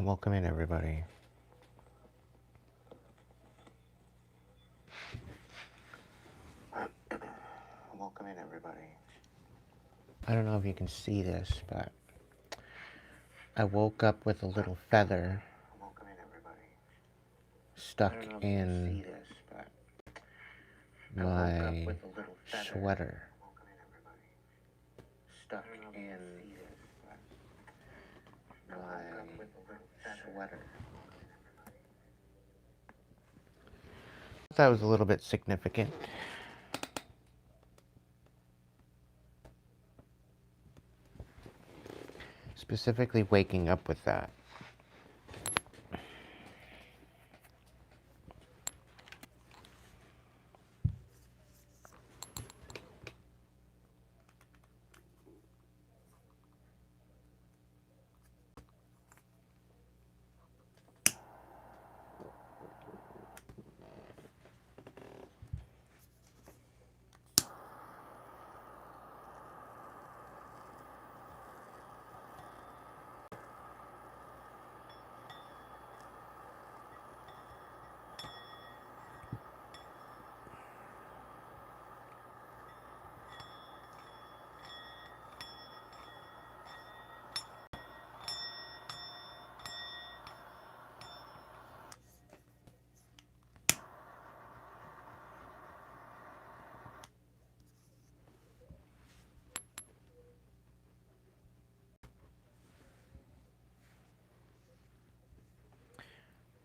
Welcome in, everybody. Welcome in, everybody. I don't know if you can see this, but I woke up with a little feather stuck in my sweater. Stuck in my sweater. That was a little bit significant. Specifically waking up with that.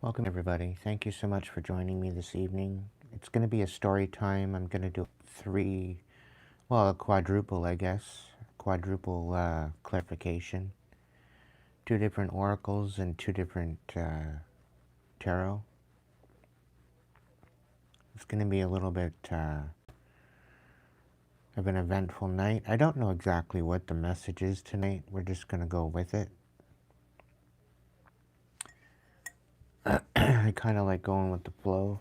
Welcome, everybody. Thank you so much for joining me this evening. It's going to be a story time. I'm going to do a quadruple, I guess. Quadruple clarification. 2 different oracles and 2 different tarot. It's going to be a little bit of an eventful night. I don't know exactly what the message is tonight. We're just going to go with it. I kind of like going with the flow.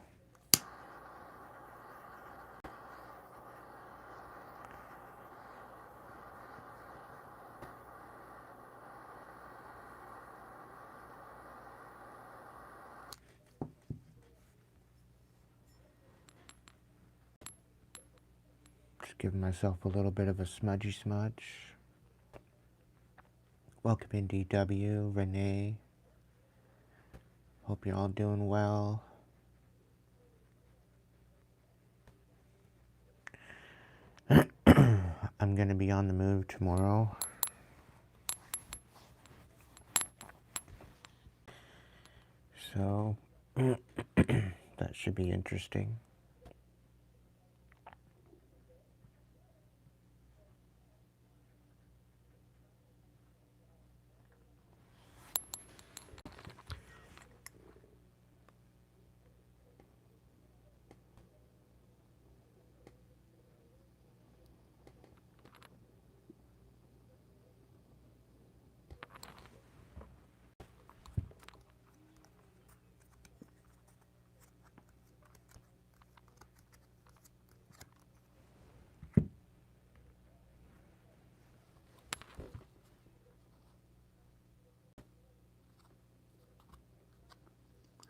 Just giving myself a little bit of a smudgy smudge. Welcome in, DW, Renee. Hope you're all doing well. I'm going to be on the move tomorrow. So, that should be interesting.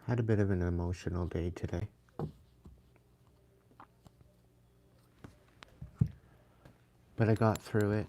Had a bit of an emotional day today. But I got through it.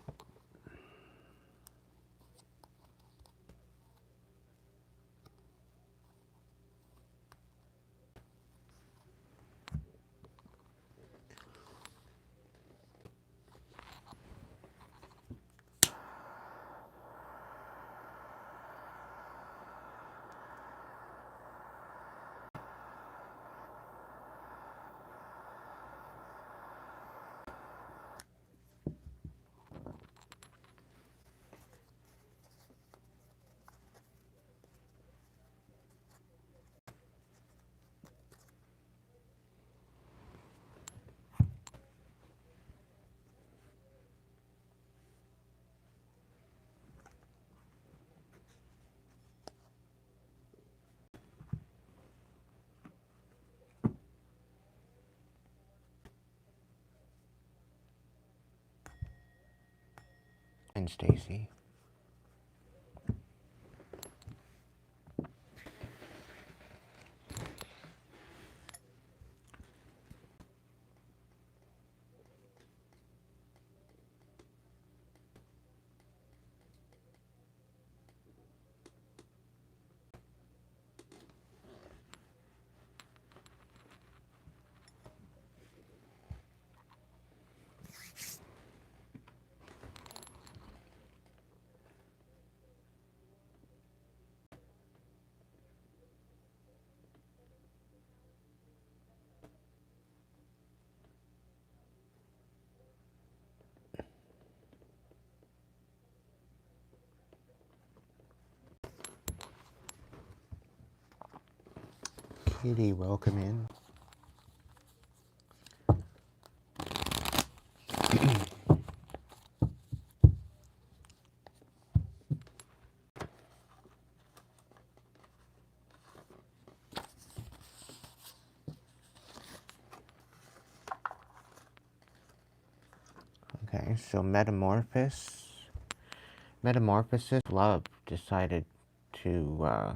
And Stacy. Kitty, welcome in. Okay, so metamorphosis, love decided to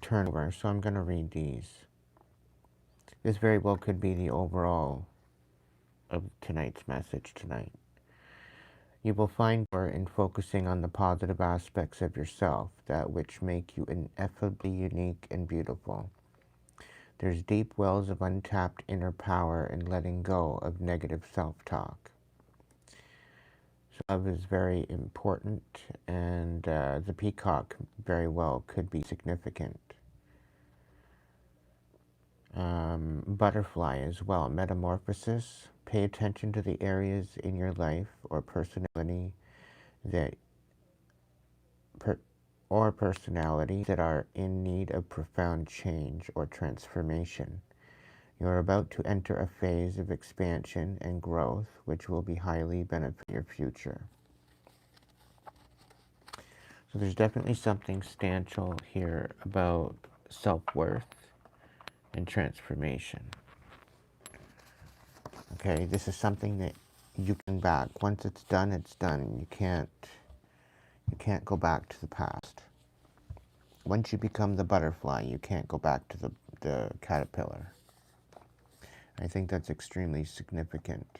turn over, so I'm going to read these. This very well could be the overall of tonight's message tonight. You will find power in focusing on the positive aspects of yourself, that which make you ineffably unique and beautiful. There's deep wells of untapped inner power in letting go of negative self-talk. So love is very important, and the peacock very well could be significant. Butterfly as well, metamorphosis. Pay attention to the areas in your life or personality that that are in need of profound change or transformation. You are about to enter a phase of expansion and growth which will be highly beneficial for your future. So there's definitely something substantial here about self-worth and transformation. Okay, this is something that you can back. Once it's done, it's done. You can't go back to the past. Once you become the butterfly, you can't go back to the caterpillar. I think that's extremely significant.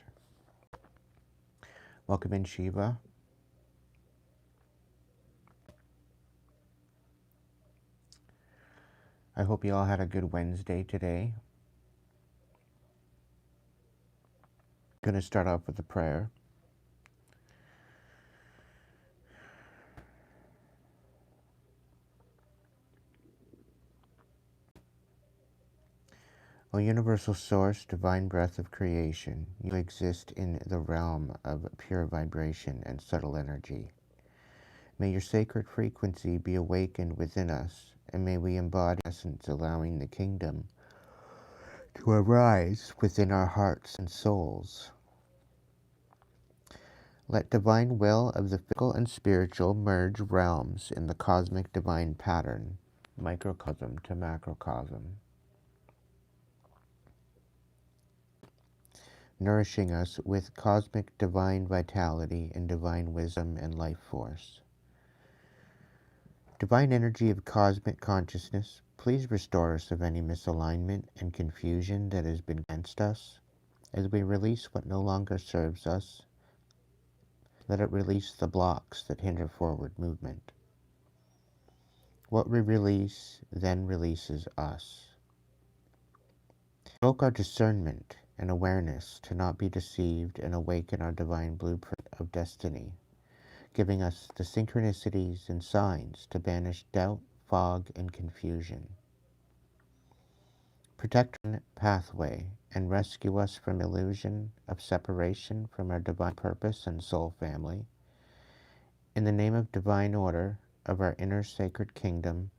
Welcome in, Shiva. I hope you all had a good Wednesday today. I'm going to start off with a prayer. O universal source, divine breath of creation, you exist in the realm of pure vibration and subtle energy. May your sacred frequency be awakened within us, and may we embody essence, allowing the kingdom to arise within our hearts and souls. Let divine will of the physical and spiritual merge realms in the cosmic divine pattern, microcosm to macrocosm, nourishing us with cosmic divine vitality and divine wisdom and life force. Divine energy of cosmic consciousness, please restore us of any misalignment and confusion that has been against us. As we release what no longer serves us, let it release the blocks that hinder forward movement. What we release then releases us. Evoke our discernment and awareness to not be deceived and awaken our divine blueprint of destiny, giving us the synchronicities and signs to banish doubt, fog, and confusion. Protect our pathway and rescue us from illusion of separation from our divine purpose and soul family. In the name of divine order of our inner sacred kingdom,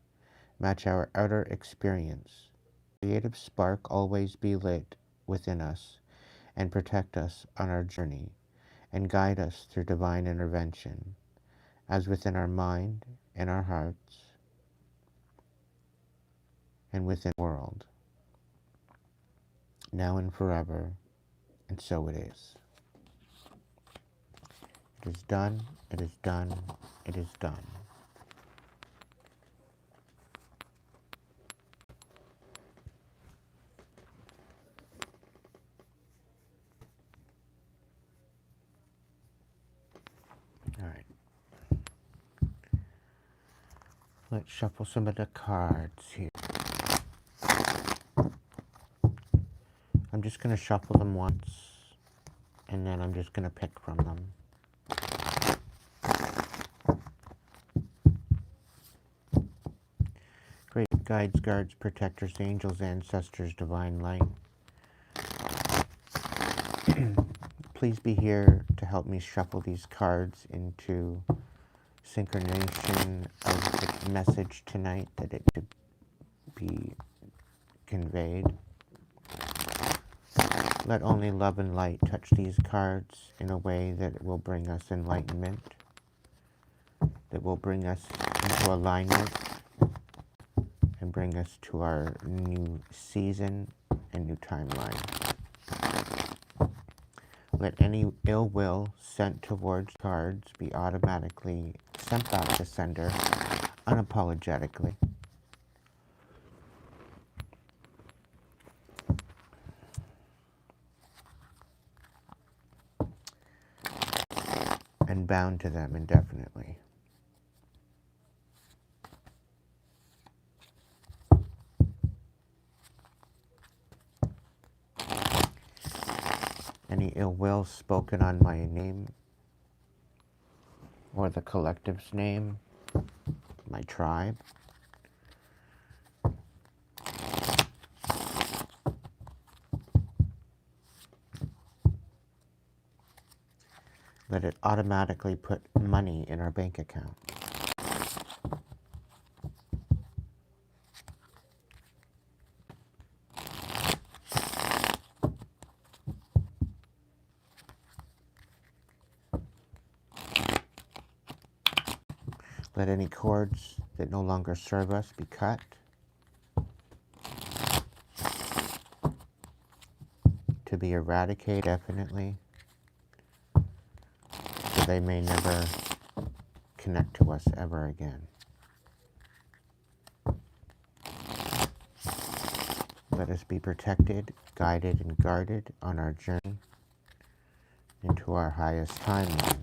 match our outer experience. Creative spark always be lit within us and protect us on our journey and guide us through divine intervention, as within our mind and our hearts and within the world, now and forever, and so it is. It is done, it is done, it is done. All right. Let's shuffle some of the cards here. I'm just going to shuffle them once, and then I'm just going to pick from them. Great guides, guards, protectors, angels, ancestors, divine light. Please be here to help me shuffle these cards into synchronization of the message tonight, that it should be conveyed. Let only love and light touch these cards in a way that it will bring us enlightenment, that will bring us into alignment and bring us to our new season and new timeline. Let any ill will sent towards cards be automatically sent back to sender unapologetically. And bound to them indefinitely. Any ill will spoken on my name or the collective's name, my tribe, let it automatically put money in our bank account. Let any cords that no longer serve us be cut. To be eradicated, definitely, so they may never connect to us ever again. Let us be protected, guided, and guarded on our journey into our highest timeline.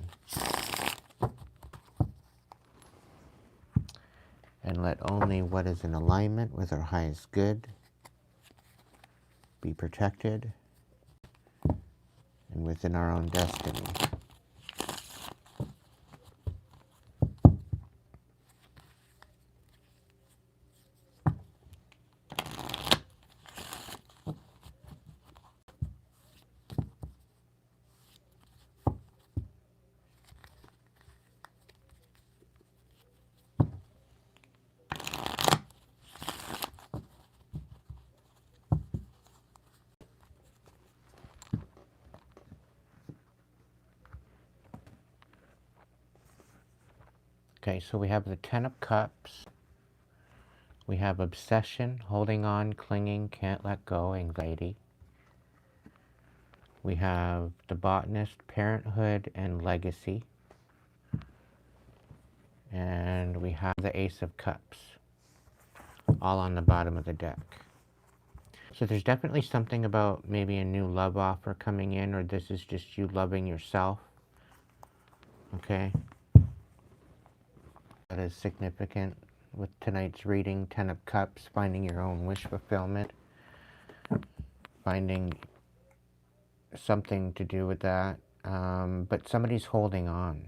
And let only what is in alignment with our highest good be protected and within our own destiny. Okay, so we have the Ten of Cups. We have obsession, holding on, clinging, can't let go, anxiety. We have the botanist, parenthood, and legacy. And we have the Ace of Cups, all on the bottom of the deck. So there's definitely something about maybe a new love offer coming in, or this is just you loving yourself. Okay? That is significant with tonight's reading, Ten of Cups, finding your own wish fulfillment, finding something to do with that. But somebody's holding on.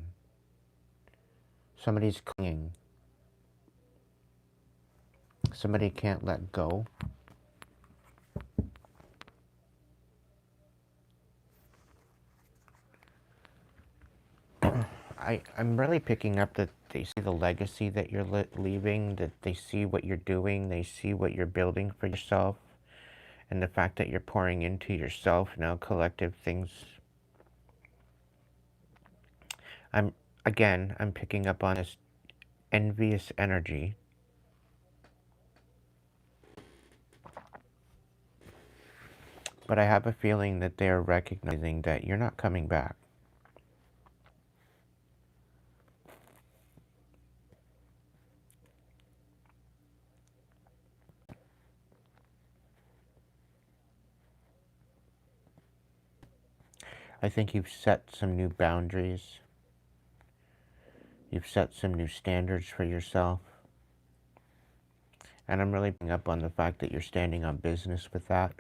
Somebody's clinging. Somebody can't let go. I'm really picking up that they see the legacy that you're leaving, that they see what you're doing, they see what you're building for yourself, and the fact that you're pouring into yourself now, collective things. I'm picking up on this envious energy. But I have a feeling that they're recognizing that you're not coming back. I think you've set some new boundaries. You've set some new standards for yourself. And I'm really picking up on the fact that you're standing on business with that.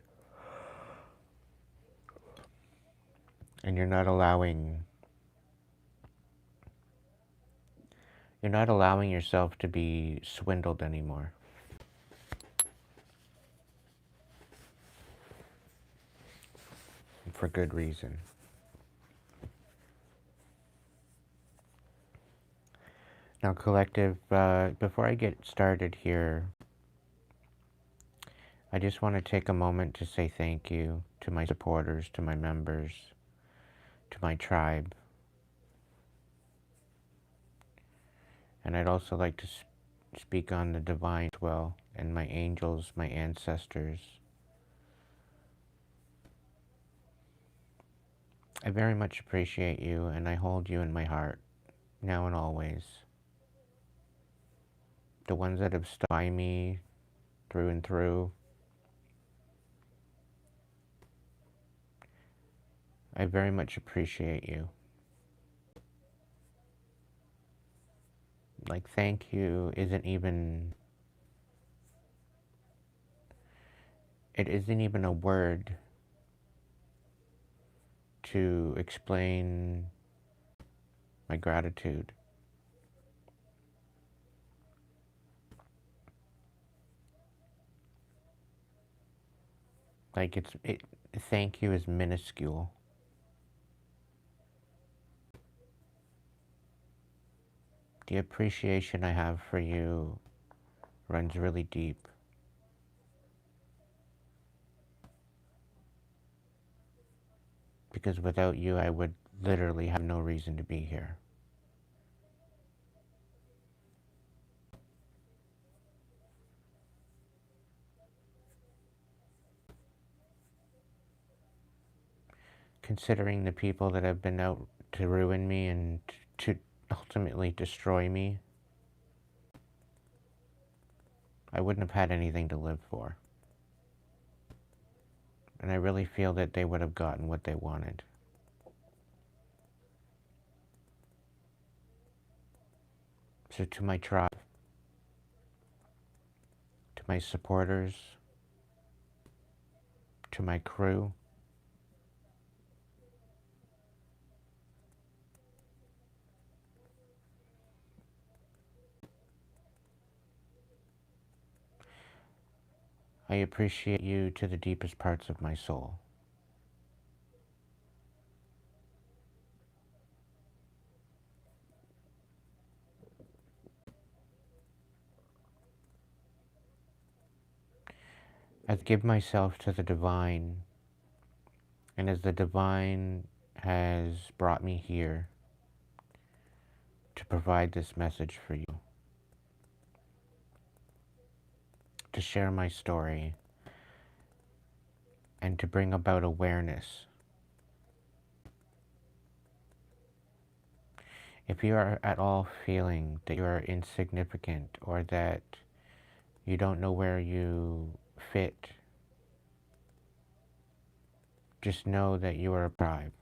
And you're not allowing yourself to be swindled anymore. For good reason. Now, collective, before I get started here, I just want to take a moment to say thank you to my supporters, to my members, to my tribe. And I'd also like to speak on the divine as well, and my angels, my ancestors. I very much appreciate you, and I hold you in my heart, now and always. The ones that have stuck by me through and through, I very much appreciate you. Like, thank you isn't even, it isn't even a word to explain my gratitude. Like, thank you is minuscule. The appreciation I have for you runs really deep. Because without you, I would literally have no reason to be here. Considering the people that have been out to ruin me and to ultimately destroy me, I wouldn't have had anything to live for. And I really feel that they would have gotten what they wanted. So to my tribe, to my supporters, to my crew, I appreciate you to the deepest parts of my soul. I give myself to the divine, and as the divine has brought me here to provide this message for you, to share my story, and to bring about awareness. If you are at all feeling that you are insignificant or that you don't know where you fit, just know that you are a tribe.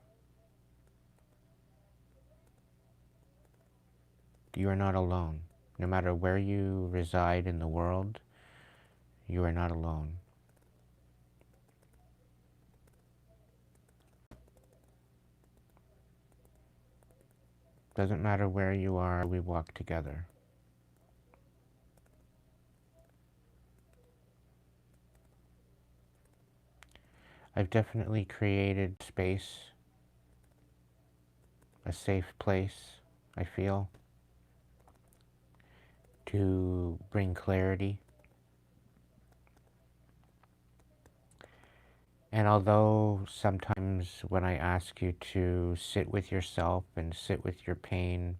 You are not alone. No matter where you reside in the world, you are not alone. Doesn't matter where you are, we walk together. I've definitely created space, a safe place, I feel, to bring clarity. And although sometimes when I ask you to sit with yourself and sit with your pain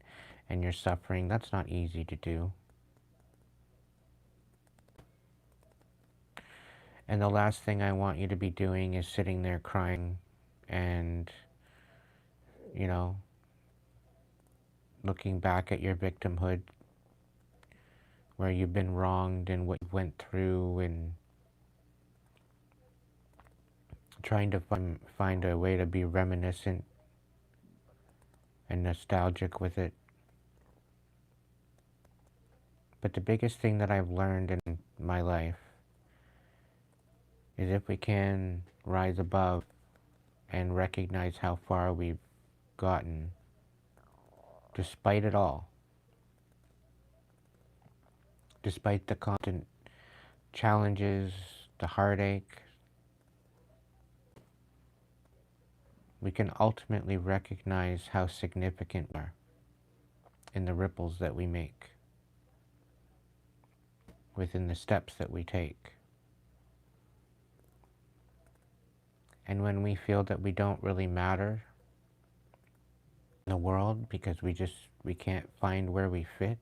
and your suffering, that's not easy to do. And the last thing I want you to be doing is sitting there crying and, you know, looking back at your victimhood, where you've been wronged and what you went through, and trying to find a way to be reminiscent and nostalgic with it. But the biggest thing that I've learned in my life is if we can rise above and recognize how far we've gotten, despite it all, despite the constant challenges, the heartache, we can ultimately recognize how significant we are in the ripples that we make, within the steps that we take. And when we feel that we don't really matter in the world because we can't find where we fit,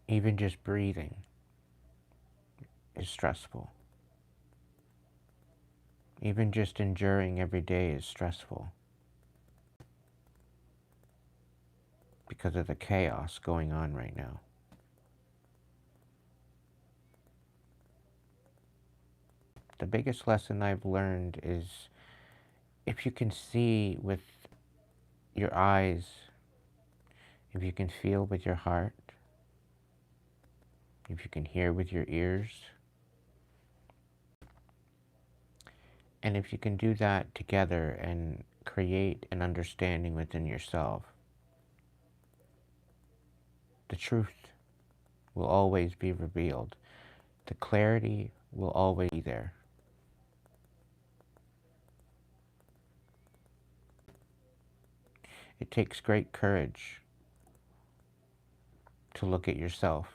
even just breathing is stressful. Even just enduring every day is stressful because of the chaos going on right now. The biggest lesson I've learned is if you can see with your eyes, if you can feel with your heart, if you can hear with your ears, and if you can do that together and create an understanding within yourself, the truth will always be revealed. The clarity will always be there. It takes great courage to look at yourself.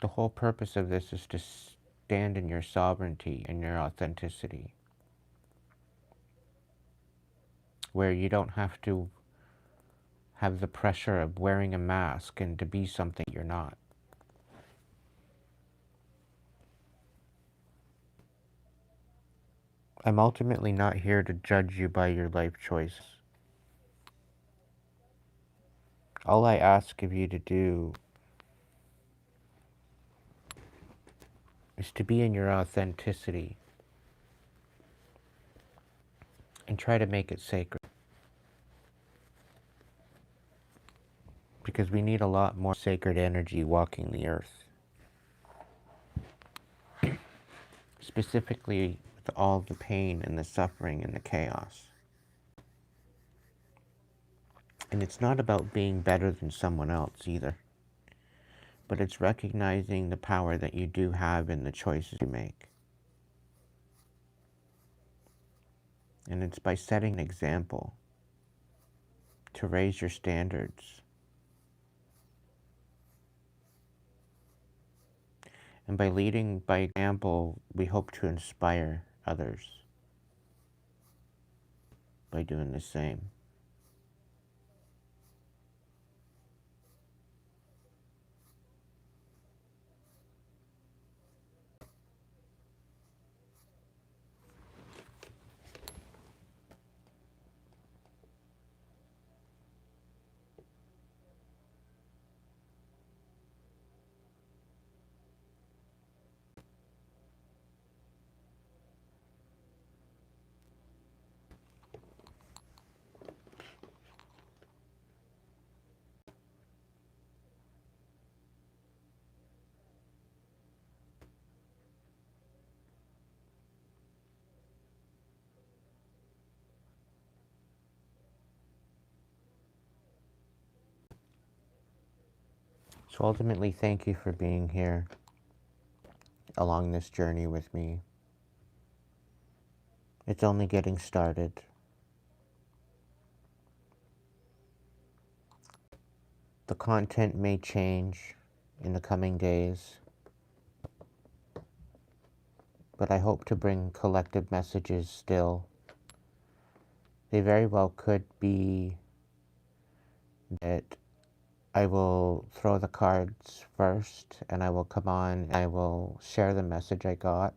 The whole purpose of this is to stand in your sovereignty and your authenticity, where you don't have to have the pressure of wearing a mask and to be something you're not. I'm ultimately not here to judge you by your life choices. All I ask of you to do is to be in your authenticity and try to make it sacred. Because we need a lot more sacred energy walking the earth. Specifically with all the pain and the suffering and the chaos. And it's not about being better than someone else either. But it's recognizing the power that you do have in the choices you make. And it's by setting an example to raise your standards. And by leading by example, we hope to inspire others by doing the same. So ultimately, thank you for being here along this journey with me. It's only getting started. The content may change in the coming days, but I hope to bring collective messages still. They very well could be that I will throw the cards first and I will come on and I will share the message I got.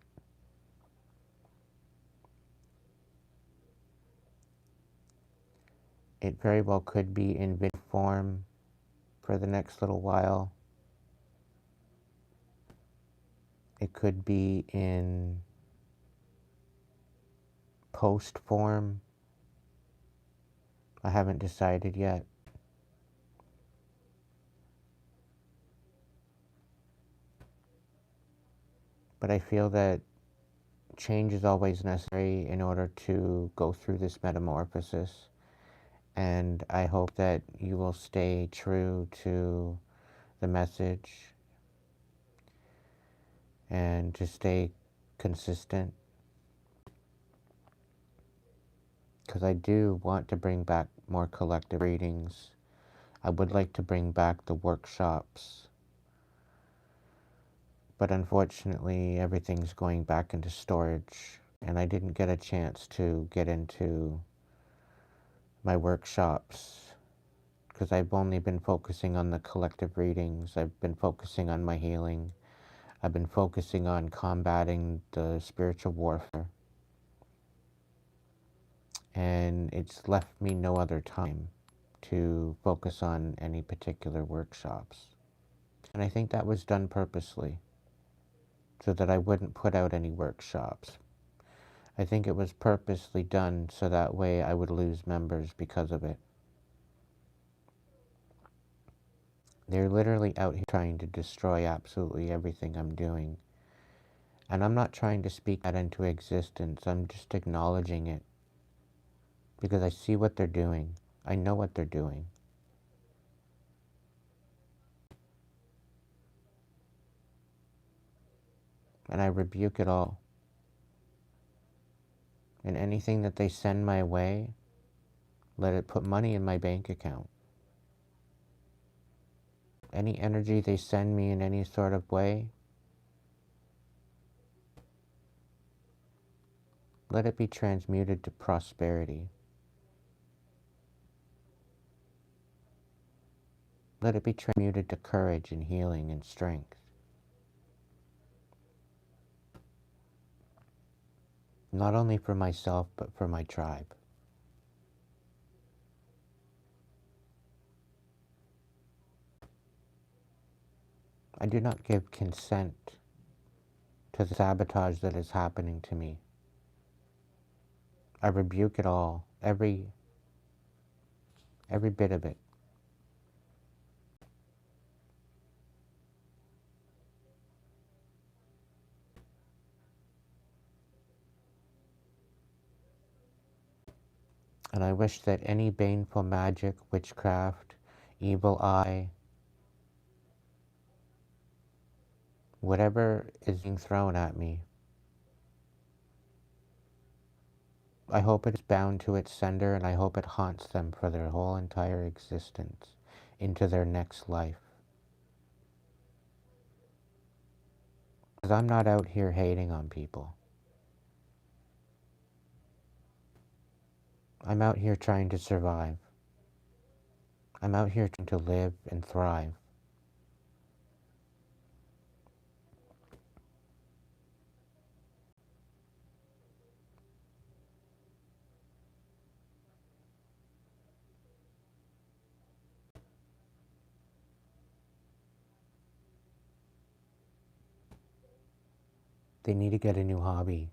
It very well could be in video form for the next little while. It could be in post form. I haven't decided yet. But I feel that change is always necessary in order to go through this metamorphosis. And I hope that you will stay true to the message and to stay consistent. Because I do want to bring back more collective readings. I would like to bring back the workshops. but unfortunately everything's going back into storage, and I didn't get a chance to get into my workshops because I've only been focusing on the collective readings. I've been focusing on my healing. I've been focusing on combating the spiritual warfare, and it's left me no other time to focus on any particular workshops. And I think that was done purposely, so that I wouldn't put out any workshops. I think it was purposely done so that way I would lose members because of it. They're literally out here trying to destroy absolutely everything I'm doing. And I'm not trying to speak that into existence, I'm just acknowledging it. Because I see what they're doing. I know what they're doing. And I rebuke it all. And anything that they send my way, let it put money in my bank account. Any energy they send me in any sort of way, let it be transmuted to prosperity. Let it be transmuted to courage and healing and strength. Not only for myself, but for my tribe. I do not give consent to the sabotage that is happening to me. I rebuke it all, every bit of it. And I wish that any baneful magic, witchcraft, evil eye, whatever is being thrown at me, I hope it is bound to its sender, and I hope it haunts them for their whole entire existence, into their next life. Because I'm not out here hating on people. I'm out here trying to survive. I'm out here trying to live and thrive. They need to get a new hobby.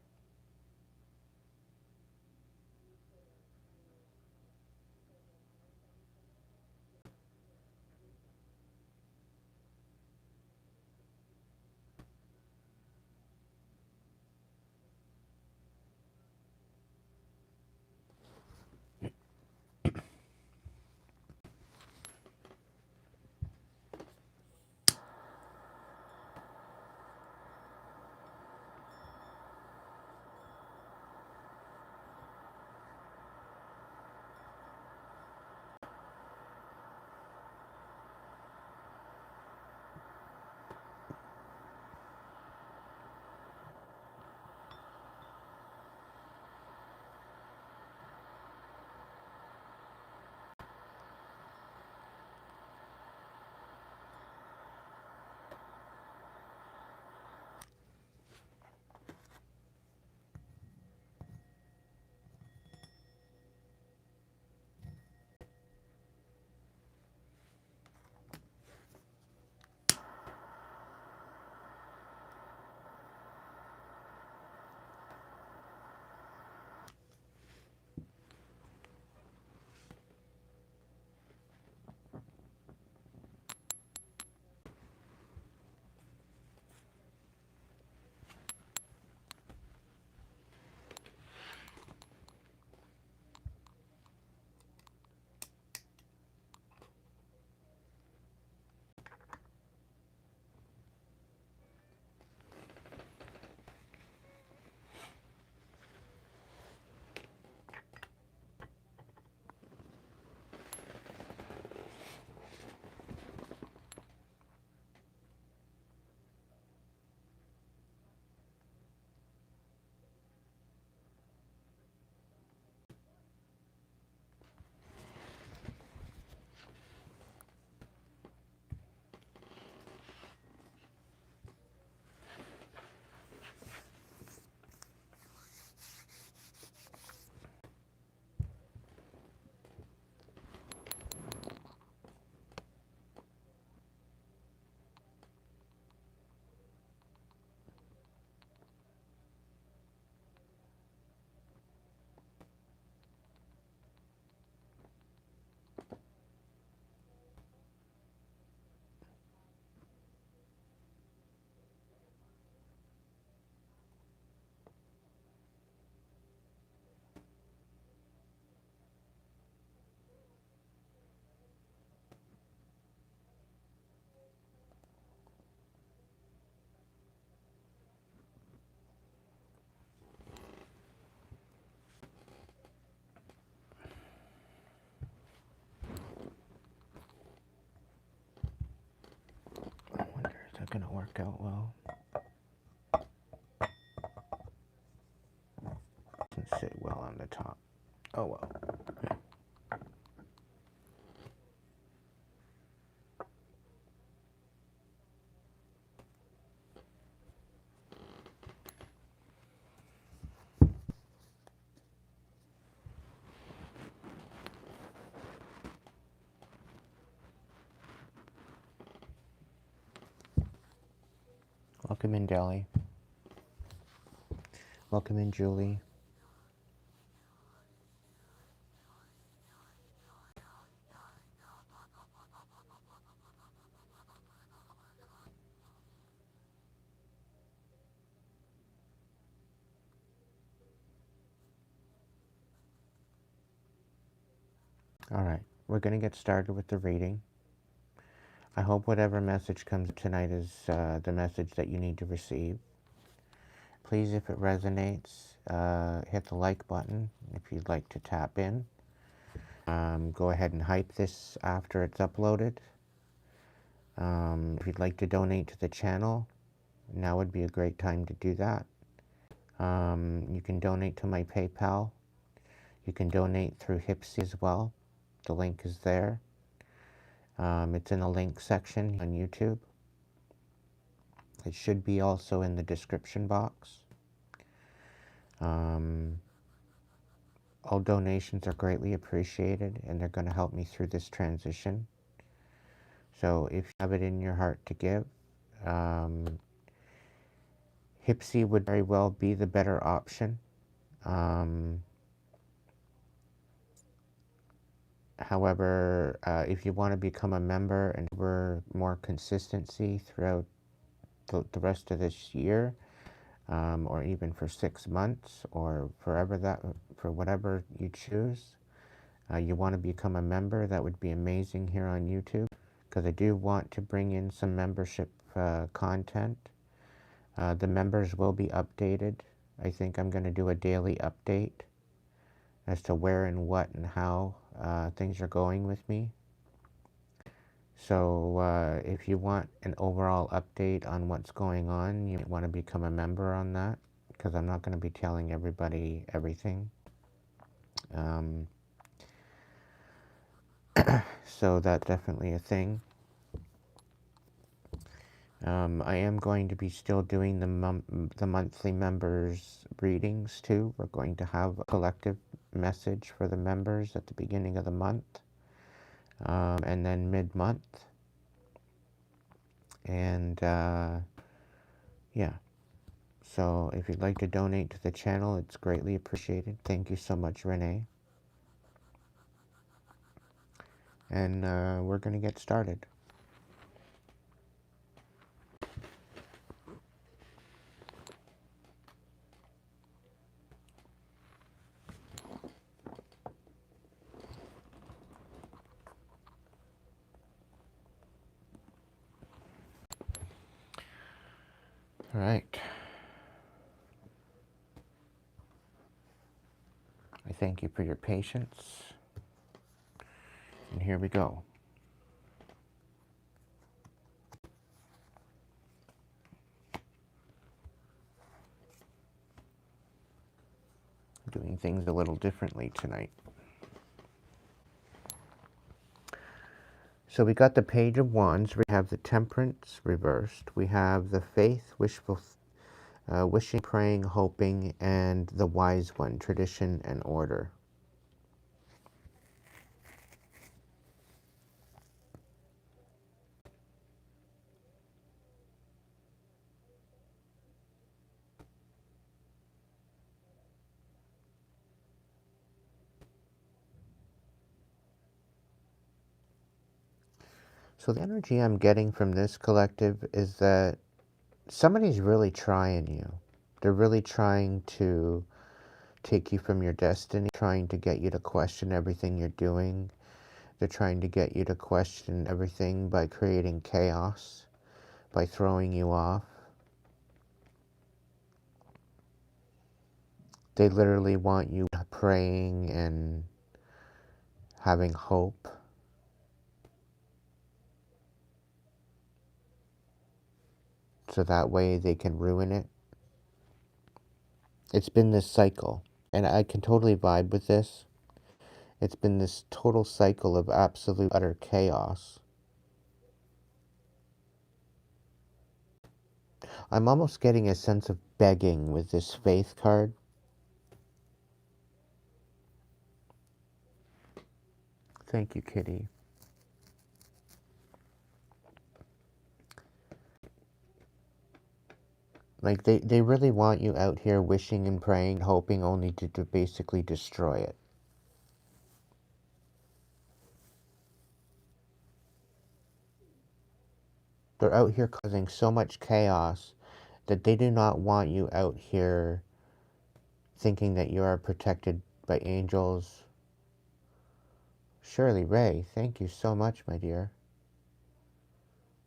going to work out well. Doesn't sit well on the top. Oh well. Welcome in, Deli. Welcome in, Julie. All right, we're going to get started with the reading. I hope whatever message comes tonight is the message that you need to receive. Please, if it resonates, hit the like button if you'd like to tap in. Go ahead and hype this after it's uploaded. If you'd like to donate to the channel, now would be a great time to do that. You can donate to my PayPal. You can donate through Hipsy as well. The link is there. It's in the link section on YouTube. It should be also in the description box. All donations are greatly appreciated, and they're going to help me through this transition. So if you have it in your heart to give, Hipsy would very well be the better option. However, if you want to become a member and for more consistency throughout the rest of this year, or even for 6 months, or forever, for whatever you choose, you want to become a member, that would be amazing here on YouTube, because I do want to bring in some membership content. The members will be updated. I think I'm going to do a daily update as to where and what and how things are going with me. So if you want an overall update on what's going on, you might want to become a member on that, because I'm not going to be telling everybody everything. So that's definitely a thing. I am going to be still doing the monthly members readings too. We're going to have a collective message for the members at the beginning of the month, and then mid-month. And yeah, so if you'd like to donate to the channel, it's greatly appreciated. Thank you so much, Renee. And we're going to get started. All right. I thank you for your patience. And here we go. Doing things a little differently tonight. So we got the Page of Wands. We have the Temperance reversed. We have the Faith, Wishful, Wishing, Praying, Hoping, and the Wise One, Tradition and Order. So the energy I'm getting from this collective is that somebody's really trying you. They're really trying to take you from your destiny, trying to get you to question everything you're doing. They're trying to get you to question everything by creating chaos, by throwing you off. They literally want you praying and having hope. so that way they can ruin it. It's been this cycle, and I can totally vibe with this. It's been this total cycle of absolute utter chaos. I'm almost getting a sense of begging with this faith card. Thank you, Kitty. Like, they really want you out here wishing and praying, hoping only to basically destroy it. They're out here causing so much chaos that they do not want you out here thinking that you are protected by angels. Shirley Ray, thank you so much, my dear.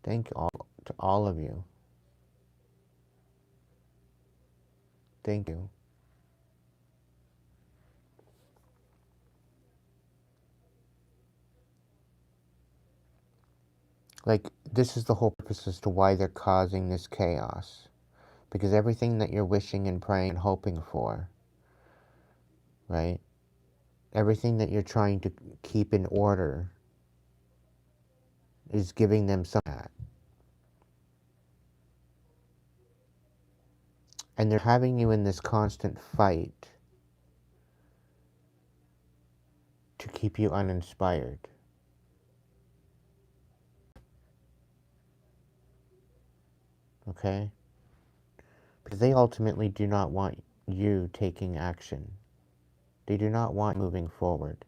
Thank you all to all of you. Thank you. Like, this is the whole purpose as to why they're causing this chaos. Because everything that you're wishing and praying and hoping for, right? Everything that you're trying to keep in order is giving them some of that. And they're having you in this constant fight to keep you uninspired. Okay? Because they ultimately do not want you taking action. They do not want moving forward.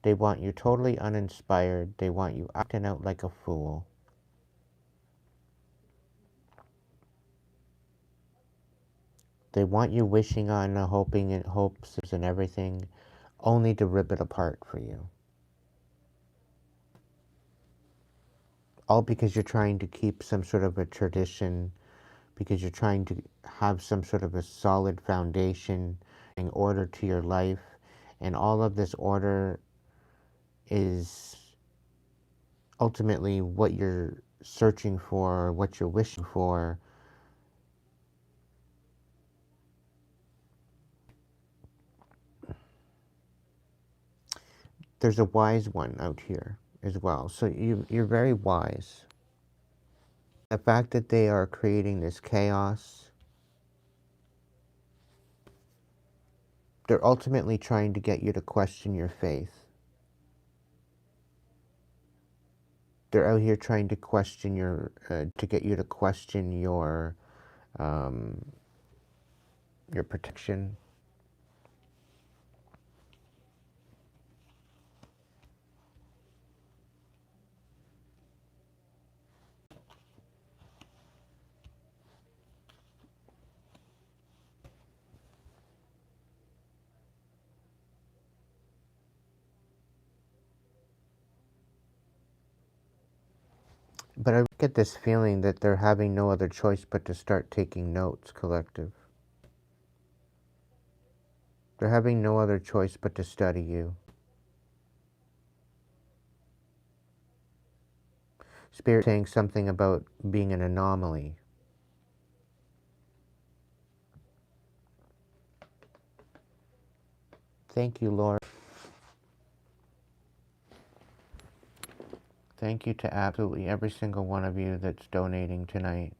They want you totally uninspired. They want you acting out like a fool. They want you wishing on, hoping and hopes and everything, only to rip it apart for you. All because you're trying to keep some sort of a tradition, because you're trying to have some sort of a solid foundation in order to your life, and all of this order is ultimately what you're searching for, what you're wishing for. There's a wise one out here as well. So you're very wise. The fact that they are creating this chaos, they're ultimately trying to get you to question your faith. They're out here trying to question to get you to question your protection. But I get this feeling that they're having no other choice but to start taking notes, collective. They're having no other choice but to study you. Spirit saying something about being an anomaly. Thank you, Lord. Thank you to absolutely every single one of you that's donating tonight.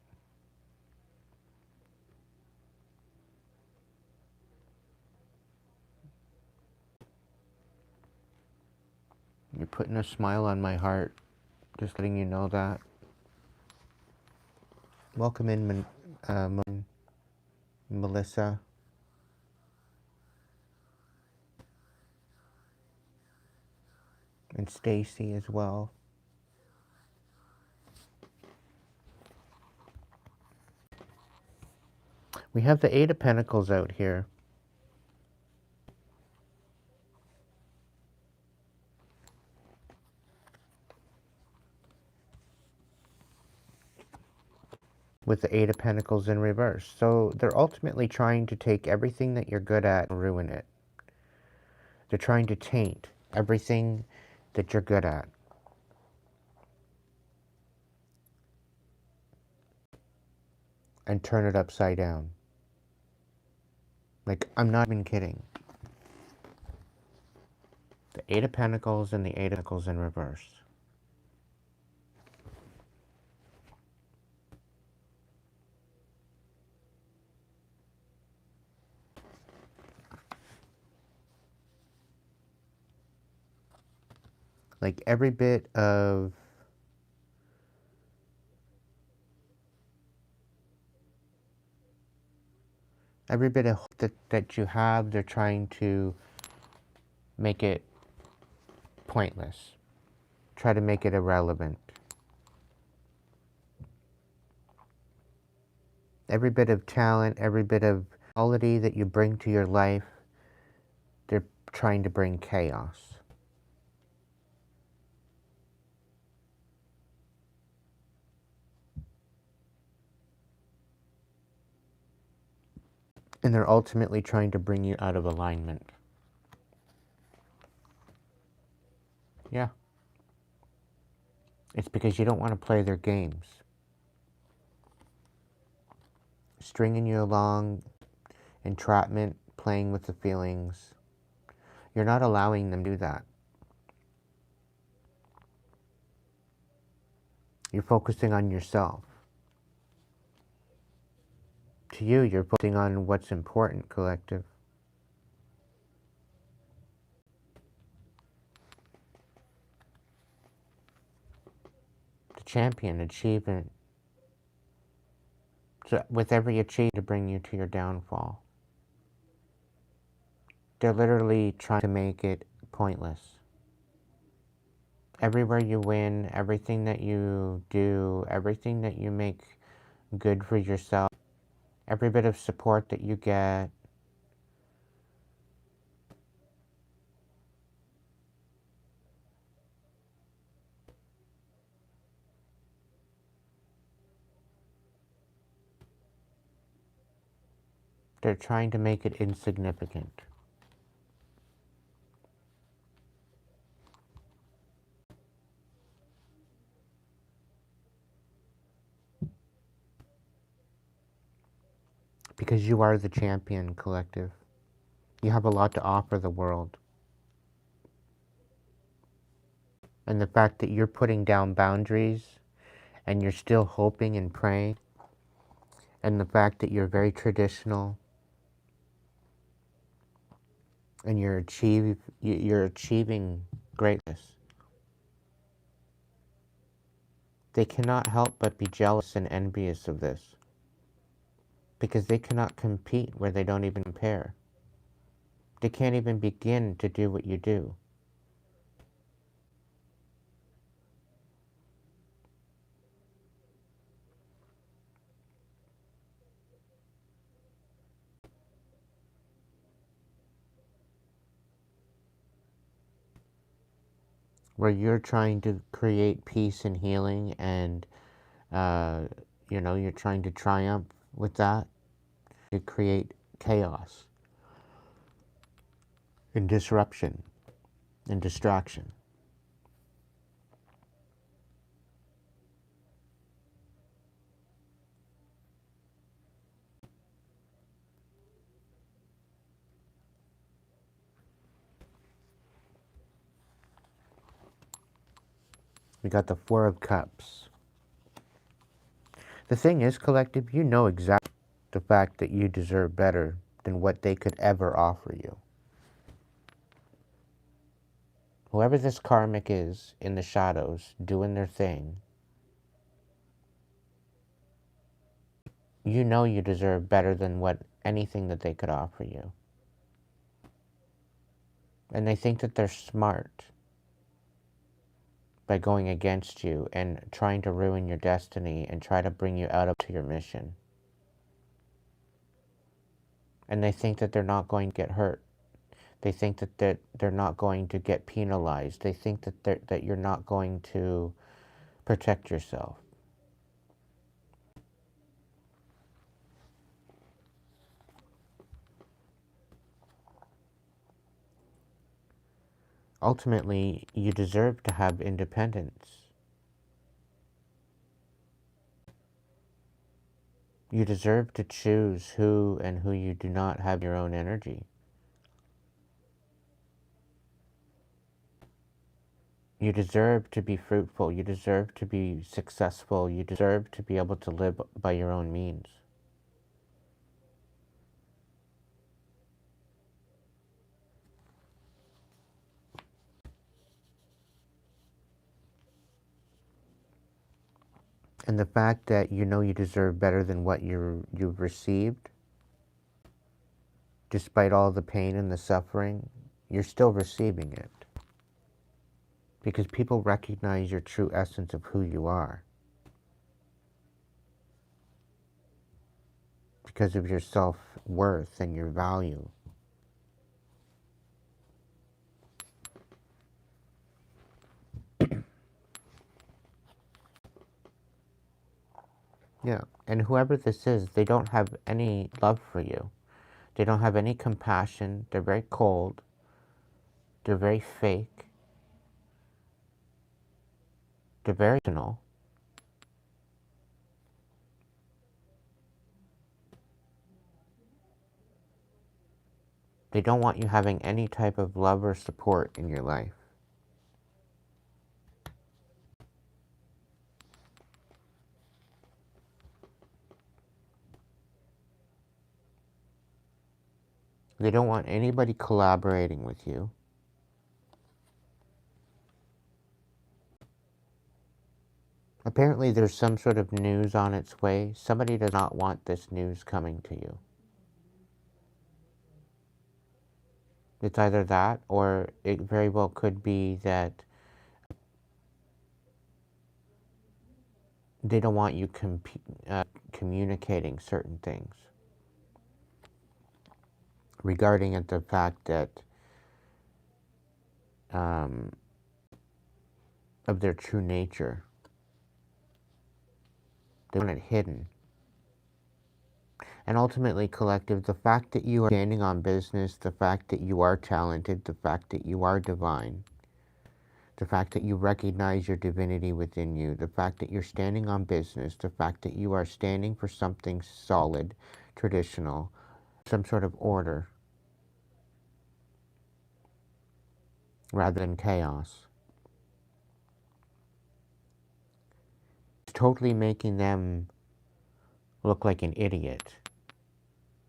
You're putting a smile on my heart, just letting you know that. Welcome in, Melissa. And Stacy as well. We have the Eight of Pentacles out here. With the Eight of Pentacles in reverse. So they're ultimately trying to take everything that you're good at and ruin it. They're trying to taint everything that you're good at. and turn it upside down. Like, I'm not even kidding. The Eight of Pentacles and the Eight of Pentacles in reverse. Like, every bit of hope that you have, they're trying to make it pointless. Try to make it irrelevant. Every bit of talent, every bit of quality that you bring to your life, they're trying to bring chaos. And they're ultimately trying to bring you out of alignment. Yeah. It's because you don't want to play their games. Stringing you along, entrapment, playing with the feelings. You're not allowing them to do that. You're focusing on yourself. To you, you're focusing on what's important, collective. The champion, achievement. So with every achievement to bring you to your downfall. They're literally trying to make it pointless. Everywhere you win, everything that you do, everything that you make good for yourself, every bit of support that you get, they're trying to make it insignificant. Because you are the champion, collective. You have a lot to offer the world. And the fact that you're putting down boundaries and you're still hoping and praying, and the fact that you're very traditional and you're achieving greatness. They cannot help but be jealous and envious of this, because they cannot compete where they don't even compare. They can't even begin to do what you do. Where you're trying to create peace and healing, and you're trying to triumph with that, to create chaos and disruption and distraction. We got the Four of Cups. The thing is, collective, you know exactly the fact that you deserve better than what they could ever offer you. Whoever this karmic is in the shadows doing their thing, you know you deserve better than what anything that they could offer you. And they think that they're smart by going against you and trying to ruin your destiny and try to bring you out of to your mission. And they think that they're not going to get hurt. They think that they're not going to get penalized. They think that you're not going to protect yourself. Ultimately, you deserve to have independence. You deserve to choose who and who you do not have your own energy. You deserve to be fruitful. You deserve to be successful. You deserve to be able to live by your own means. And the fact that you know you deserve better than what you've received, despite all the pain and the suffering, you're still receiving it. Because people recognize your true essence of who you are. Because of your self-worth and your value. Yeah, and whoever this is, they don't have any love for you. They don't have any compassion. They're very cold. They're very fake. They're very emotional. They don't want you having any type of love or support in your life. They don't want anybody collaborating with you. Apparently there's some sort of news on its way. Somebody does not want this news coming to you. It's either that, or it very well could be that they don't want you communicating certain things regarding the fact that of their true nature. They want it hidden. And ultimately, collective, the fact that you are standing on business, the fact that you are talented, the fact that you are divine, the fact that you recognize your divinity within you, the fact that you're standing on business, the fact that you are standing for something solid, traditional, some sort of order, rather than chaos. It's totally making them look like an idiot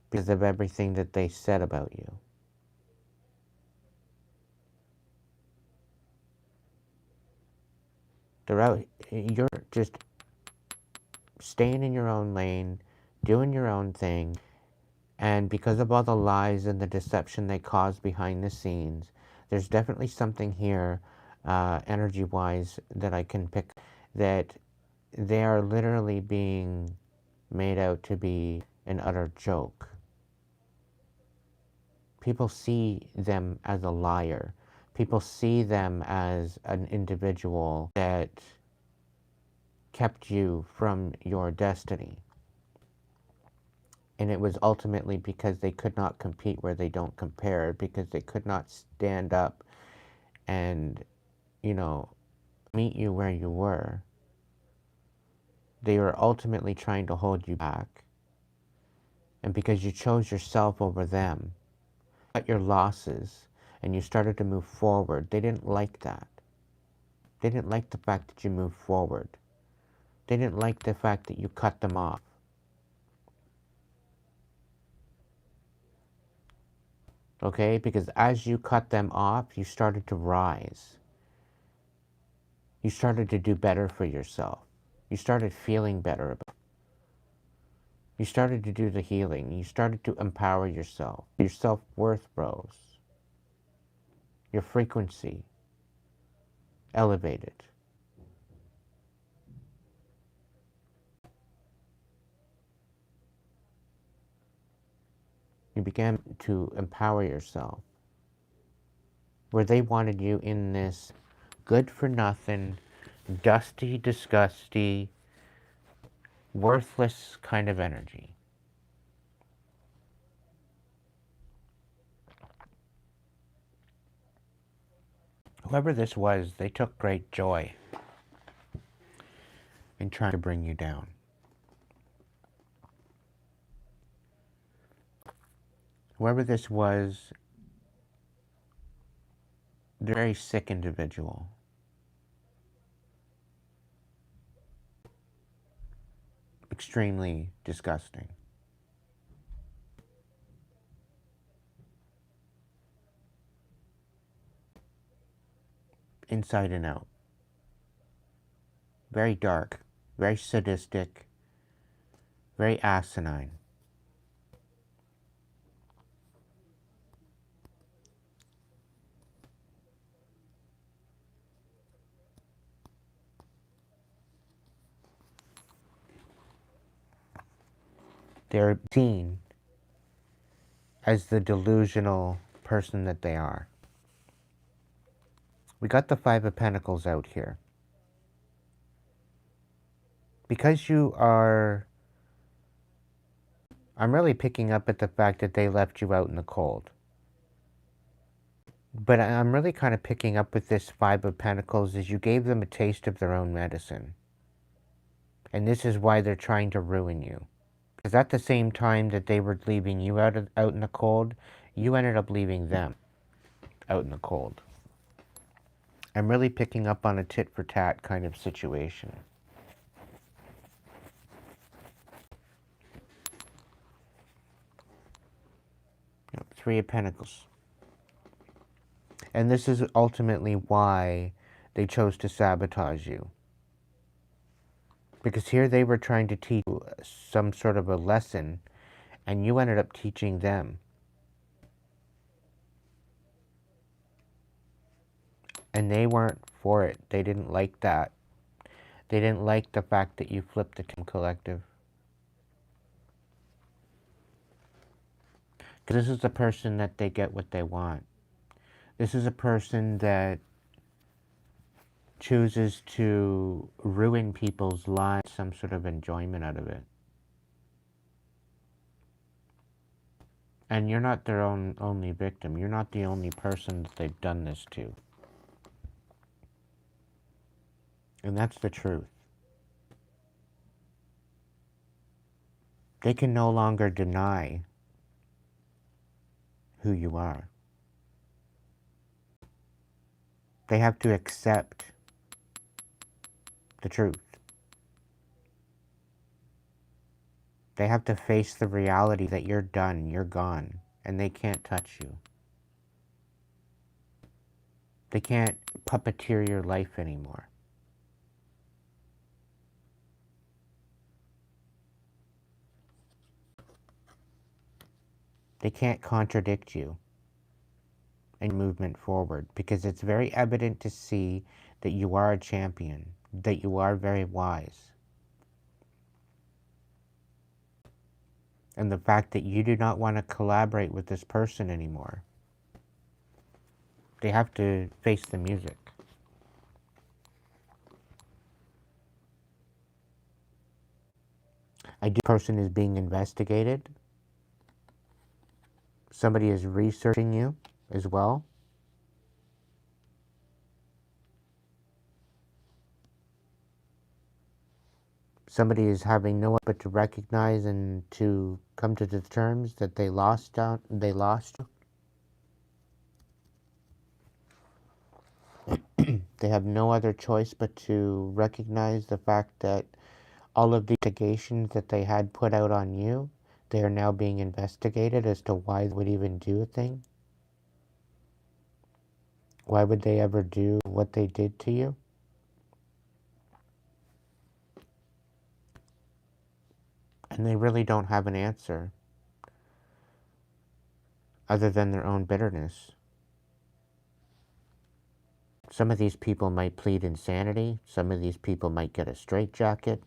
because of everything that they said about you. You're just staying in your own lane, doing your own thing, and because of all the lies and the deception they cause behind the scenes, there's definitely something here, energy-wise, that I can pick, that they are literally being made out to be an utter joke. People see them as a liar. People see them as an individual that kept you from your destiny. And it was ultimately because they could not compete where they don't compare, because they could not stand up and, you know, meet you where you were. They were ultimately trying to hold you back. And because you chose yourself over them, cut your losses, and you started to move forward, they didn't like that. They didn't like the fact that you moved forward. They didn't like the fact that you cut them off. Okay? Because as you cut them off, you started to rise. You started to do better for yourself. You started feeling better about it. You started to do the healing. You started to empower yourself. Your self-worth rose. Your frequency elevated. You began to empower yourself. Where they wanted you in this good-for-nothing, dusty, disgusty, worthless kind of energy. Whoever this was, they took great joy in trying to bring you down. Whoever this was, they're a very sick individual. Extremely disgusting. Inside and out. Very dark, very sadistic, very asinine. They're seen as the delusional person that they are. We got the Five of Pentacles out here. Because you are... I'm really picking up at the fact that they left you out in the cold. But I'm really kind of picking up with this Five of Pentacles is you gave them a taste of their own medicine. And this is why they're trying to ruin you. Because at the same time that they were leaving you out in the cold, you ended up leaving them out in the cold. I'm really picking up on a tit-for-tat kind of situation. Three of Pentacles. And this is ultimately why they chose to sabotage you. Because here they were trying to teach you some sort of a lesson, and you ended up teaching them. And they weren't for it. They didn't like that. They didn't like the fact that you flipped the collective. Because this is the person that they get what they want. This is a person that chooses to ruin people's lives, some sort of enjoyment out of it. And you're not their only victim. You're not the only person that they've done this to. And that's the truth. They can no longer deny who you are. They have to accept the truth. They have to face the reality that you're done, you're gone, and they can't touch you. They can't puppeteer your life anymore. They can't contradict you and movement forward, because it's very evident to see that you are a champion, that you are very wise. And the fact that you do not want to collaborate with this person anymore. They have to face the music. A person is being investigated. Somebody is researching you as well. Somebody is having no one but to recognize and to come to the terms that they lost you. They have no other choice but to recognize the fact that all of the investigations that they had put out on you, they are now being investigated as to why they would even do a thing. Why would they ever do what they did to you? And they really don't have an answer other than their own bitterness. Some of these people might plead insanity. Some of these people might get a straitjacket.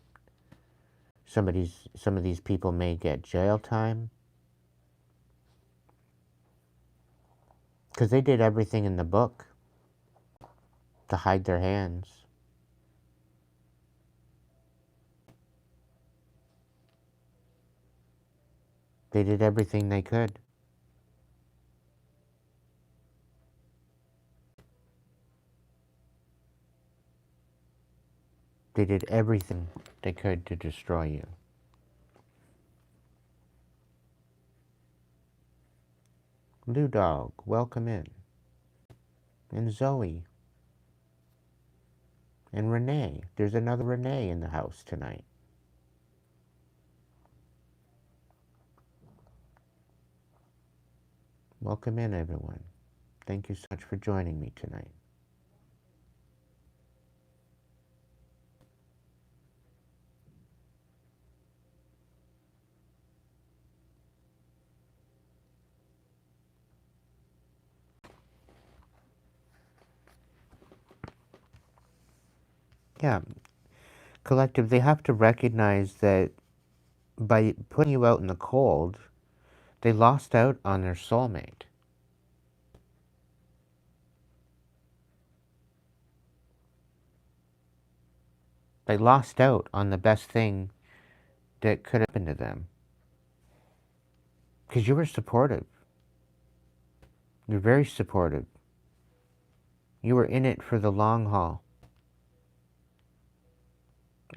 Some of these people may get jail time. Because they did everything in the book to hide their hands. They did everything they could. They did everything they could to destroy you. Lou Dog, welcome in. And Zoe. And Renee. There's another Renee in the house tonight. Welcome in, everyone. Thank you so much for joining me tonight. Yeah, collective, they have to recognize that by putting you out in the cold, they lost out on their soulmate. They lost out on the best thing that could happen to them. Because you were supportive. You're very supportive. You were in it for the long haul.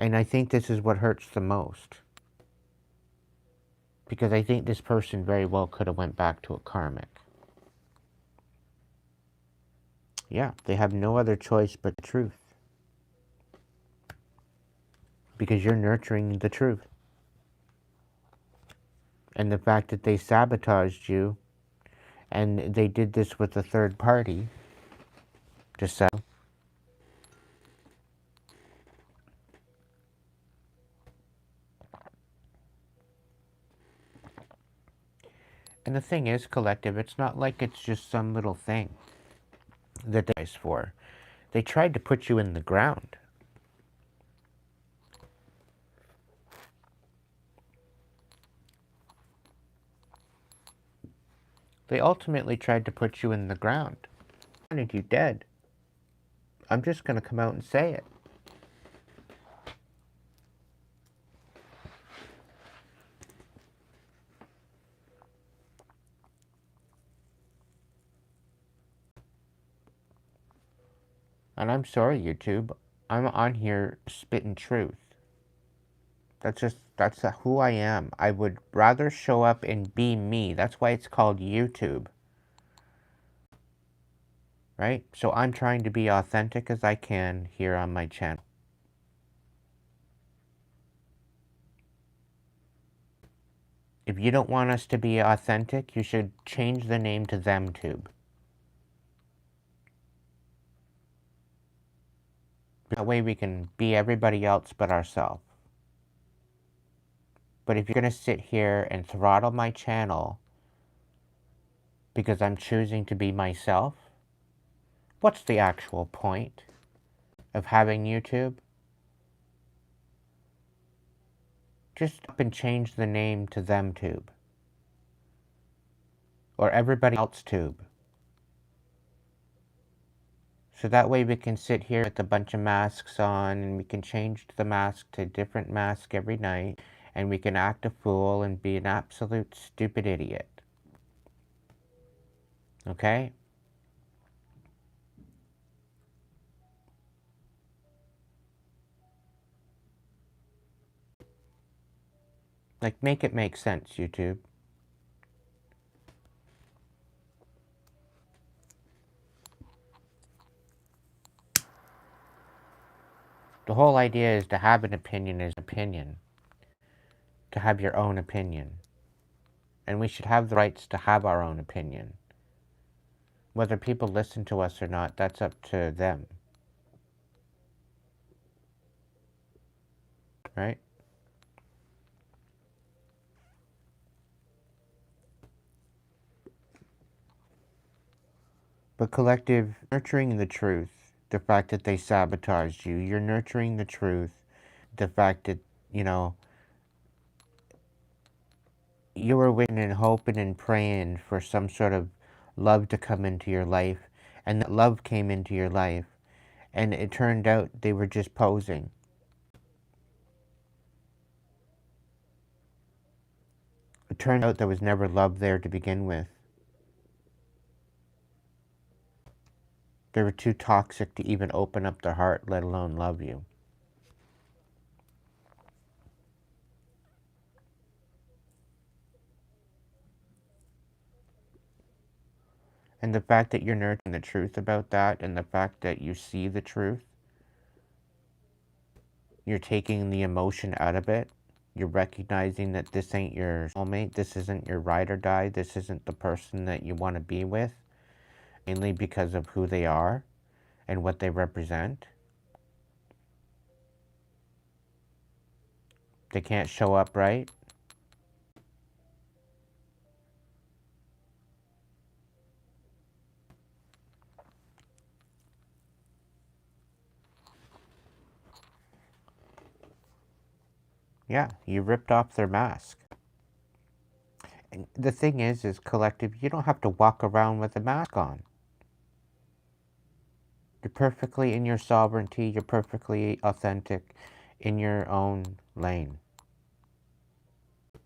And I think this is what hurts the most. Because I think this person very well could have went back to a karmic. Yeah, they have no other choice but the truth. Because you're nurturing the truth. And the fact that they sabotaged you, and they did this with a third party, to settle. And the thing is, collective, it's not like it's just some little thing that they asked for. They tried to put you in the ground. They ultimately tried to put you in the ground. They wanted you dead. I'm just going to come out and say it. And I'm sorry, YouTube. I'm on here spitting truth. That's who I am. I would rather show up and be me. That's why it's called YouTube. Right? So I'm trying to be authentic as I can here on my channel. If you don't want us to be authentic, you should change the name to ThemTube. That way we can be everybody else but ourselves. But if you're going to sit here and throttle my channel because I'm choosing to be myself, what's the actual point of having YouTube? Just up and change the name to ThemTube. Or everybody else tube. So that way we can sit here with a bunch of masks on and we can change the mask to a different mask every night and we can act a fool and be an absolute stupid idiot. Okay? Like, make it make sense, YouTube. The whole idea is to have an opinion is opinion. To have your own opinion. And we should have the rights to have our own opinion. Whether people listen to us or not, that's up to them. Right? But collective, nurturing the truth, the fact that they sabotaged you, you're nurturing the truth, the fact that, you know, you were waiting and hoping and praying for some sort of love to come into your life, and that love came into your life, and it turned out they were just posing. It turned out there was never love there to begin with. They were too toxic to even open up their heart, let alone love you. And the fact that you're nurturing the truth about that, and the fact that you see the truth, you're taking the emotion out of it. You're recognizing that this ain't your soulmate, this isn't your ride or die, this isn't the person that you want to be with, mainly because of who they are and what they represent. They can't show up right. Yeah, you ripped off their mask. And the thing is collective, you don't have to walk around with a mask on. You're perfectly in your sovereignty, you're perfectly authentic in your own lane.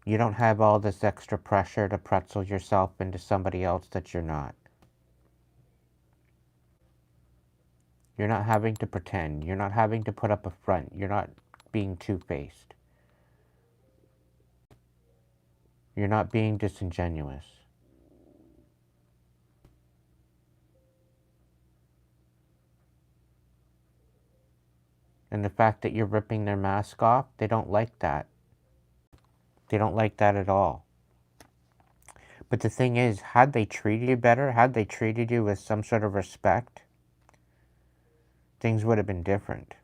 You don't have all this extra pressure to pretzel yourself into somebody else that you're not. You're not having to pretend. You're not having to put up a front. You're not being two-faced. You're not being disingenuous. And the fact that you're ripping their mask off, they don't like that. They don't like that at all. But the thing is, had they treated you better, had they treated you with some sort of respect, things would have been different.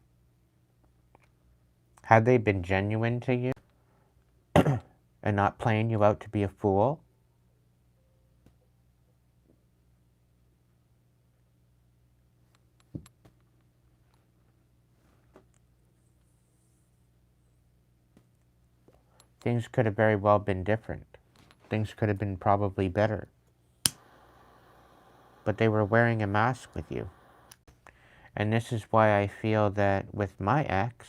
Had they been genuine to you and not playing you out to be a fool, things could have very well been different. Things could have been probably better. But they were wearing a mask with you. And this is why I feel that with my ex,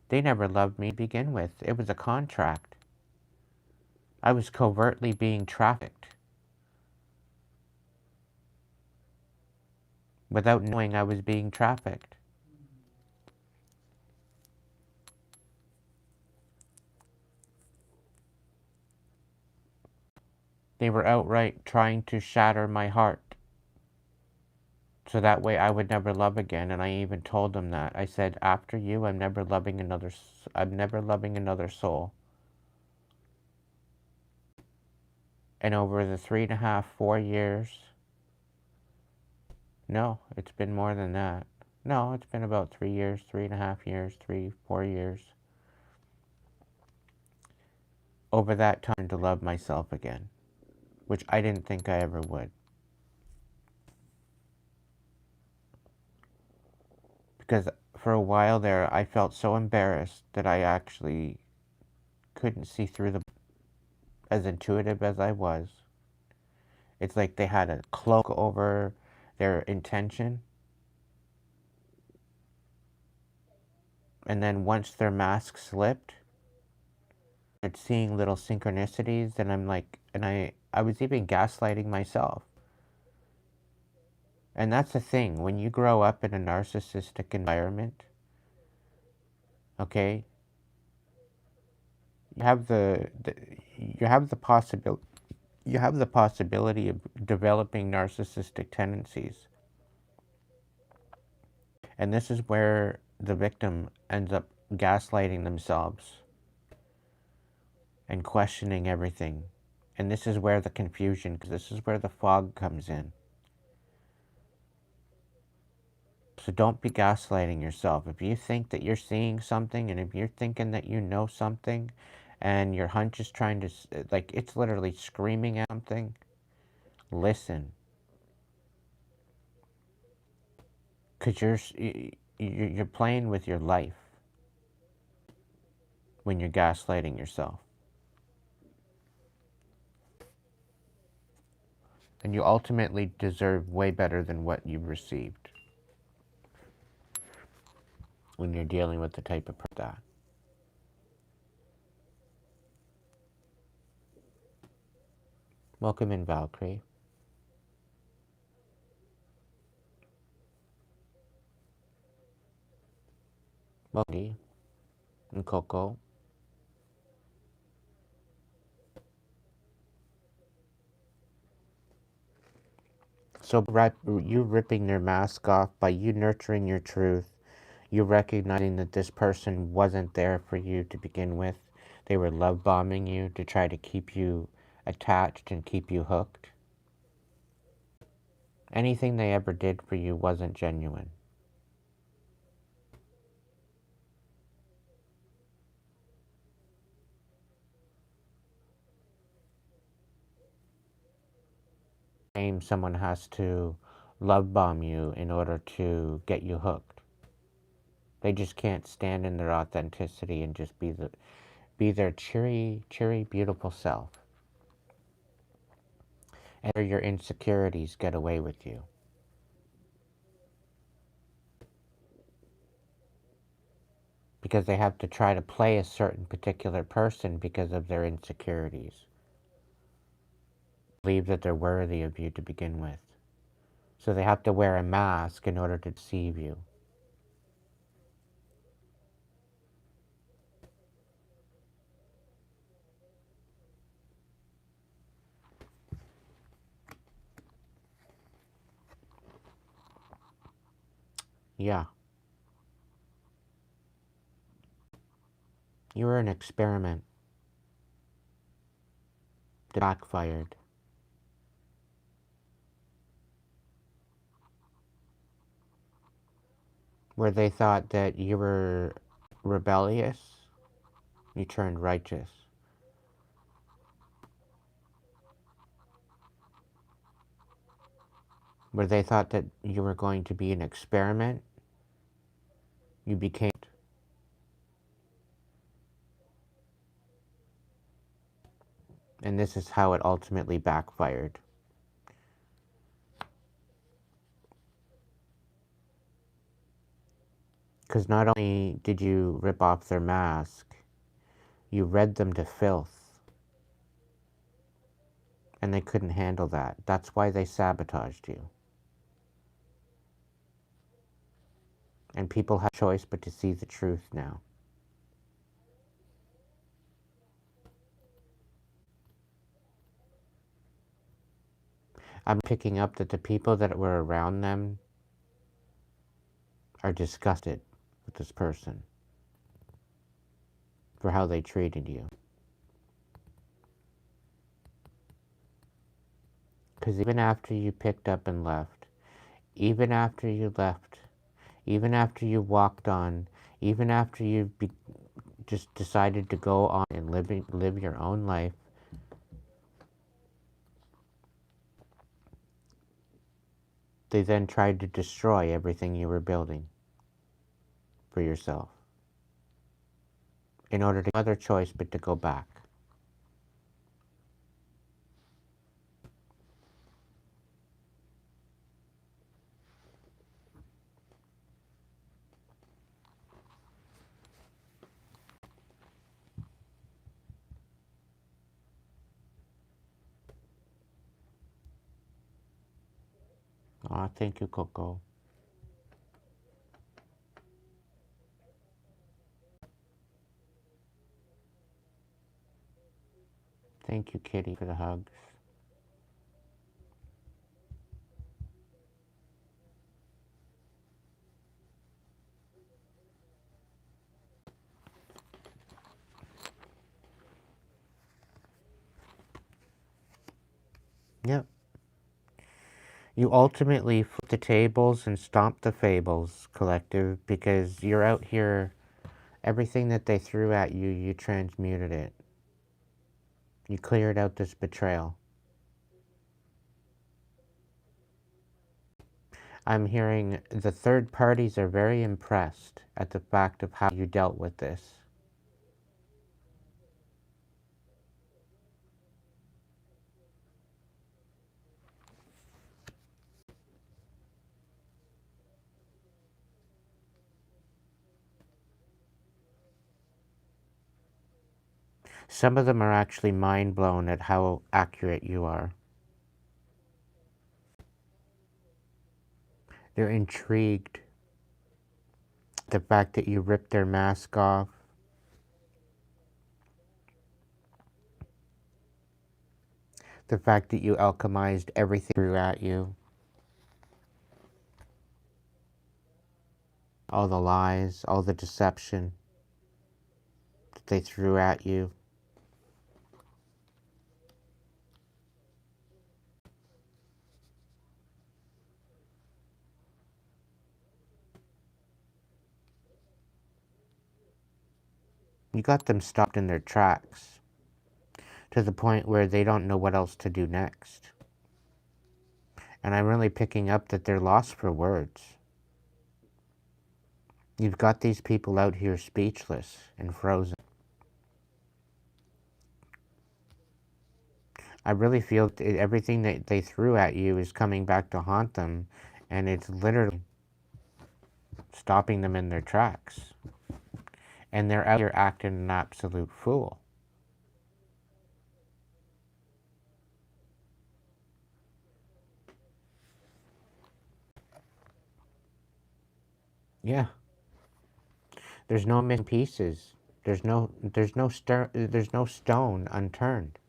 they never loved me to begin with. It was a contract. I was covertly being trafficked without knowing I was being trafficked. They were outright trying to shatter my heart. So that way I would never love again. And I even told them that. I said, after you, I'm never loving another soul. And over the 3.5, 4 years, no, it's been more than that. No, it's been about 3 years, 3.5 years, 3, 4 years. Over that time to love myself again, which I didn't think I ever would. Because for a while there, I felt so embarrassed that I actually couldn't see through the, as intuitive as I was. It's like they had a cloak over their intention. And then once their mask slipped, it's seeing little synchronicities, and I'm like, and I was even gaslighting myself. And that's the thing, when you grow up in a narcissistic environment, okay, you have the possibility of developing narcissistic tendencies. And this is where the victim ends up gaslighting themselves and questioning everything. And this is where the confusion, because this is where the fog comes in. So don't be gaslighting yourself. If you think that you're seeing something, and if you're thinking that you know something, and your hunch is trying to, like, it's literally screaming at something, listen. Because you're playing with your life when you're gaslighting yourself. And you ultimately deserve way better than what you've received when you're dealing with the type of person that. Welcome in, Valkyrie. Welcome, and Coco. So you ripping their mask off, by you nurturing your truth, you recognizing that this person wasn't there for you to begin with. They were love bombing you to try to keep you attached and keep you hooked. Anything they ever did for you wasn't genuine. Someone has to love bomb you in order to get you hooked. They just can't stand in their authenticity and just be their cheery, beautiful self. And your insecurities get away with you. Because they have to try to play a certain particular person because of their insecurities. Believe that they're worthy of you to begin with. So they have to wear a mask in order to deceive you. Yeah. You were an experiment that backfired. Where they thought that you were rebellious, you turned righteous. Where they thought that you were going to be an experiment, you became. And this is how it ultimately backfired. Because not only did you rip off their mask, you read them to filth. And they couldn't handle that. That's why they sabotaged you. And people have choice but to see the truth now. I'm picking up that the people that were around them are disgusted with this person for how they treated you. Because even after you picked up and left, even after you left, even after you walked on, even after you just decided to go on and live your own life, they then tried to destroy everything you were building for yourself in order to have no other choice but to go back. Aw, thank you, Coco. Thank you, Kitty, for the hugs. Yep. You ultimately flip the tables and stomp the fables, collective, because you're out here, everything that they threw at you, you transmuted it. You cleared out this betrayal. I'm hearing the third parties are very impressed at the fact of how you dealt with this. Some of them are actually mind blown at how accurate you are. They're intrigued. The fact that you ripped their mask off. The fact that you alchemized everything threw at you. all the lies, all the deception that they threw at you. You got them stopped in their tracks to the point where they don't know what else to do next. And I'm really picking up that they're lost for words. You've got these people out here speechless and frozen. I really feel everything that they threw at you is coming back to haunt them, and it's literally stopping them in their tracks. And they're out here acting an absolute fool. Yeah. There's no missing pieces. There's no stone unturned.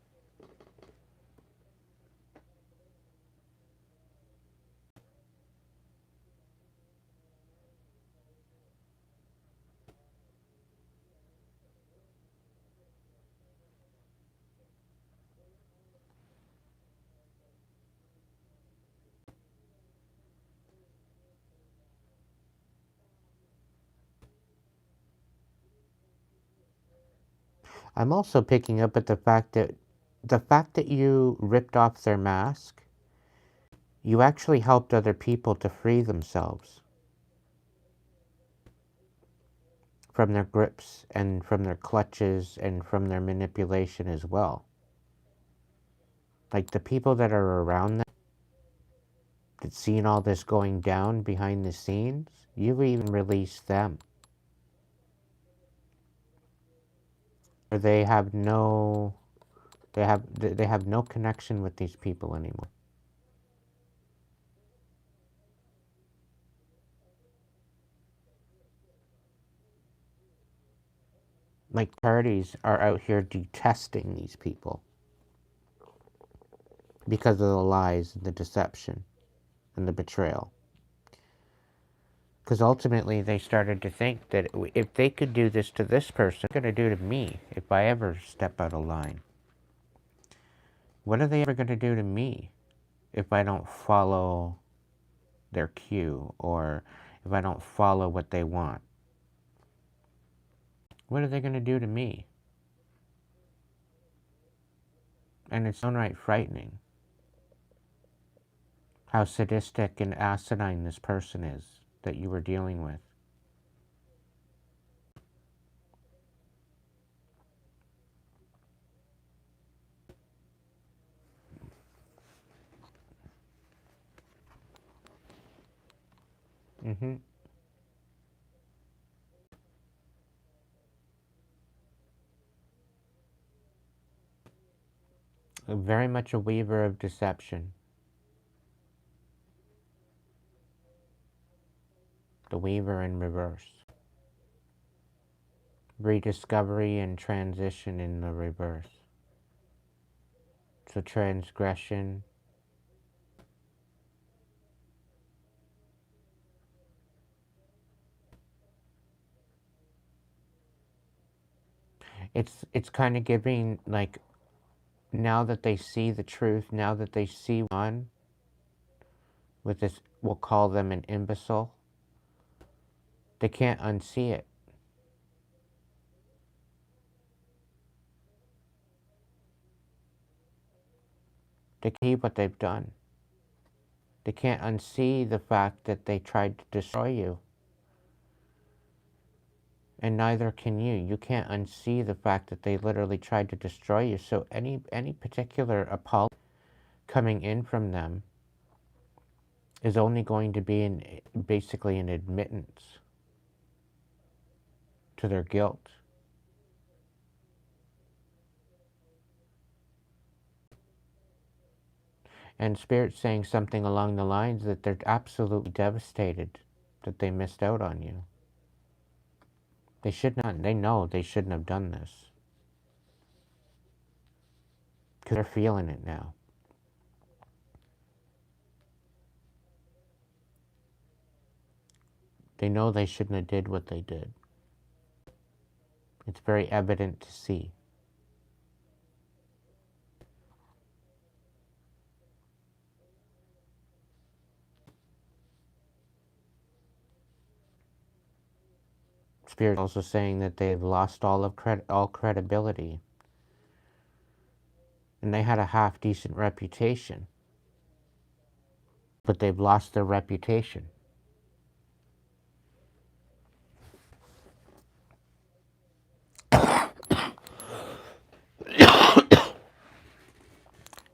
I'm also picking up at the fact that you ripped off their mask, you actually helped other people to free themselves from their grips and from their clutches and from their manipulation as well. Like the people that are around them, that's seeing all this going down behind the scenes, you even released them. Or they have no connection with these people anymore. Like parties are out here detesting these people because of the lies and the deception and the betrayal. Because ultimately they started to think that if they could do this to this person, they're going to do to me if I ever step out of line. What are they ever going to do to me if I don't follow their cue or if I don't follow what they want? What are they going to do to me? And it's downright frightening how sadistic and asinine this person is that you were dealing with. Mm-hmm. Very much a weaver of deception. The weaver in reverse. Rediscovery and transition in the reverse. So transgression. It's kind of giving, like, now that they see the truth, now that they see one with this, we'll call them an imbecile, they can't unsee it. They can see what they've done. They can't unsee the fact that they tried to destroy you. And neither can you. You can't unsee the fact that they literally tried to destroy you. So any particular apology coming in from them is only going to be basically an admittance to their guilt. And Spirit's saying something along the lines that they're absolutely devastated that they missed out on you. They should not, they know they shouldn't have done this. Because they're feeling it now. They know they shouldn't have did what they did. It's very evident to see. Spirit is also saying that they've lost all credibility. And they had a half-decent reputation. But they've lost their reputation.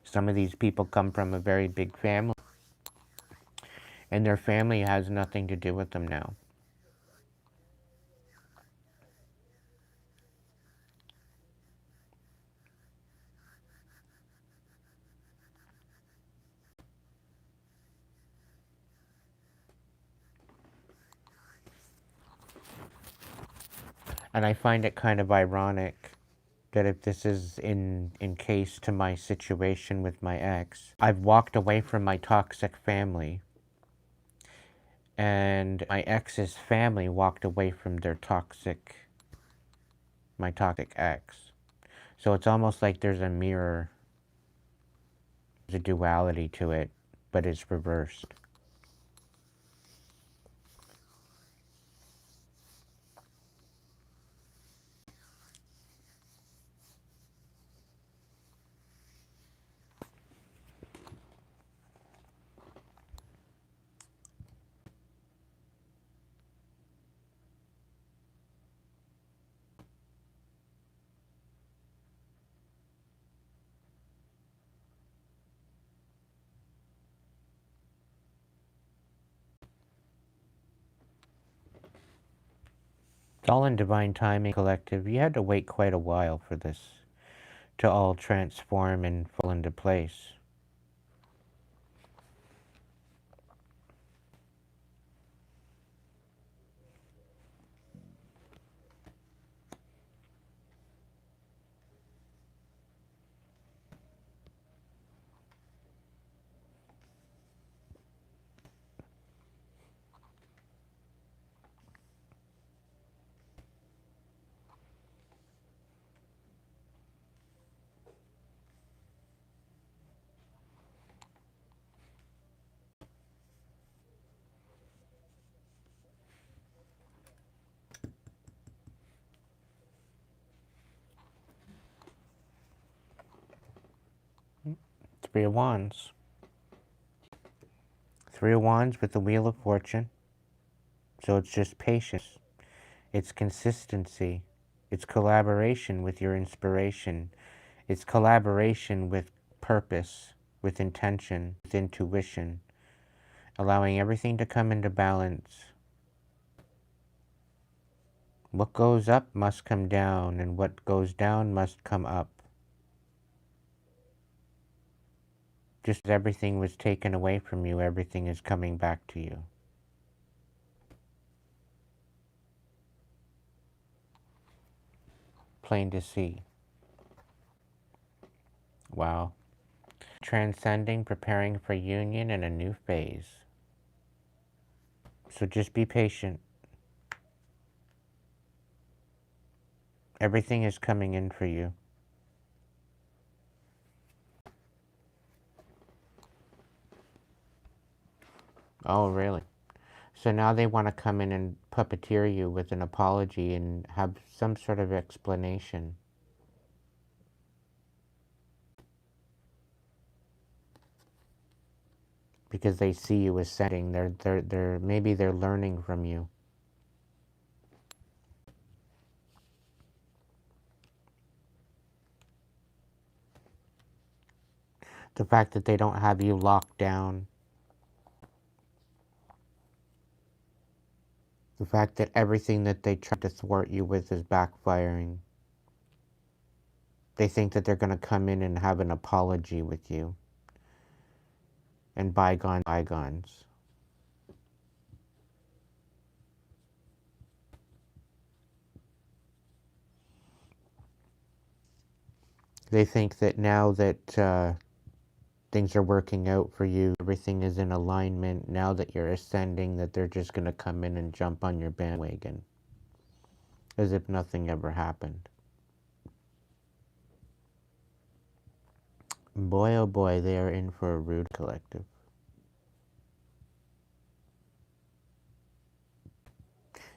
Some of these people come from a very big family, and their family has nothing to do with them now. And I find it kind of ironic that if this is in case to my situation with my ex, I've walked away from my toxic family, and my ex's family walked away from my toxic ex. So it's almost like there's a mirror, there's a duality to it, but it's reversed. It's all in divine timing, collective. You had to wait quite a while for this to all transform and fall into place. Three of Wands. Three of Wands with the Wheel of Fortune. So it's just patience. It's consistency. It's collaboration with your inspiration. It's collaboration with purpose, with intention, with intuition. Allowing everything to come into balance. What goes up must come down, and what goes down must come up. Just as everything was taken away from you, everything is coming back to you. Plain to see. Wow. Transcending, preparing for union and a new phase. So just be patient. Everything is coming in for you. Oh, really? So now they want to come in and puppeteer you with an apology and have some sort of explanation. Because they see you ascending. Maybe they're learning from you. The fact that they don't have you locked down. The fact that everything that they try to thwart you with is backfiring. They think that they're going to come in and have an apology with you. And bygones. They think that now that things are working out for you, everything is in alignment. Now that you're ascending, that they're just going to come in and jump on your bandwagon as if nothing ever happened. Boy, oh boy, they are in for a rude collective.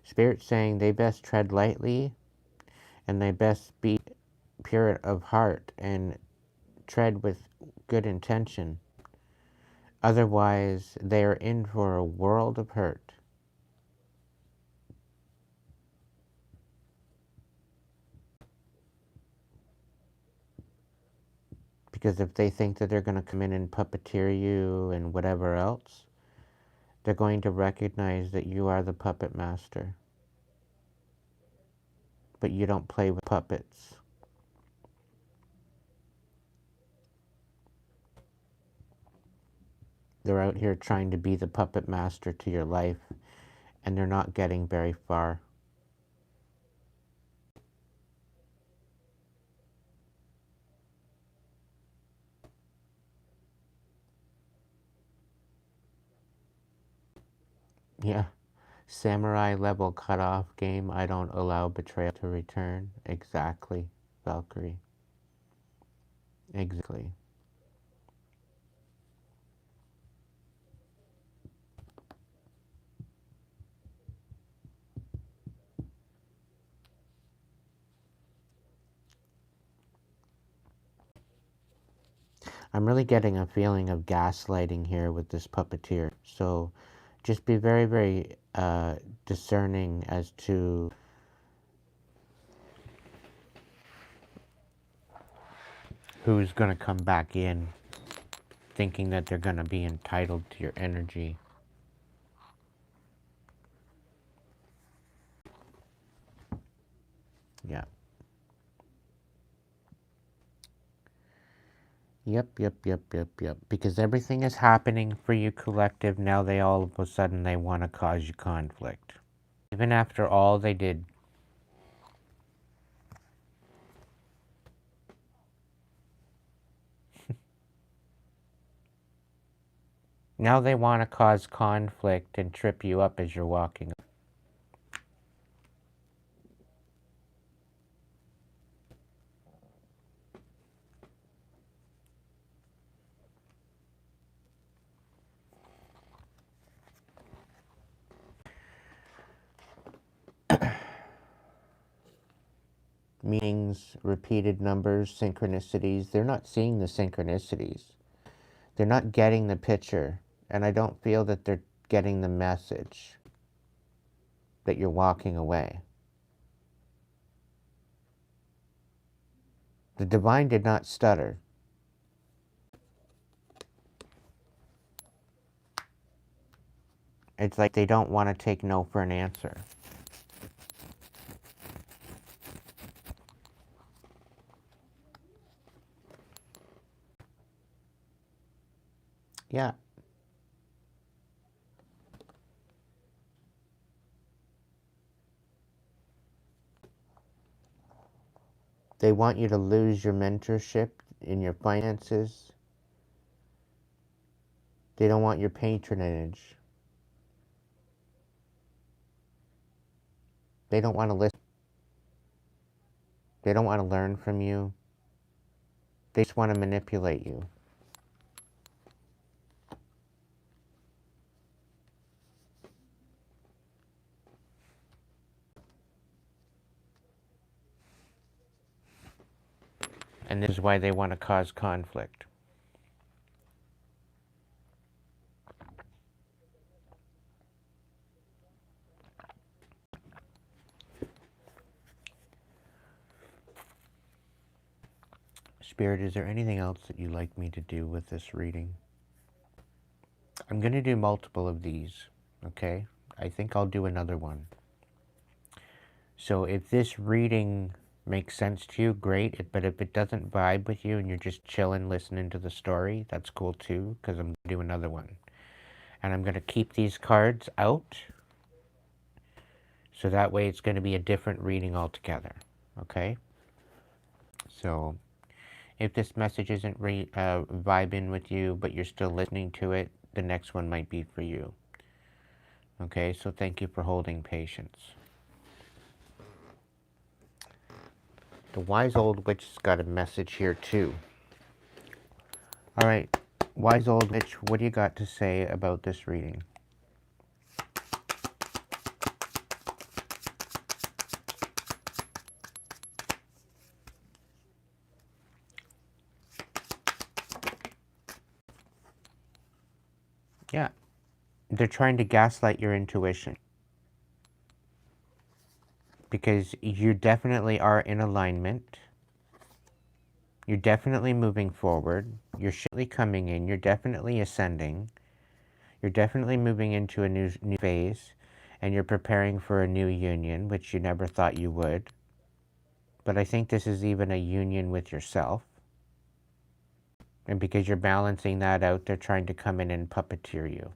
Spirit saying they best tread lightly and they best be pure of heart and tread with good intention. Otherwise, they are in for a world of hurt. Because if they think that they're going to come in and puppeteer you and whatever else, they're going to recognize that you are the puppet master. But you don't play with puppets. They're out here trying to be the puppet master to your life, and they're not getting very far. Yeah. Samurai level cutoff game. I don't allow betrayal to return. Exactly, Valkyrie. Exactly. I'm really getting a feeling of gaslighting here with this puppeteer. So just be very, very discerning as to who's going to come back in thinking that they're going to be entitled to your energy. Yeah. Yep. Because everything is happening for you, collective. Now they all of a sudden they want to cause you conflict. Even after all they did. Now they want to cause conflict and trip you up as you're walking. Meanings, repeated numbers, synchronicities. They're not seeing the synchronicities. They're not getting the picture. And I don't feel that they're getting the message that you're walking away. The divine did not stutter. It's like they don't want to take no for an answer. Yeah. They want you to lose your mentorship in your finances. They don't want your patronage. They don't want to listen. They don't want to learn from you. They just want to manipulate you. And this is why they want to cause conflict. Spirit, is there anything else that you'd like me to do with this reading? I'm going to do multiple of these, okay? I think I'll do another one. So if this reading makes sense to you, great. But if it doesn't vibe with you and you're just chilling, listening to the story, that's cool too, because I'm going to do another one. And I'm going to keep these cards out, so that way it's going to be a different reading altogether, okay? So If this message isn't vibing with you, but you're still listening to it, the next one might be for you. Okay, so thank you for holding patience. The wise old witch's got a message here too. All right, wise old witch, what do you got to say about this reading? Yeah, they're trying to gaslight your intuition. Because you definitely are in alignment. You're definitely moving forward. You're surely coming in. You're definitely ascending. You're definitely moving into a new phase. And you're preparing for a new union, which you never thought you would. But I think this is even a union with yourself. And because you're balancing that out, they're trying to come in and puppeteer you.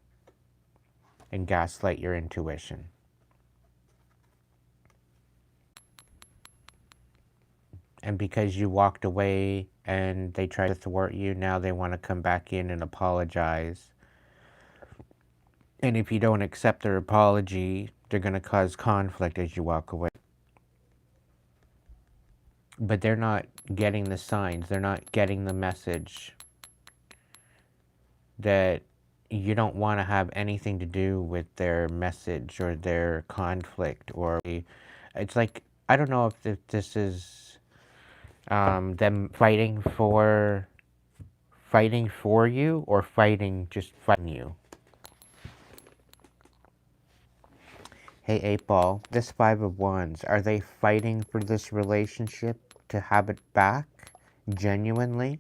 And gaslight your intuition. And because you walked away and they tried to thwart you, now they want to come back in and apologize. And if you don't accept their apology, they're going to cause conflict as you walk away. But they're not getting the signs. They're not getting the message that you don't want to have anything to do with their message or their conflict. Or it's like, I don't know if this is them fighting for you or just fighting you. Hey, 8 Ball, this Five of Wands, are they fighting for this relationship to have it back? Genuinely?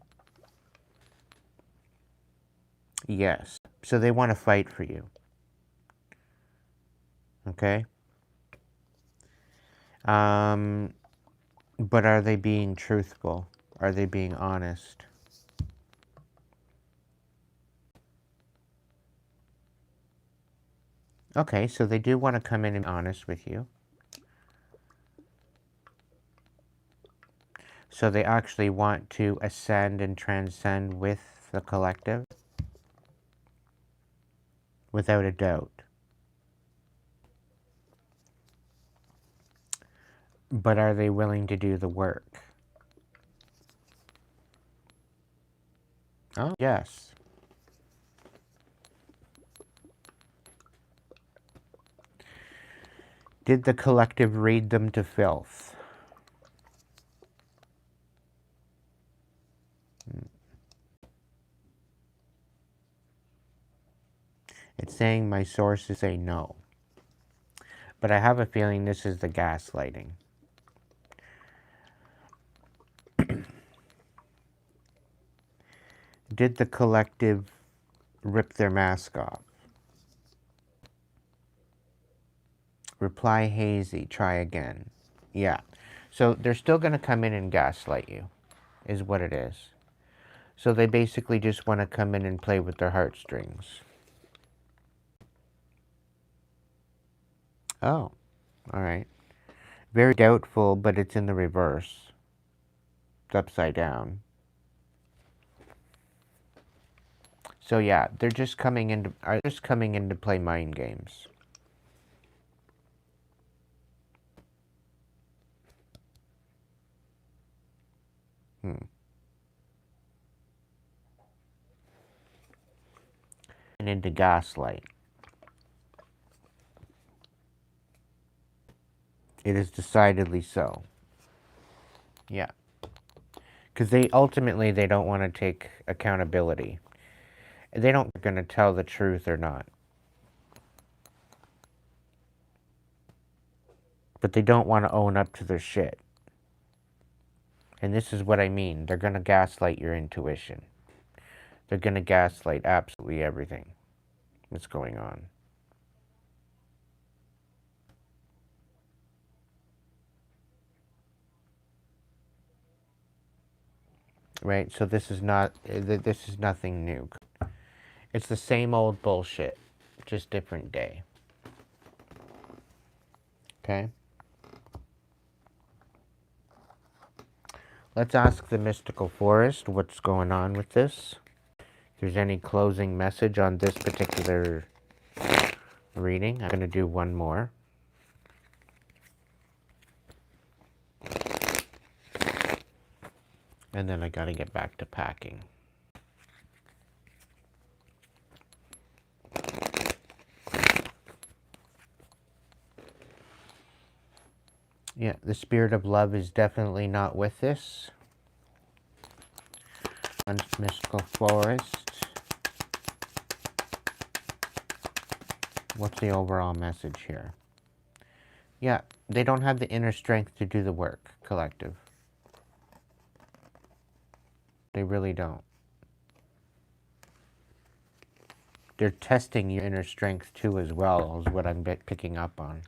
Yes. So they want to fight for you. Okay? But are they being truthful? Are they being honest? Okay, so they do want to come in and be honest with you. So they actually want to ascend and transcend with the collective? Without a doubt. But are they willing to do the work? Oh, yes. Did the collective read them to filth? It's saying my sources say no. But I have a feeling this is the gaslighting. Did the collective rip their mask off? Reply hazy, try again. Yeah. So they're still going to come in and gaslight you, is what it is. So they basically just want to come in and play with their heartstrings. Oh, all right. Very doubtful, but it's in the reverse. It's upside down. So yeah, they're just coming in to play mind games. And into gaslight. It is decidedly so. Yeah. Because they don't want to take accountability. They don't going to tell the truth or not. But they don't want to own up to their shit. And this is what I mean. They're going to gaslight your intuition. They're going to gaslight absolutely everything that's going on. Right? So this is nothing new. It's the same old bullshit, just different day. Okay? Let's ask the mystical forest what's going on with this. If there's any closing message on this particular reading. I'm going to do one more. And then I got to get back to packing. Yeah, the spirit of love is definitely not with this. Mystical forest. What's the overall message here? Yeah, they don't have the inner strength to do the work, collective. They really don't. They're testing your inner strength too as well, is what I'm picking up on.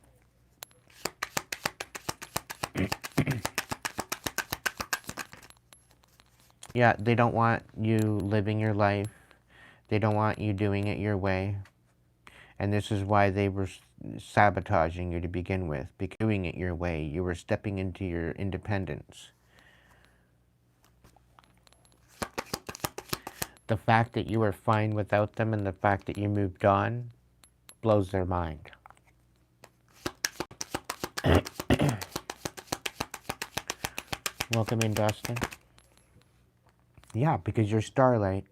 Yeah, they don't want you living your life. They don't want you doing it your way. And this is why they were sabotaging you to begin with. Because doing it your way, you were stepping into your independence. The fact that you were fine without them and the fact that you moved on blows their mind. Welcome in, Dustin. Yeah, because you're starlight.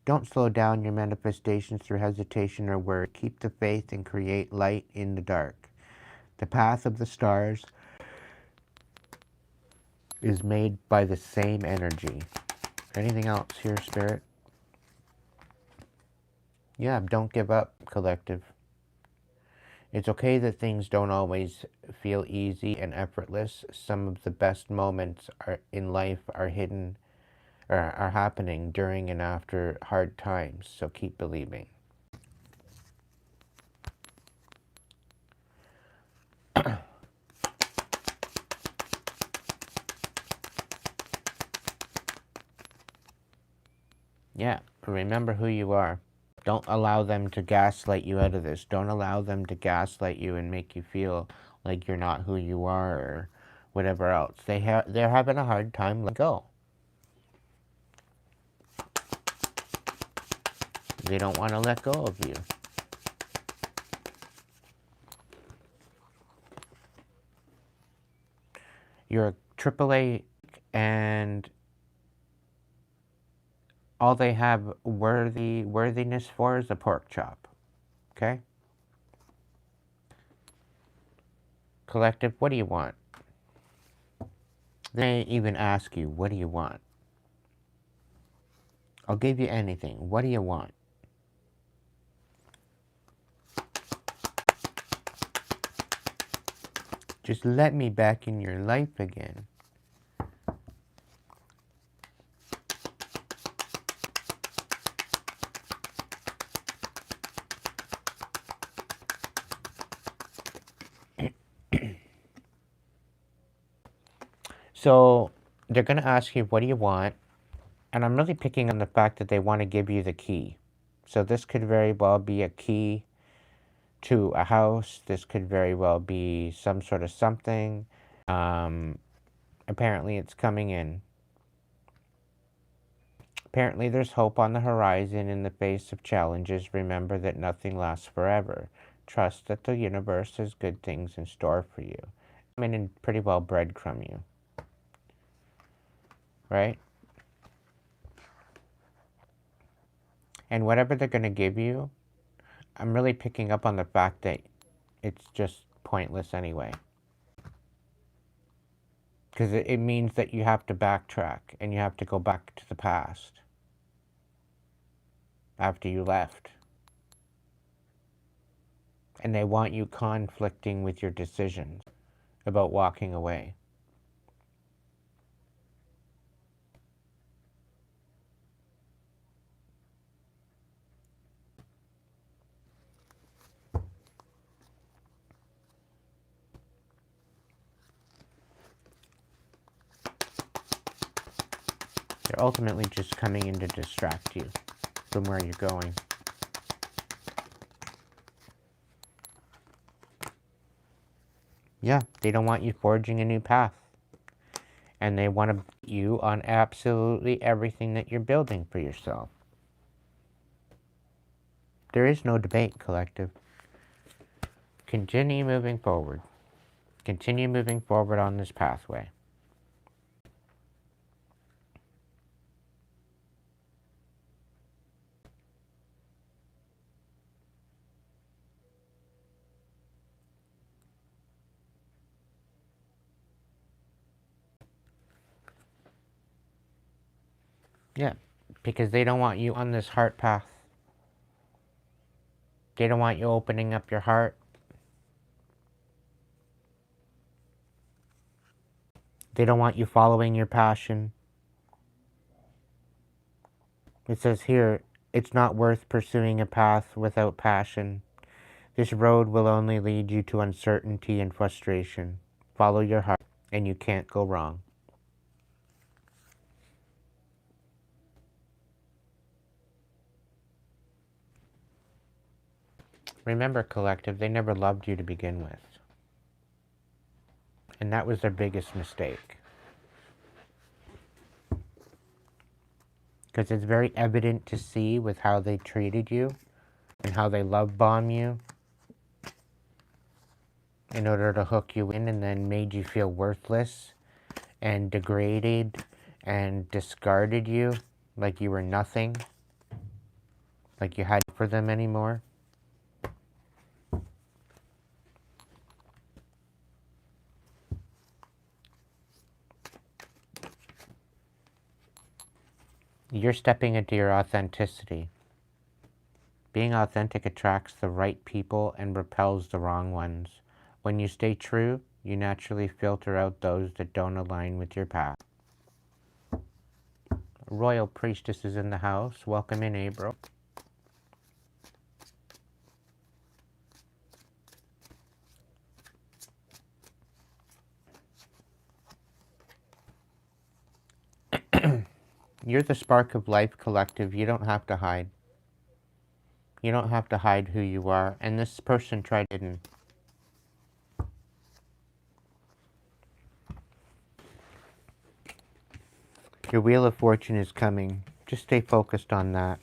Don't slow down your manifestations through hesitation or worry. Keep the faith and create light in the dark. The path of the stars is made by the same energy. Anything else here, Spirit? Yeah, don't give up, collective. It's okay that things don't always feel easy and effortless. Some of the best moments in life are hidden, or are happening during and after hard times, so keep believing. Yeah, remember who you are. Don't allow them to gaslight you out of this. Don't allow them to gaslight you and make you feel like you're not who you are or whatever else. They're having a hard time letting go. They don't want to let go of you. You're a AAA and all they have worthiness for is a pork chop. Okay? Collective, what do you want? They even ask you, what do you want? I'll give you anything. What do you want? Just let me back in your life again. So they're going to ask you, what do you want? And I'm really picking on the fact that they want to give you the key. So this could very well be a key to a house. This could very well be some sort of something. Apparently it's coming in. Apparently there's hope on the horizon in the face of challenges. Remember that nothing lasts forever. Trust that the universe has good things in store for you. I mean, and pretty well breadcrumb you. Right? And whatever they're going to give you, I'm really picking up on the fact that it's just pointless anyway. Because it means that you have to backtrack and you have to go back to the past after you left. And they want you conflicting with your decisions about walking away. They're ultimately just coming in to distract you from where you're going. Yeah, they don't want you forging a new path. And they want to beat you on absolutely everything that you're building for yourself. There is no debate, collective. Continue moving forward. Continue moving forward on this pathway. Yeah, because they don't want you on this heart path. They don't want you opening up your heart. They don't want you following your passion. It says here, it's not worth pursuing a path without passion. This road will only lead you to uncertainty and frustration. Follow your heart, and you can't go wrong. Remember, collective, they never loved you to begin with. And that was their biggest mistake. Because it's very evident to see with how they treated you and how they love bomb you in order to hook you in and then made you feel worthless and degraded and discarded you like you were nothing, like you had for them anymore. You're stepping into your authenticity. Being authentic attracts the right people and repels the wrong ones. When you stay true, you naturally filter out those that don't align with your path. Royal Priestess is in the house. Welcome in, April. You're the spark of life, collective. You don't have to hide. You don't have to hide who you are. And this person tried to. Your Wheel of Fortune is coming. Just stay focused on that.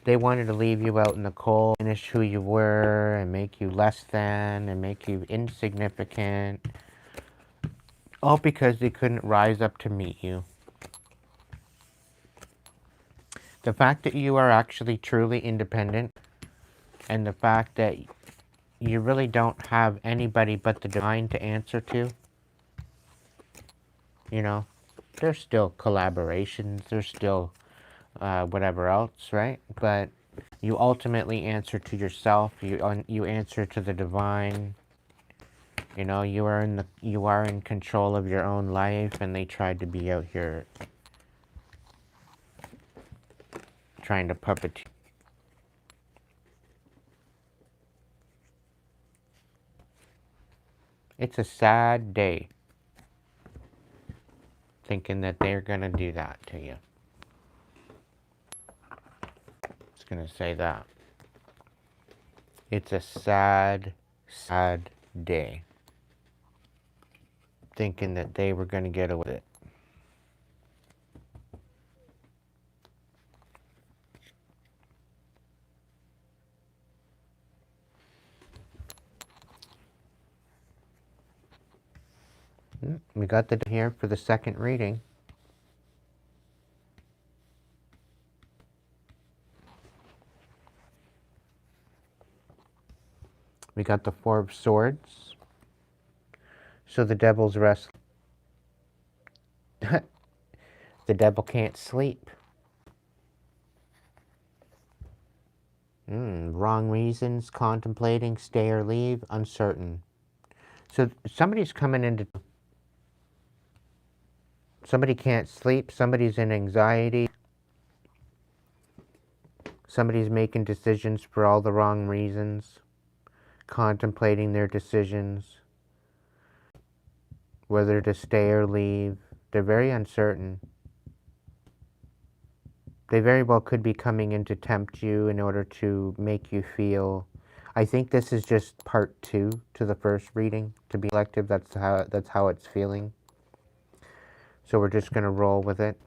They wanted to leave you out in the cold, finish who you were, and make you less than, and make you insignificant. All because they couldn't rise up to meet you. The fact that you are actually truly independent, and the fact that you really don't have anybody but the divine to answer to, you know, there's still collaborations, there's still whatever else, right? But you ultimately answer to yourself. You answer to the divine. You know, you are in control of your own life, and they tried to be out here trying to puppet. It's a sad day thinking that they're gonna do that to you. Just gonna say that. It's a sad, sad day thinking that they were gonna get away with it. We got the here for the second reading. We got the Four of Swords. So the devil's restless. The devil can't sleep. Wrong reasons, contemplating, stay or leave, uncertain. So somebody's coming into... Somebody can't sleep, somebody's in anxiety. Somebody's making decisions for all the wrong reasons. Contemplating their decisions. Whether to stay or leave. They're very uncertain. They very well could be coming in to tempt you in order to make you feel... I think this is just part 2 to the first reading. To be collective, that's how it's feeling. So we're just gonna roll with it.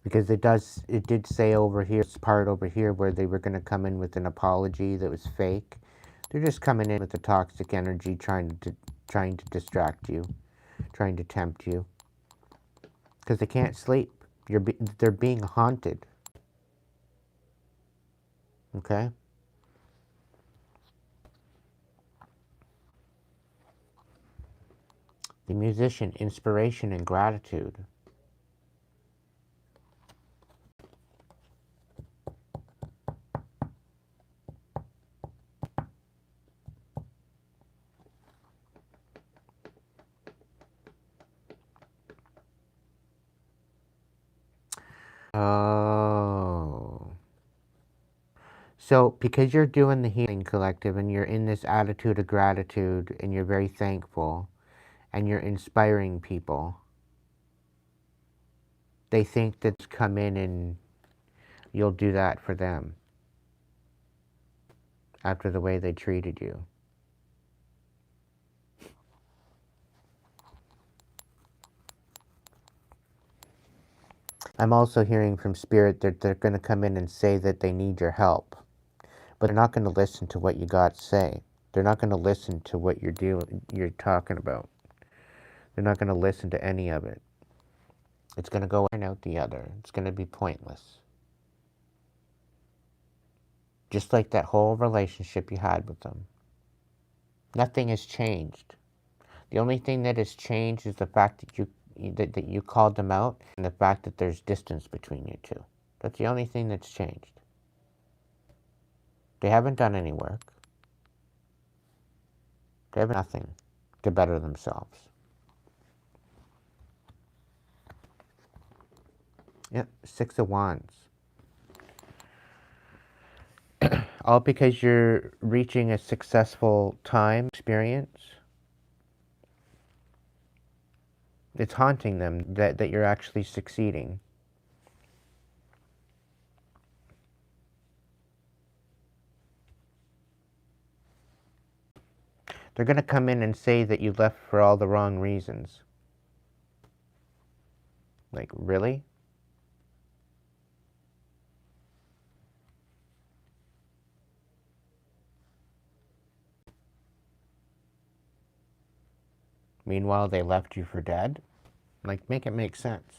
Because it did say over here, this part over here where they were gonna come in with an apology that was fake. They're just coming in with the toxic energy, trying to distract you, trying to tempt you. Because they can't sleep. They're being haunted. Okay? The musician, inspiration and gratitude. Oh. So, because you're doing the healing collective and you're in this attitude of gratitude and you're very thankful and you're inspiring people, they think that come in and you'll do that for them after the way they treated you. I'm also hearing from Spirit that they're going to come in and say that they need your help, but they're not going to listen to what you got to say. They're not going to listen to what you're talking about. They're not going to listen to any of it. It's going to go in and out the other. It's going to be pointless. Just like that whole relationship you had with them. Nothing has changed. The only thing that has changed is the fact that you called them out and the fact that there's distance between you two. That's the only thing that's changed. They haven't done any work. They have nothing to better themselves. Yep, 6 of Wands. All because you're reaching a successful time experience. It's haunting them that you're actually succeeding. They're going to come in and say that you left for all the wrong reasons. Like, really? Meanwhile, they left you for dead? Like, make it make sense.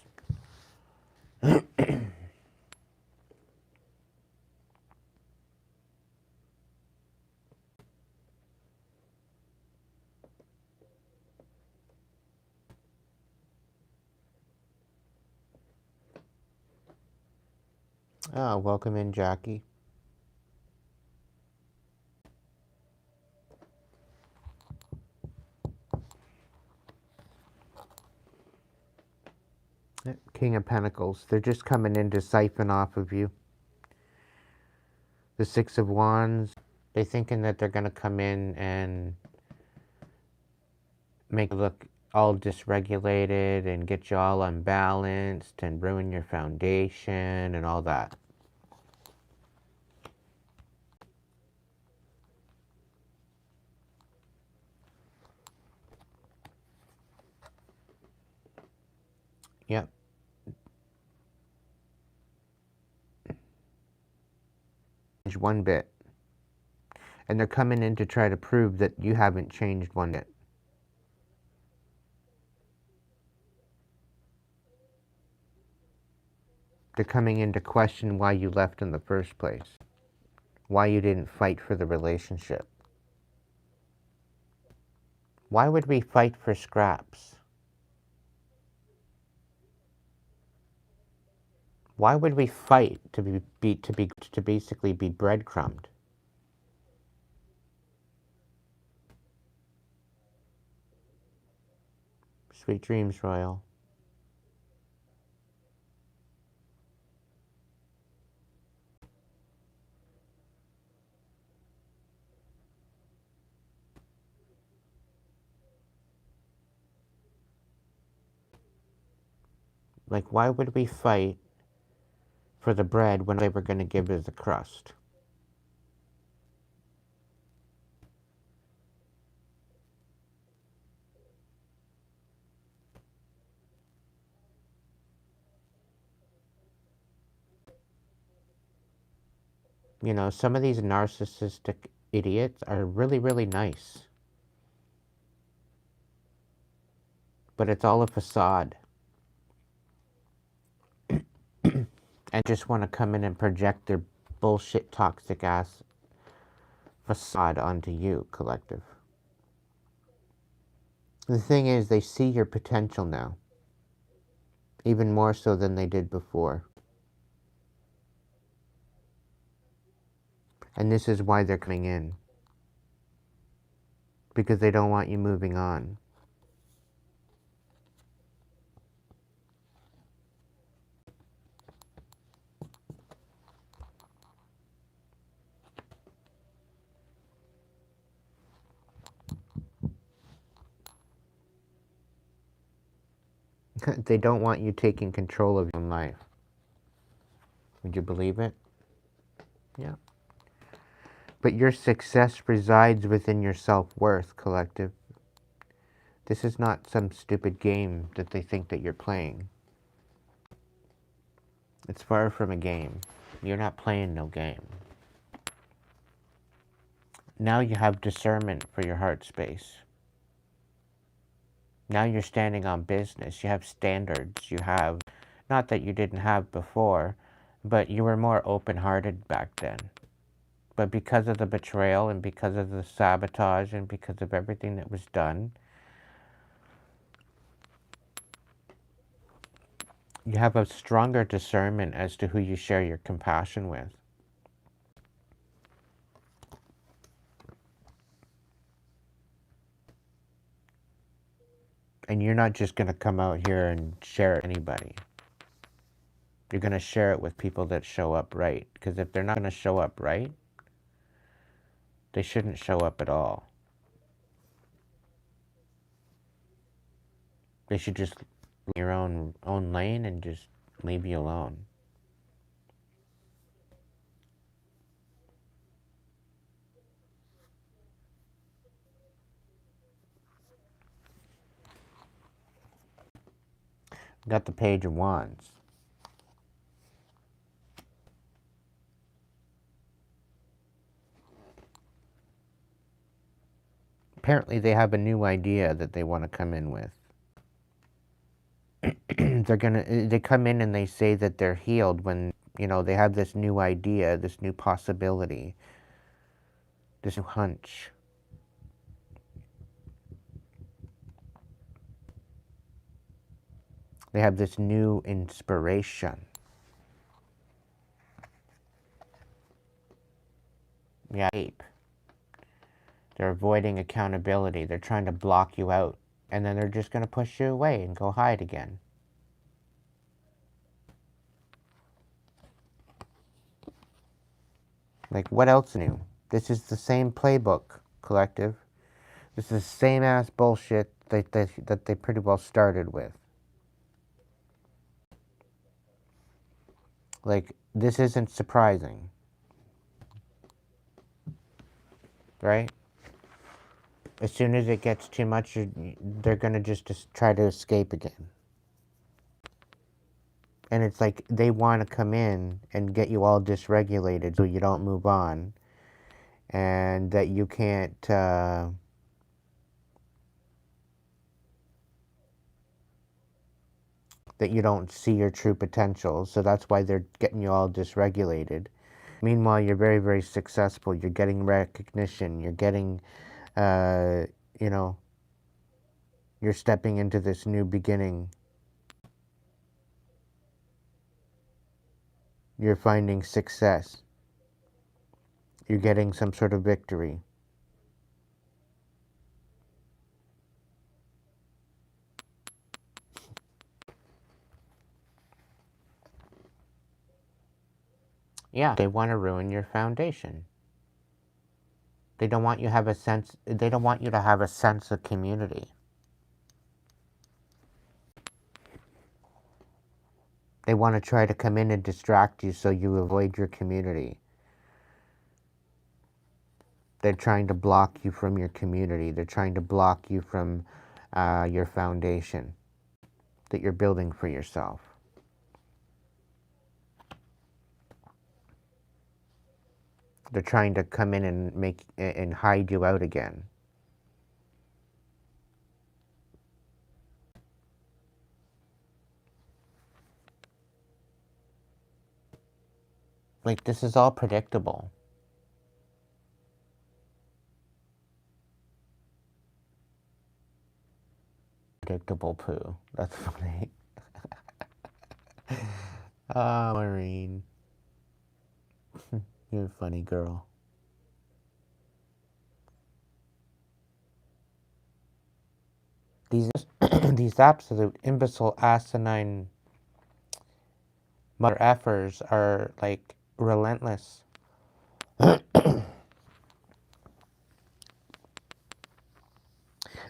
Ah, welcome in, Jackie. King of Pentacles. They're just coming in to siphon off of you. The 6 of Wands. They're thinking that they're going to come in and make you look all dysregulated and get you all unbalanced and ruin your foundation and all that. Yep. One bit. And they're coming in to try to prove that you haven't changed one bit. They're coming in to question why you left in the first place. Why you didn't fight for the relationship. Why would we fight for scraps? Why would we fight to basically be breadcrumbed? Sweet dreams, Royal. Like, why would we fight for the bread when they were going to give us the crust? You know, some of these narcissistic idiots are really, really nice. But it's all a facade. And just want to come in and project their bullshit, toxic ass facade onto you, collective. The thing is, they see your potential now. Even more so than they did before. And this is why they're coming in. Because they don't want you moving on. They don't want you taking control of your own life. Would you believe it? Yeah. But your success resides within your self-worth, collective. This is not some stupid game that they think that you're playing. It's far from a game. You're not playing no game. Now you have discernment for your heart space. Now you're standing on business. You have standards. You have, not that you didn't have before, but you were more open-hearted back then. But because of the betrayal and because of the sabotage and because of everything that was done, you have a stronger discernment as to who you share your compassion with. And you're not just going to come out here and share it with anybody. You're going to share it with people that show up right. Because if they're not going to show up right, they shouldn't show up at all. They should just leave your own lane and just leave you alone. Got the Page of Wands. Apparently they have a new idea that they want to come in with. They come in and they say that they're healed when, you know, they have this new idea, this new possibility, this new hunch. They have this new inspiration. Yeah, they're avoiding accountability. They're trying to block you out. And then they're just going to push you away and go hide again. Like, what else new? This is the same playbook, collective. This is the same ass bullshit that they pretty well started with. Like, this isn't surprising. Right? As soon as it gets too much, they're going to just try to escape again. And it's like they want to come in and get you all dysregulated so you don't move on. And that you can't, that you don't see your true potential. So that's why they're getting you all dysregulated. Meanwhile, you're very, very successful. You're getting recognition. You're getting, you know, you're stepping into this new beginning. You're finding success. You're getting some sort of victory. Yeah, they want to ruin your foundation. They don't want you to have a sense. They don't want you to have a sense of community. They want to try to come in and distract you so you avoid your community. They're trying to block you from your community. They're trying to block you from your foundation that you're building for yourself. They're trying to come in and hide you out again. Like, this is all predictable. Predictable poo. That's funny. Ah, Maureen. You're a funny girl. These these absolute imbecile, asinine mother effers are like relentless. And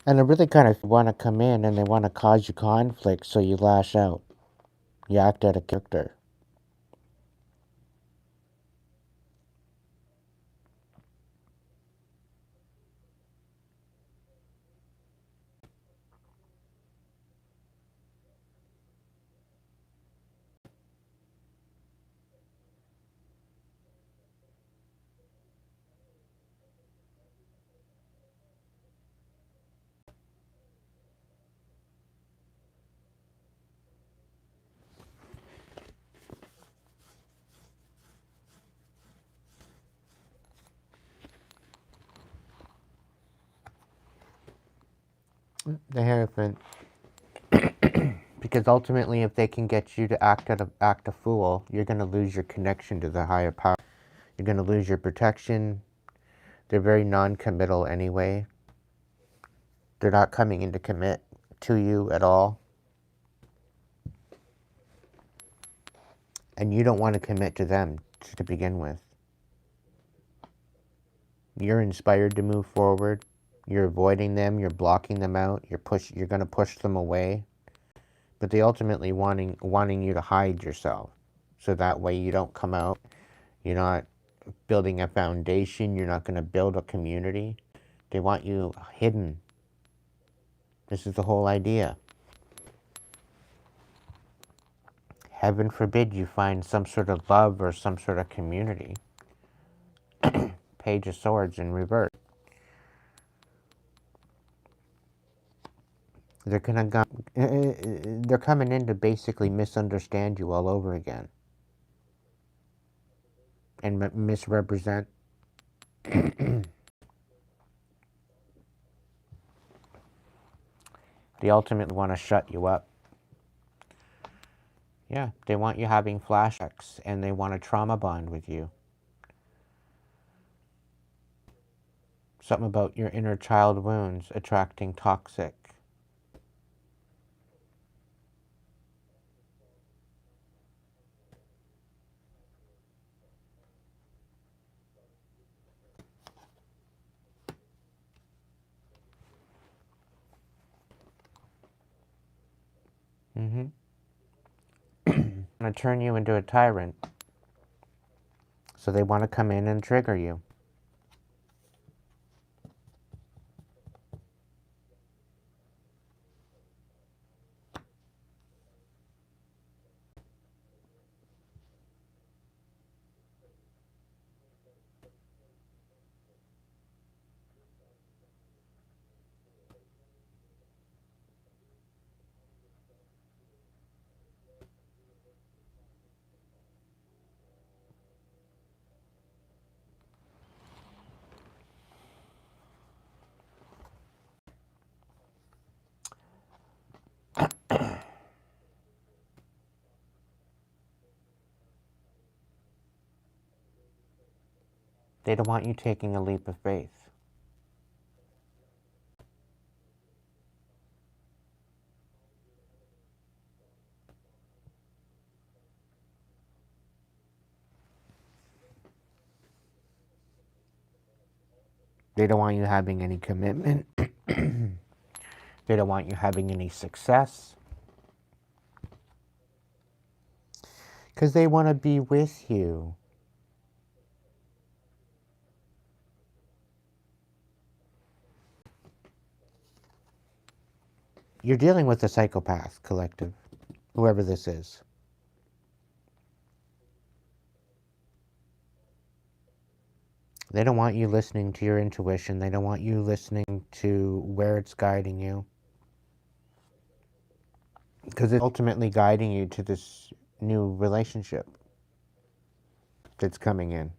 they really kind of want to come in and they want to cause you conflict, so you lash out. You act out of character. The Hierophant. Because ultimately, if they can get you to act a fool, you're going to lose your connection to the higher power. You're going to lose your protection. They're very non-committal anyway. They're not coming in to commit to you at all. And you don't want to commit to them to begin with. You're inspired to move forward. You're avoiding them. You're blocking them out. You're going to push them away. But they ultimately wanting you to hide yourself, so that way you don't come out. You're not building a foundation. You're not going to build a community. They want you hidden. This is the whole idea. Heaven forbid you find some sort of love or some sort of community. Page of Swords in reverse. They're coming in to basically misunderstand you all over again and misrepresent. They ultimately want to shut you up. Yeah, they want you having flashbacks and they want to trauma bond with you. Something about your inner child wounds attracting toxic. Mm-hmm. Want to turn you into a tyrant. So they want to come in and trigger you. They don't want you taking a leap of faith. They don't want you having any commitment. They don't want you having any success. Because they want to be with you. You're dealing with a psychopath collective, whoever this is. They don't want you listening to your intuition. They don't want you listening to where it's guiding you. Because it's ultimately guiding you to this new relationship that's coming in.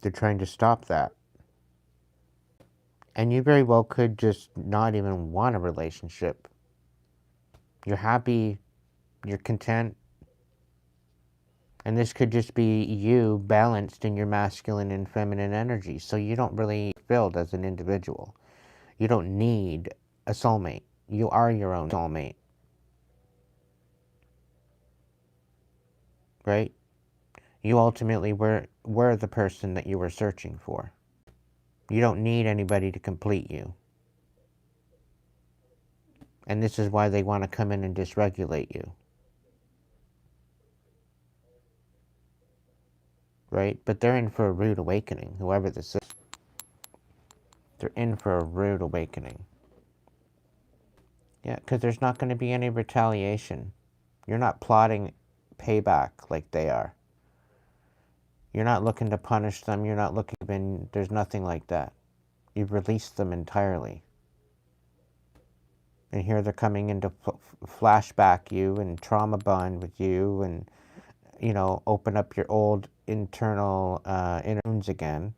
They're trying to stop that. And you very well could just not even want a relationship. You're happy, you're content, and this could just be you balanced in your masculine and feminine energy. So you don't really feel as an individual. You don't need a soulmate. You are your own soulmate, right? You ultimately were the person that you were searching for. You don't need anybody to complete you. And this is why they want to come in and dysregulate you, right? But they're in for a rude awakening, whoever this is. They're in for a rude awakening. Yeah, because there's not going to be any retaliation. You're not plotting payback like they are. You're not looking to punish them. You're not looking, there's nothing like that. You've released them entirely. And here they're coming in to flashback you and trauma bond with you and, you know, open up your old internal inner wounds again.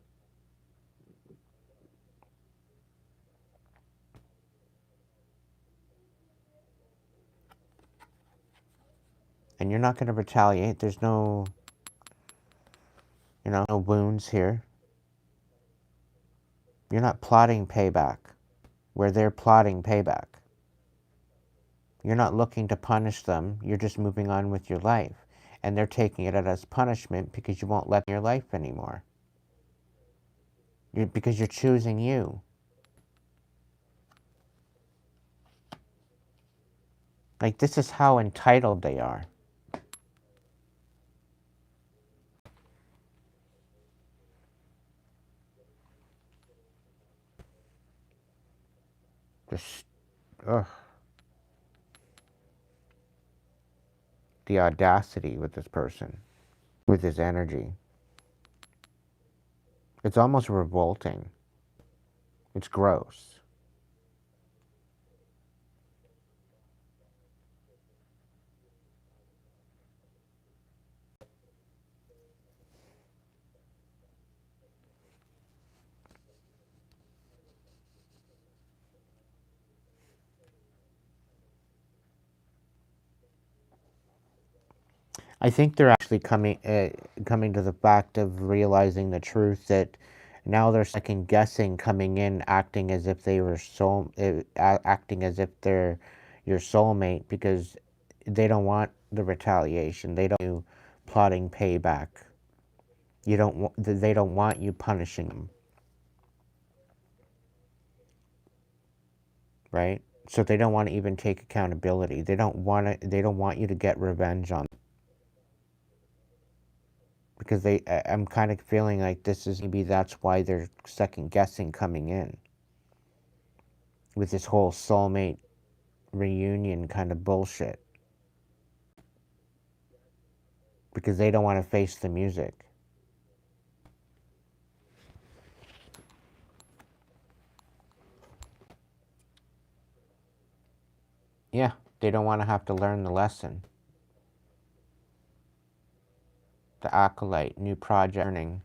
And you're not going to retaliate. There's no, you know, no wounds here. You're not plotting payback where they're plotting payback. You're not looking to punish them. You're just moving on with your life. And they're taking it as punishment because you won't let in your life anymore. Because you're choosing you. Like, this is how entitled they are. Just, ugh. The audacity with this person, with his energy. It's almost revolting. It's gross. I think they're actually coming to the fact of realizing the truth that now they're second guessing coming in, acting as if they were acting as if they're your soulmate because they don't want the retaliation. They don't want you plotting payback. They don't want you punishing them, right? So they don't want to even take accountability. They don't want to. They don't want you to get revenge on them. Because I'm kind of feeling like this is maybe that's why they're second guessing coming in with this whole soulmate reunion kind of bullshit because they don't want to face the music. Yeah, they don't want to have to learn the lesson. The acolyte, new project learning.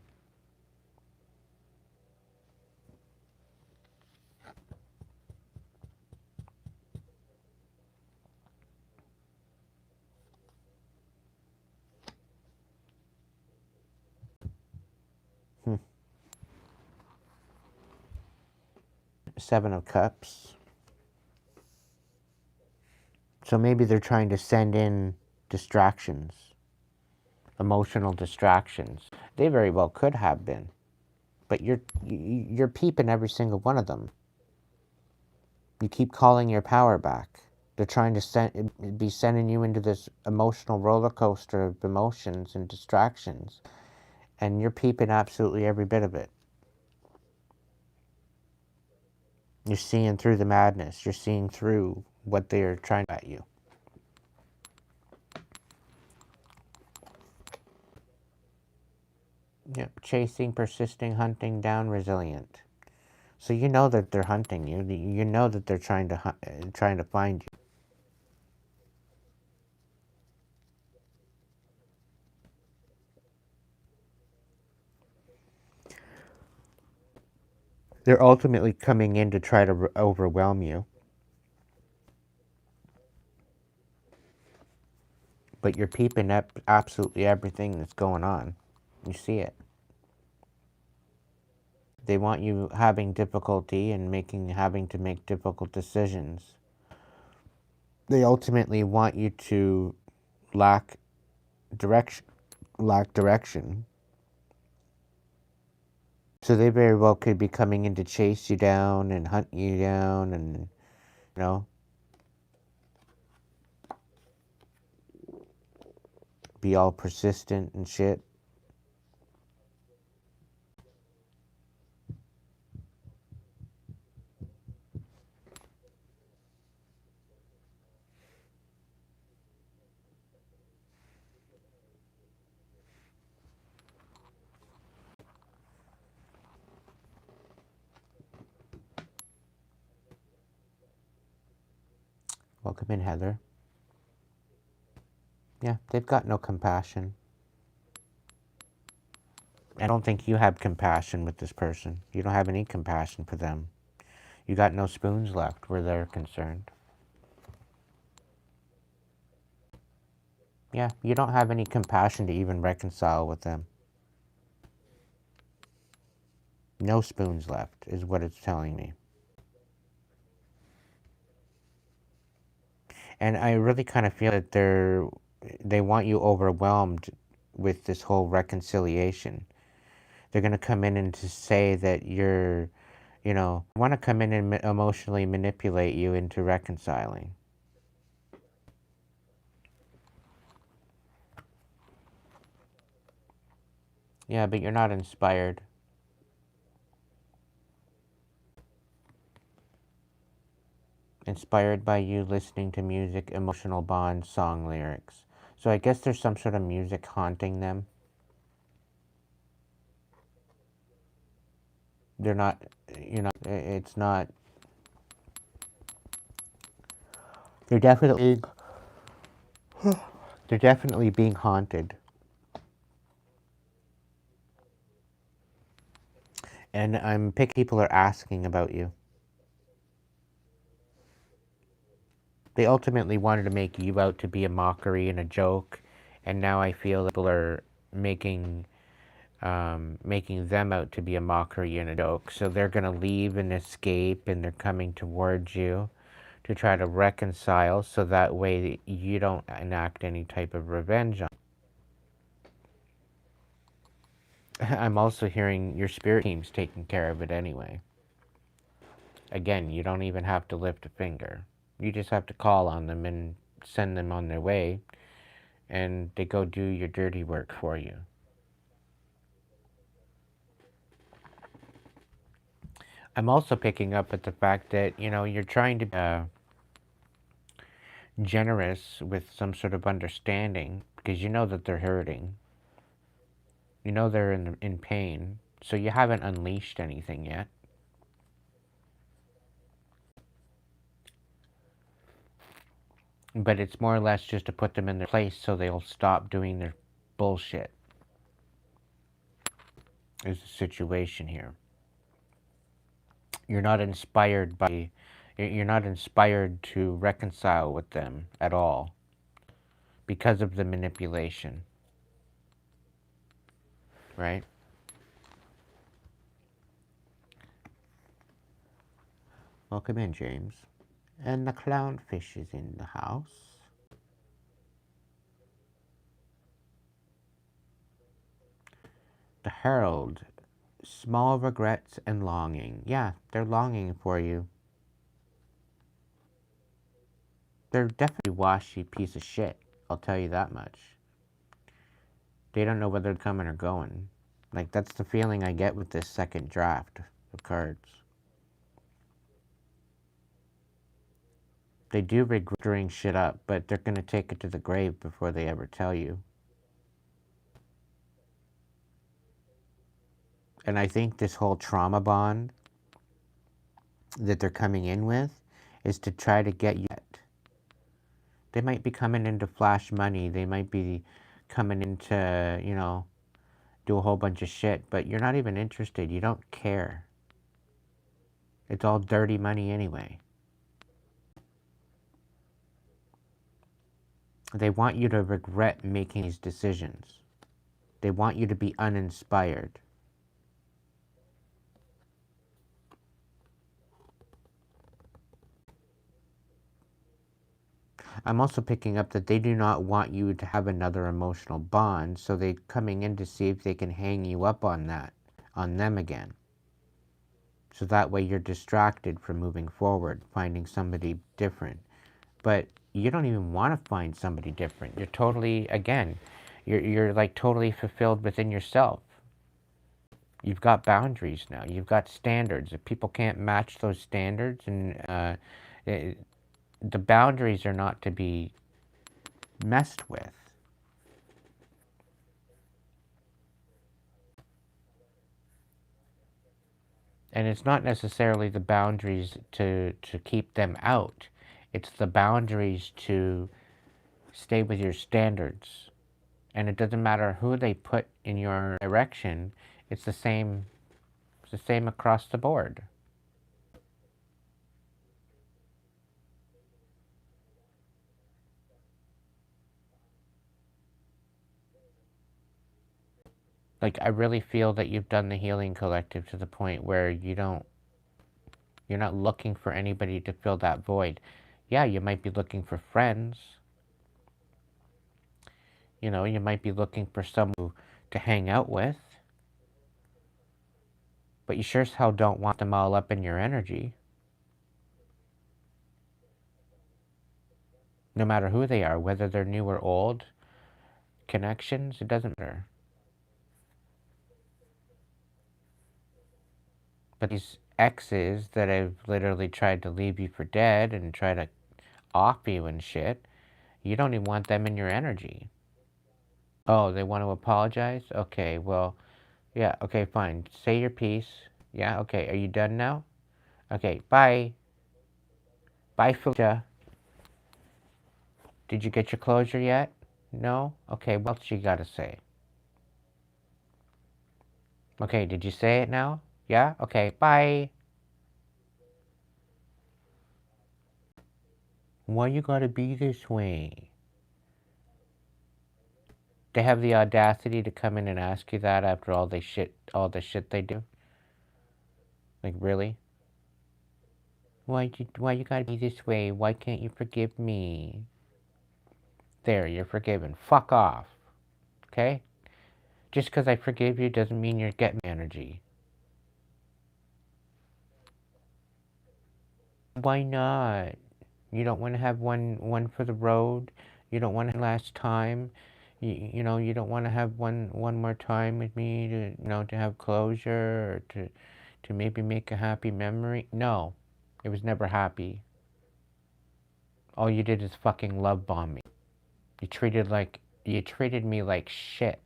Hmm. Seven of Cups. So maybe they're trying to send in distractions, emotional distractions. They very well could have been, but you're peeping every single one of them. You keep calling your power back. They're trying to be sending you into this emotional roller coaster of emotions and distractions, and you're peeping absolutely every bit of it. You're seeing through the madness. You're seeing through what they're trying at you. Yep. Chasing, persisting, hunting down, resilient. So you know that they're hunting you. You know that they're trying to find you. They're ultimately coming in to try to overwhelm you. But you're peeping at absolutely everything that's going on. You see it. They want you having difficulty and having to make difficult decisions. They ultimately want you to lack direction. Lack direction. So they very well could be coming in to chase you down and hunt you down and, you know, be all persistent and shit. Welcome in, Heather. Yeah, they've got no compassion. I don't think you have compassion with this person. You don't have any compassion for them. You got no spoons left where they're concerned. Yeah, you don't have any compassion to even reconcile with them. No spoons left is what it's telling me. And I really kind of feel that they want you overwhelmed with this whole reconciliation. They're going to come in and to say that you're, want to come in and emotionally manipulate you into reconciling. Yeah, but you're not inspired. Inspired by you listening to music, emotional bonds, song lyrics. So I guess there's some sort of music haunting them. They're not, it's not, they're definitely, they're definitely being haunted. And I'm picking people are asking about you. They ultimately wanted to make you out to be a mockery and a joke, and now I feel that people are making them out to be a mockery and a joke. So they're gonna leave and escape, and they're coming towards you to try to reconcile, so that way you don't enact any type of revenge on. I'm also hearing your spirit team's taking care of it anyway. Again, you don't even have to lift a finger. You just have to call on them and send them on their way, and they go do your dirty work for you. I'm also picking up at the fact that, you're trying to be generous with some sort of understanding because you know that they're hurting. You know they're in pain, so you haven't unleashed anything yet. But it's more or less just to put them in their place so they'll stop doing their bullshit. Is the situation here. You're not inspired by you're not inspired to reconcile with them at all because of the manipulation, right? Welcome in, James. And the clownfish is in the house. The Herald. Small regrets and longing. Yeah, they're longing for you. They're definitely a washy piece of shit. I'll tell you that much. They don't know whether they're coming or going. Like, that's the feeling I get with this second draft of cards. They do regret screwing shit up, but they're gonna take it to the grave before they ever tell you. And I think this whole trauma bond that they're coming in with is to try to get you. They might be coming into flash money. They might be coming into, do a whole bunch of shit, but you're not even interested. You don't care. It's all dirty money anyway. They want you to regret making these decisions. They want you to be uninspired. I'm also picking up that they do not want you to have another emotional bond, so they're coming in to see if they can hang you up on that, on them again. So that way you're distracted from moving forward, finding somebody different. But you don't even want to find somebody different. You're totally, again, you're like totally fulfilled within yourself. You've got boundaries now. You've got standards. If people can't match those standards, and the boundaries are not to be messed with. And it's not necessarily the boundaries to keep them out. It's the boundaries to stay with your standards. And it doesn't matter who they put in your direction. It's the same across the board. Like, I really feel that you've done the healing collective to the point where you're not looking for anybody to fill that void. Yeah, you might be looking for friends. You might be looking for someone to hang out with. But you sure as hell don't want them all up in your energy. No matter who they are, whether they're new or old, connections, it doesn't matter. But these exes that have literally tried to leave you for dead and try to off you and shit, you don't even want them in your energy. Oh, they want to apologize? Okay, well, yeah, okay, fine. Say your piece. Yeah, okay, are you done now? Okay, bye. Bye, Felicia. Did you get your closure yet? No? Okay, what else you gotta say? Okay, did you say it now? Yeah? Okay, bye. Why you gotta be this way? They have the audacity to come in and ask you that after all the shit they do? Like, really? Why you gotta be this way? Why can't you forgive me? There, you're forgiven. Fuck off. Okay? Just because I forgive you doesn't mean you're getting energy. Why not? You don't want to have one for the road. You don't want to last time. You don't want to have one more time with me to have closure or to maybe make a happy memory. No, it was never happy. All you did is fucking love bomb me. You treated me like shit.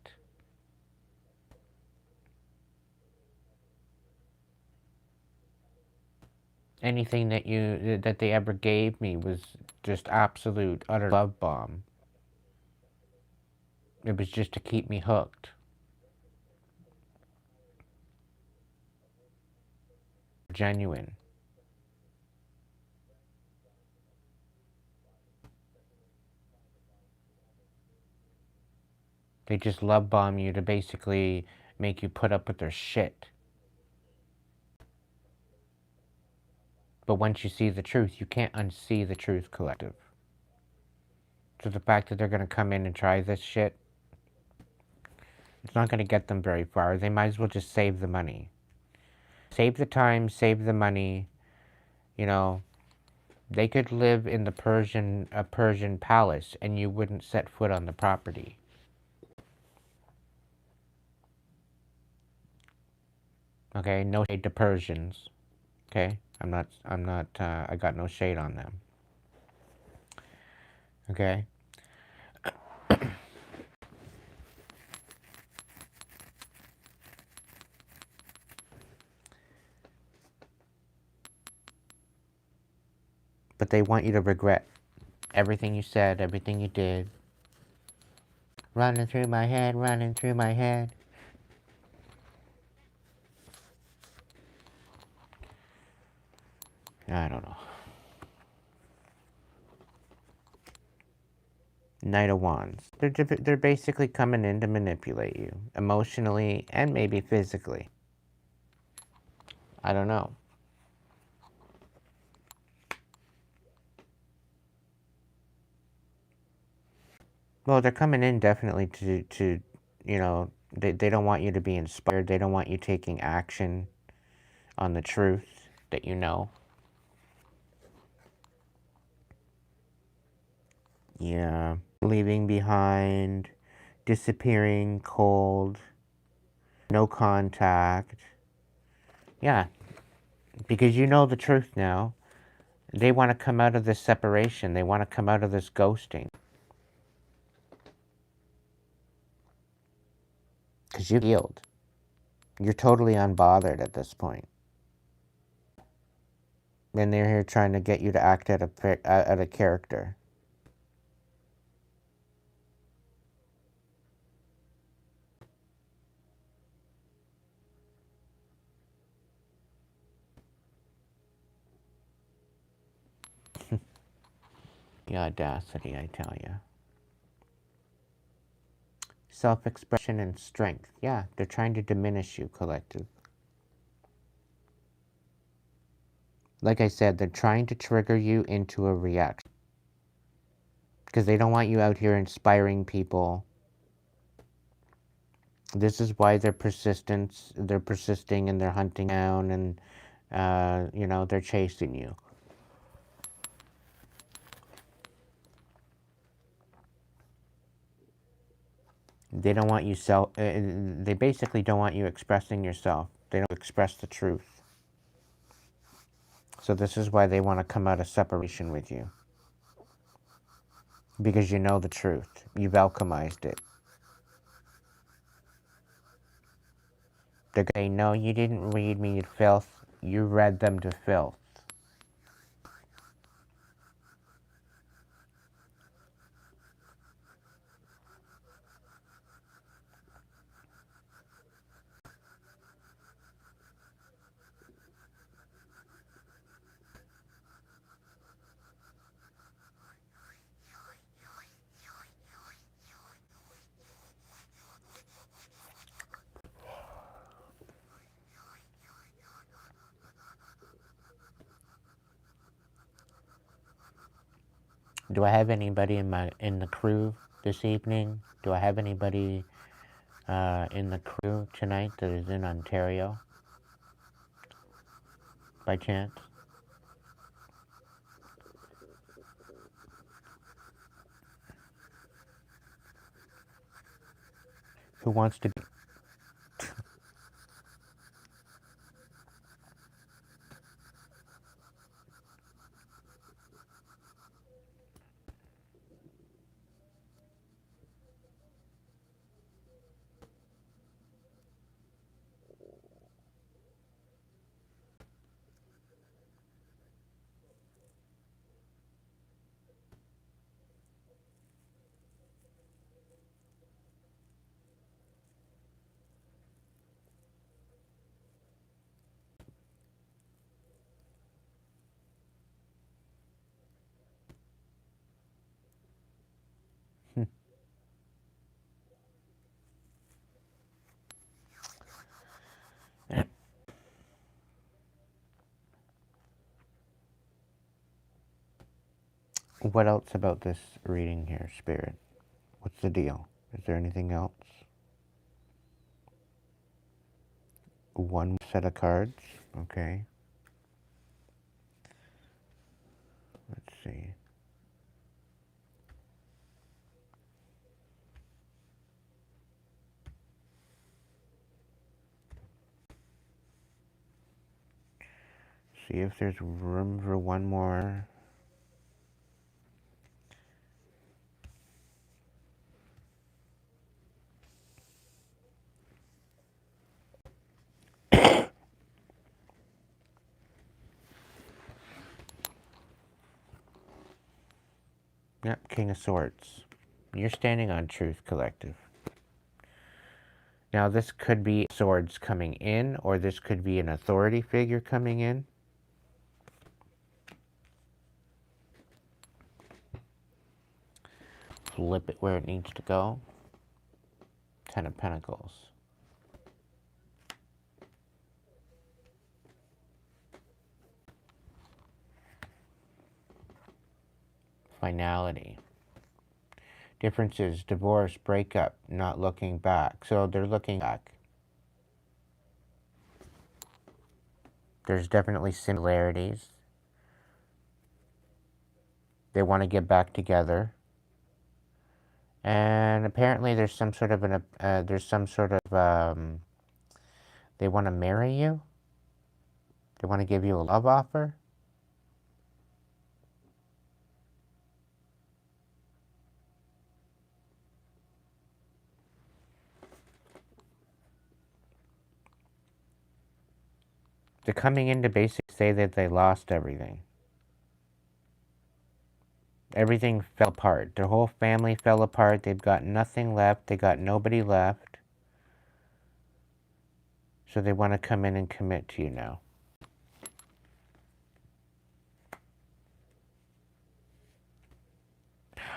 Anything that they ever gave me was just absolute utter love bomb. It was just to keep me hooked. Genuine. They just love bomb you to basically make you put up with their shit. But once you see the truth, you can't unsee the truth, collective. So the fact that they're going to come in and try this shit, it's not going to get them very far. They might as well just save the money. Save the time, save the money. They could live in a Persian palace and you wouldn't set foot on the property. Okay, no shade to Persians. Okay, I got no shade on them. Okay? but they want you to regret everything you said, everything you did. Running through my head, running through my head. I don't know. Knight of Wands. They're basically coming in to manipulate you, emotionally and maybe physically. I don't know. Well, they're coming in definitely to you know, they don't want you to be inspired. They don't want you taking action on the truth that you know. Yeah. Leaving behind, disappearing, cold, no contact. Yeah. Because you know the truth now. They want to come out of this separation. They want to come out of this ghosting. Because you've healed. You're totally unbothered at this point. And they're here trying to get you to act out a character. The audacity, I tell you. Self-expression and strength. Yeah, they're trying to diminish you, collective. Like I said, they're trying to trigger you into a reaction. Because they don't want you out here inspiring people. This is why they're persisting and they're hunting down and, you know, they're chasing you. They don't want you they basically don't want you expressing yourself. They don't express the truth. So this is why they want to come out of separation with you. Because you know the truth. You've alchemized it. They're going to say, no, you didn't read me, you filth. You read them to filth. Do I have anybody in the crew this evening? Do I have anybody in the crew tonight that is in Ontario? By chance? Who wants to be? What else about this reading here, Spirit? What's the deal? Is there anything else? One set of cards. Okay. Let's see. See if there's room for one more. Yep, King of Swords. You're standing on truth, collective. Now, this could be swords coming in, or this could be an authority figure coming in. Flip it where it needs to go. Ten of Pentacles. Finality. Differences, divorce, breakup, not looking back. So they're looking back. There's definitely similarities. They want to get back together. And apparently there's some sort of they want to marry you. They want to give you a love offer. They're coming in to basically say that they lost everything. Everything fell apart. Their whole family fell apart. They've got nothing left. They got nobody left. So they want to come in and commit to you now.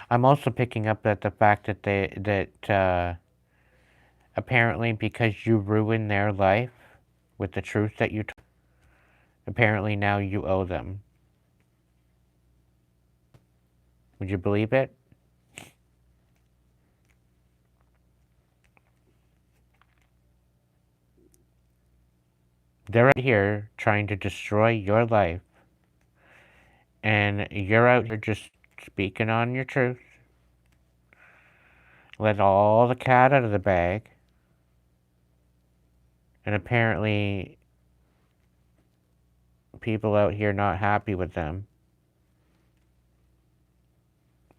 I'm also picking up that the fact that apparently because you ruined their life with the truth that you told, apparently now you owe them. Would you believe it? They're out here trying to destroy your life, and you're out here just speaking on your truth. Let all the cat out of the bag. And apparently people out here not happy with them.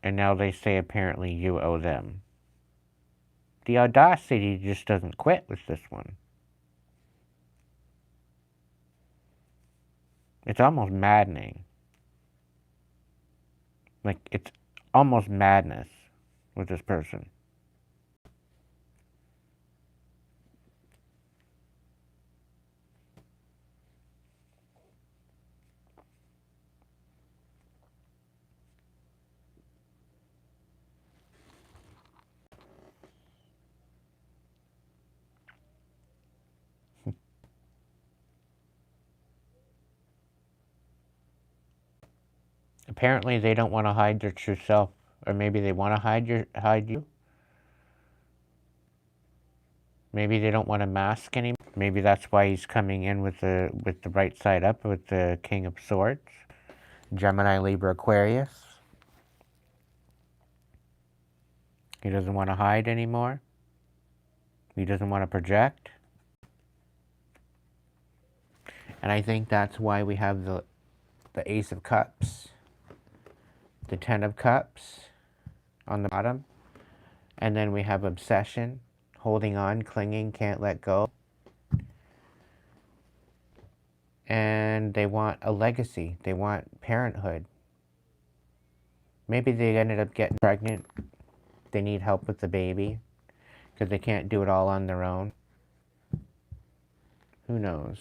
And now they say apparently you owe them. The audacity just doesn't quit with this one. It's almost maddening. Like, it's almost madness with this person. Apparently they don't want to hide their true self. Or maybe they want to hide you. Maybe they don't want to mask anymore. Maybe that's why he's coming in with the right side up with the King of Swords. Gemini, Libra, Aquarius. He doesn't want to hide anymore. He doesn't want to project. And I think that's why we have the Ace of Cups, the Ten of Cups on the bottom. And then we have obsession, holding on, clinging, can't let go. And they want a legacy. They want parenthood. Maybe they ended up getting pregnant. They need help with the baby because they can't do it all on their own. Who knows?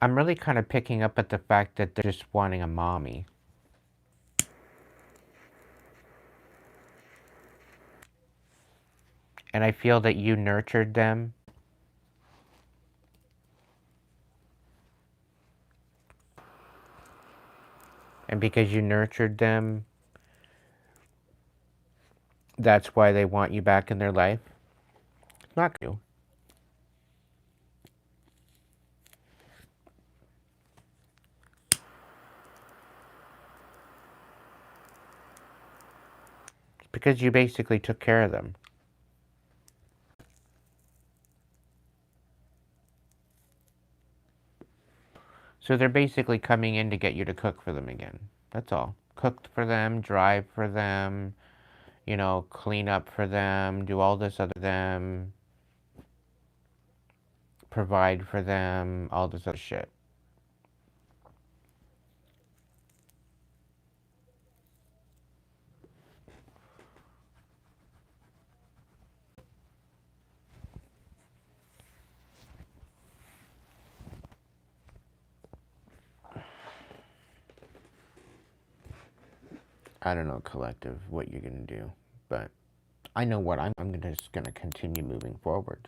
I'm really kind of picking up at the fact that they're just wanting a mommy. And I feel that you nurtured them. And because you nurtured them, that's why they want you back in their life. It's not you. It's because you basically took care of them. So they're basically coming in to get you to cook for them again. That's all. Cook for them, drive for them, you know, clean up for them, do all this other them, provide for them, all this other shit. I don't know, collective, what you're going to do, but I know what I'm just going to continue moving forward.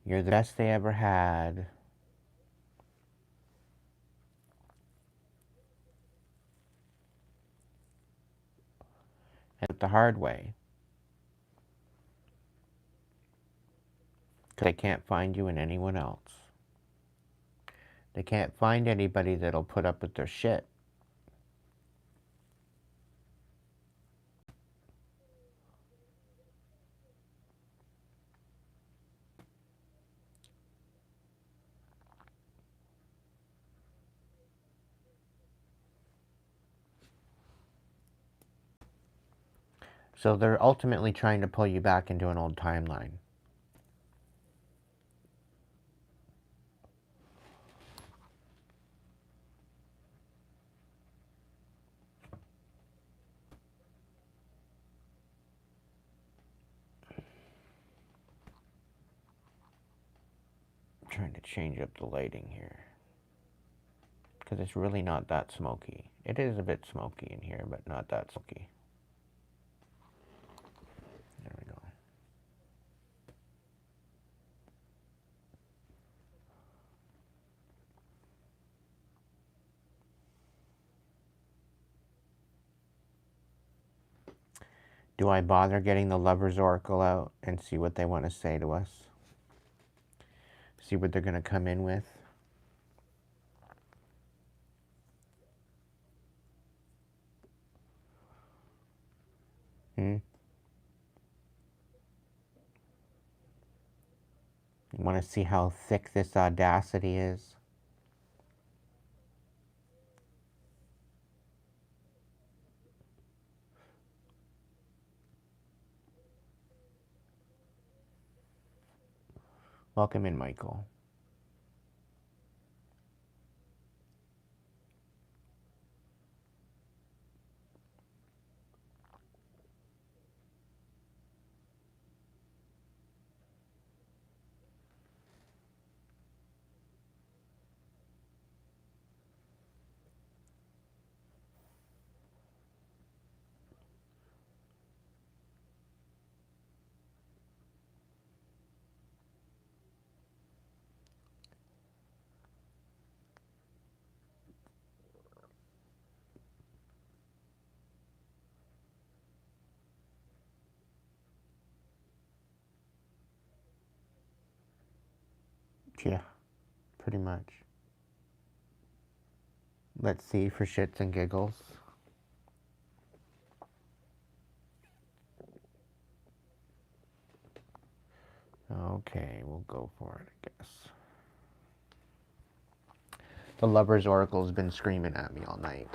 You're the best they ever had. And the hard way. Because they can't find you in anyone else. They can't find anybody that'll put up with their shit. So they're ultimately trying to pull you back into an old timeline. I'm trying to change up the lighting here. Because it's really not that smoky. It is a bit smoky in here, but not that smoky. There we go. Do I bother getting the Lover's Oracle out and see what they want to say to us? See what they're going to come in with? You want to see how thick this audacity is? Welcome in, Michael. Yeah, pretty much. Let's see for shits and giggles. Okay, we'll go for it, I guess. The Lover's Oracle's been screaming at me all night.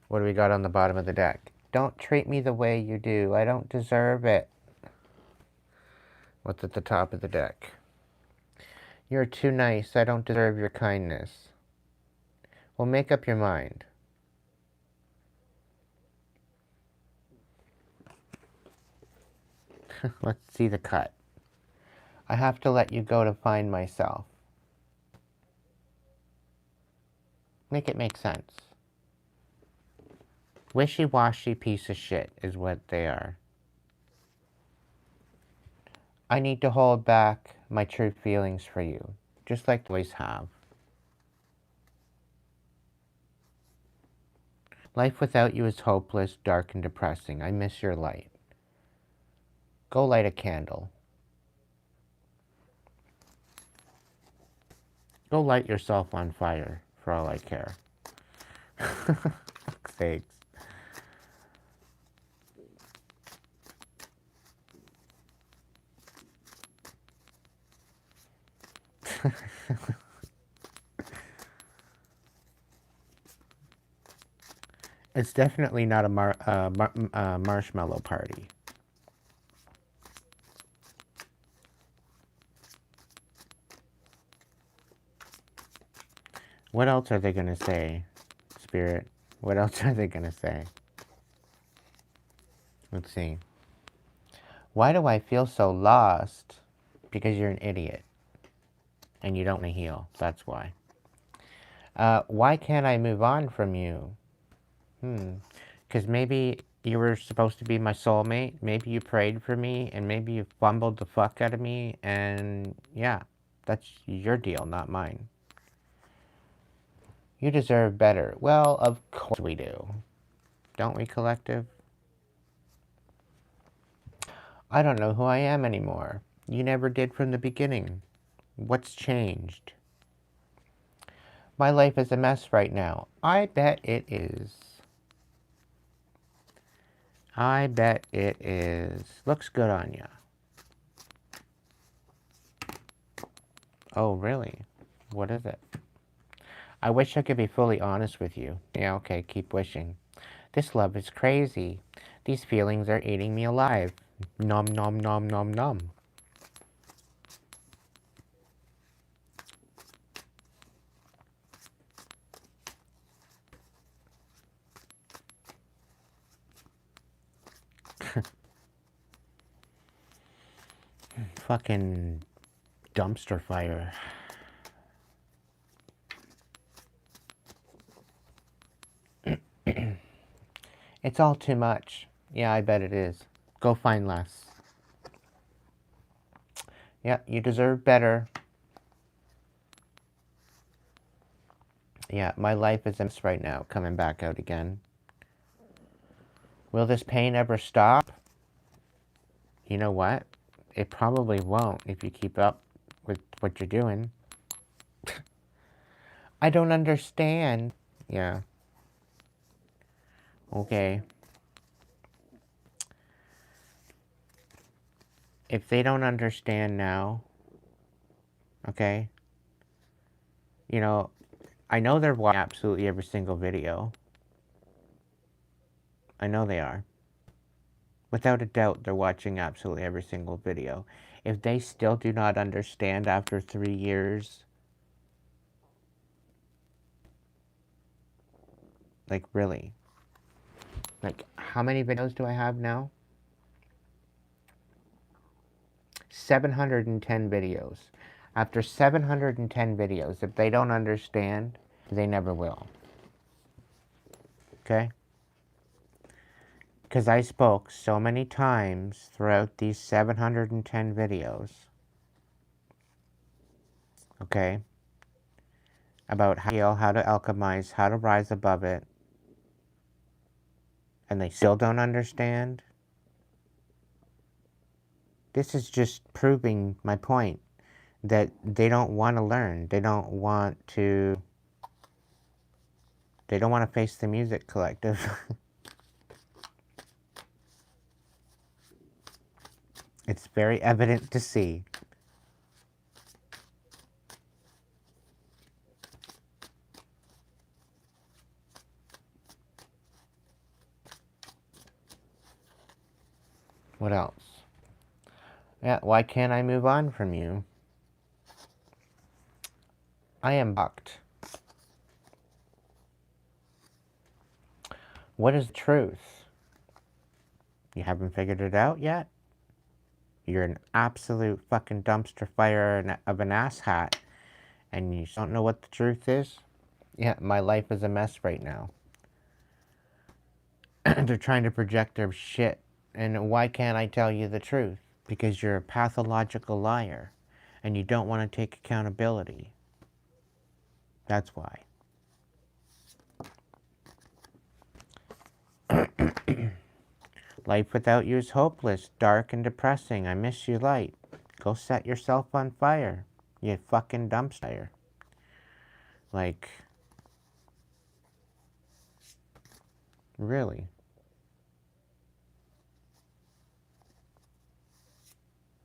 What do we got on the bottom of the deck? Don't treat me the way you do. I don't deserve it. What's at the top of the deck? You're too nice. I don't deserve your kindness. Well, make up your mind. Let's see the cut. I have to let you go to find myself. Make it make sense. Wishy-washy piece of shit is what they are. I need to hold back my true feelings for you, just like boys have. Life without you is hopeless, dark, and depressing. I miss your light. Go light a candle. Go light yourself on fire, for all I care. sakes. It's definitely not a marshmallow party. What else are they going to say, Spirit? What else are they going to say? Let's see. Why do I feel so lost? Because you're an idiot. And you don't want to heal. That's why. Why can't I move on from you? Because maybe you were supposed to be my soulmate. Maybe you prayed for me. And maybe you fumbled the fuck out of me. And yeah, that's your deal, not mine. You deserve better. Well, of course we do. Don't we, collective? I don't know who I am anymore. You never did from the beginning. What's changed? My life is a mess right now. I bet it is. I bet it is. Looks good on ya. Oh, really? What is it? I wish I could be fully honest with you. Yeah, okay, keep wishing. This love is crazy. These feelings are eating me alive. Nom nom nom nom nom. Fucking dumpster fire. It's all too much. Yeah, I bet it is. Go find less. Yeah, you deserve better. Yeah, my life is a mess right now, coming back out again. Will this pain ever stop? You know what? It probably won't if you keep up with what you're doing. I don't understand. Yeah. Okay. If they don't understand now, okay, you know, I know they're watching absolutely every single video. I know they are. Without a doubt, they're watching absolutely every single video. If they still do not understand after 3 years, like really, like how many videos do I have now? 710 videos. After 710 videos, if they don't understand, they never will. Okay? Because I spoke so many times throughout these 710 videos, okay, about how to heal, how to alchemize, how to rise above it, and they still don't understand. This is just proving my point that they don't want to learn. They don't want to face the music, collective. It's very evident to see. What else? Yeah, why can't I move on from you? I am blocked. What is the truth? You haven't figured it out yet? You're an absolute fucking dumpster fire of an asshat, and you don't know what the truth is? Yeah, my life is a mess right now. They're trying to project their shit, and why can't I tell you the truth? Because you're a pathological liar, and you don't want to take accountability. That's why. Life without you is hopeless, dark and depressing. I miss you, light. Go set yourself on fire, you fucking dumpster. Like, Really.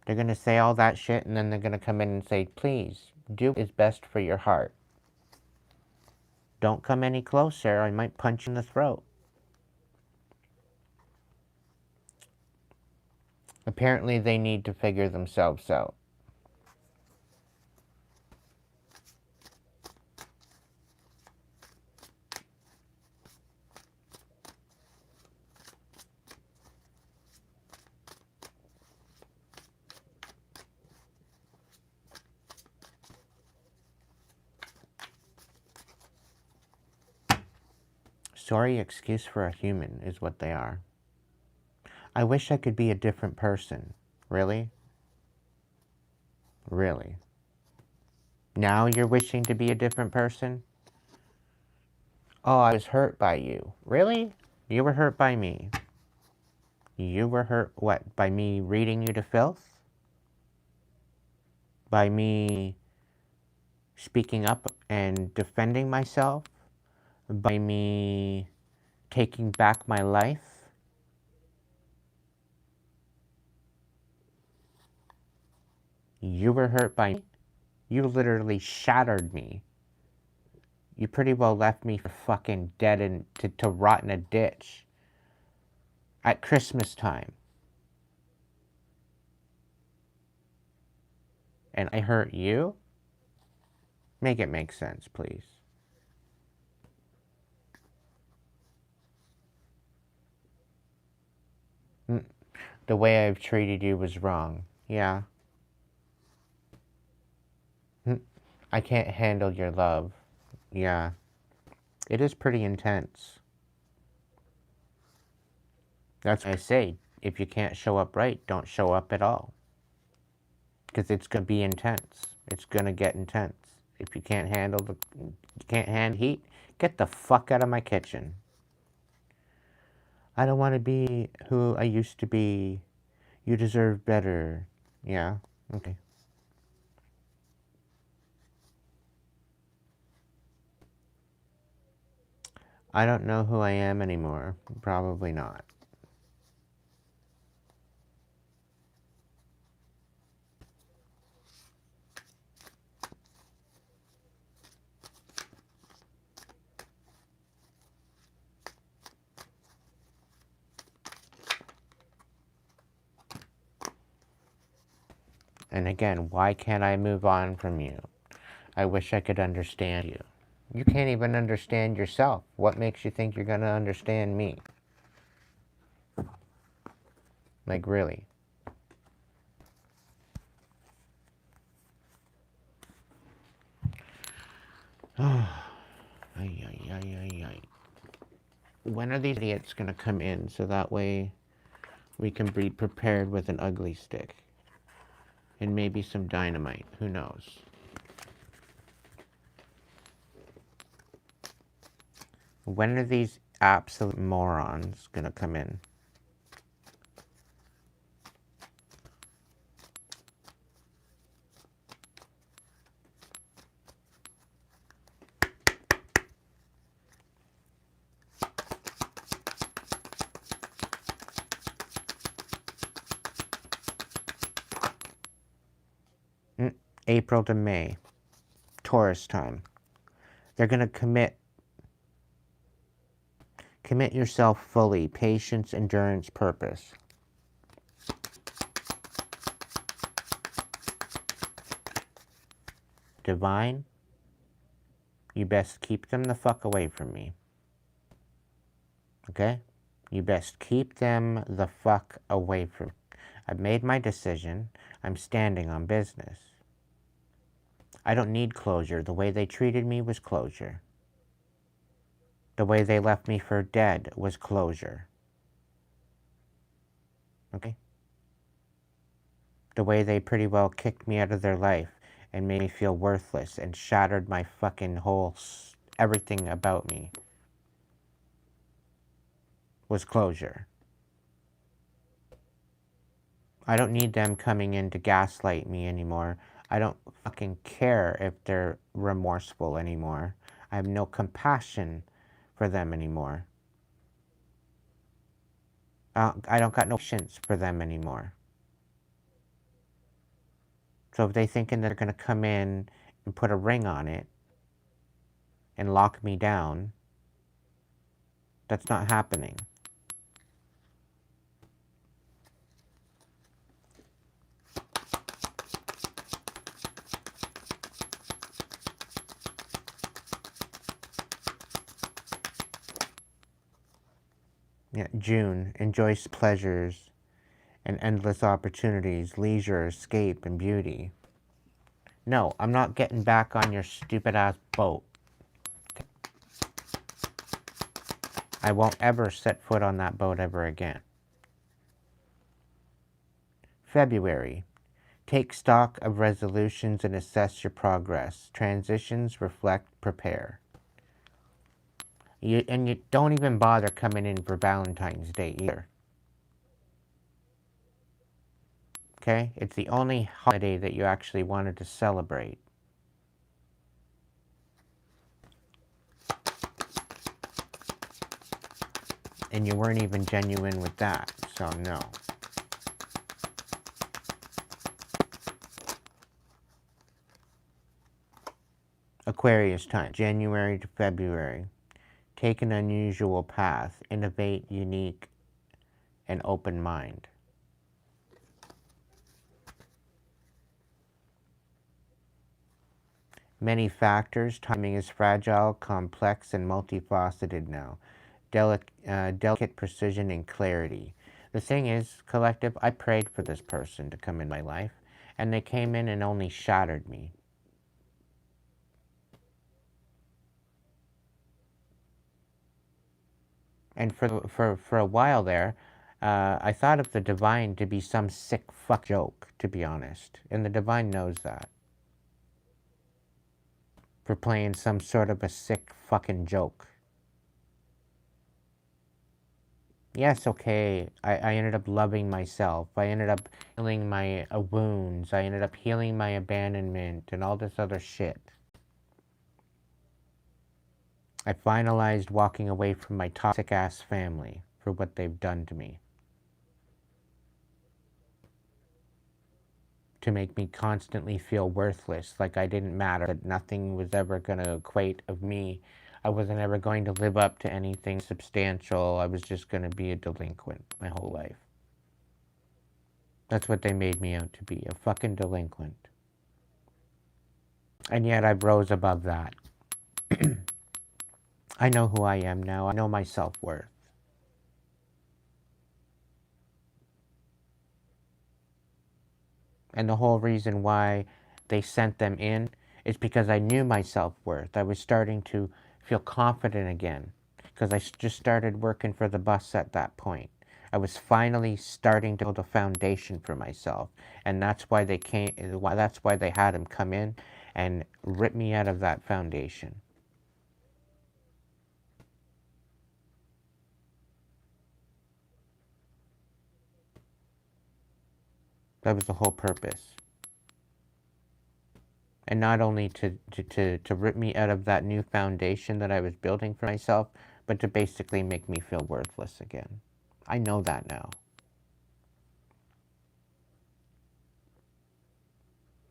They're going to say all that shit and then they're going to come in and say, please, do what is best for your heart. Don't come any closer, I might punch you in the throat. Apparently they need to figure themselves out. Sorry excuse for a human is what they are. I wish I could be a different person. Really? Really? Now you're wishing to be a different person? Oh, I was hurt by you. Really? You were hurt by me. You were hurt, what, by me reading you to filth? By me speaking up and defending myself? By me taking back my life? You were hurt by me? You literally shattered me. You pretty well left me for fucking dead and to rot in a ditch at Christmas time. And I hurt you? Make it make sense, please. The way I've treated you was wrong. Yeah. I can't handle your love. Yeah. It is pretty intense. That's why I say, if you can't show up right, don't show up at all. Because it's going to be intense. It's going to get intense. If you can't handle heat, get the fuck out of my kitchen. I don't want to be who I used to be. You deserve better. Yeah, okay. I don't know who I am anymore. Probably not. And again, why can't I move on from you? I wish I could understand you. You can't even understand yourself. What makes you think you're going to understand me? Like, really? Oh, when are these idiots going to come in so that way we can be prepared with an ugly stick? And maybe some dynamite. Who knows? When are these absolute morons going to come in? April to May. Taurus time. They're going to commit yourself fully. Patience, endurance, purpose. Divine, you best keep them the fuck away from me. Okay? You best keep them the fuck away from me. I've made my decision. I'm standing on business. I don't need closure. The way they treated me was closure. The way they left me for dead was closure. Okay? The way they pretty well kicked me out of their life and made me feel worthless and shattered my fucking whole everything about me was closure. I don't need them coming in to gaslight me anymore. I don't fucking care if they're remorseful anymore. I have no compassion for them anymore. I don't got no patience for them anymore. So if they thinking they're going to come in and put a ring on it and lock me down, that's not happening. Yeah, June, enjoys pleasures and endless opportunities, leisure, escape, and beauty. No, I'm not getting back on your stupid ass boat. I won't ever set foot on that boat ever again. February. Take stock of resolutions and assess your progress. Transitions, reflect, prepare. And you don't even bother coming in for Valentine's Day either. Okay? It's the only holiday that you actually wanted to celebrate. And you weren't even genuine with that, so no. Aquarius time, January to February. Take an unusual path, innovate, unique, and open mind. Many factors, timing is fragile, complex, and multifaceted now. Delicate precision and clarity. The thing is, collective, I prayed for this person to come in my life, and they came in and only shattered me. And for a while there, I thought of the divine to be some sick fuck joke, to be honest. And the divine knows that. For playing some sort of a sick fucking joke. Yes, okay, I ended up loving myself. I ended up healing my wounds. I ended up healing my abandonment and all this other shit. I finalized walking away from my toxic-ass family for what they've done to me. To make me constantly feel worthless, like I didn't matter, that nothing was ever going to equate of me. I wasn't ever going to live up to anything substantial. I was just going to be a delinquent my whole life. That's what they made me out to be, a fucking delinquent. And yet I rose above that. I know who I am now. I know my self-worth. And the whole reason why they sent them in is because I knew my self-worth. I was starting to feel confident again because I just started working for the bus at that point. I was finally starting to build a foundation for myself, and that's why they came. That's why they had him come in and rip me out of that foundation. That was the whole purpose. And not only to rip me out of that new foundation that I was building for myself, but to basically make me feel worthless again. I know that now.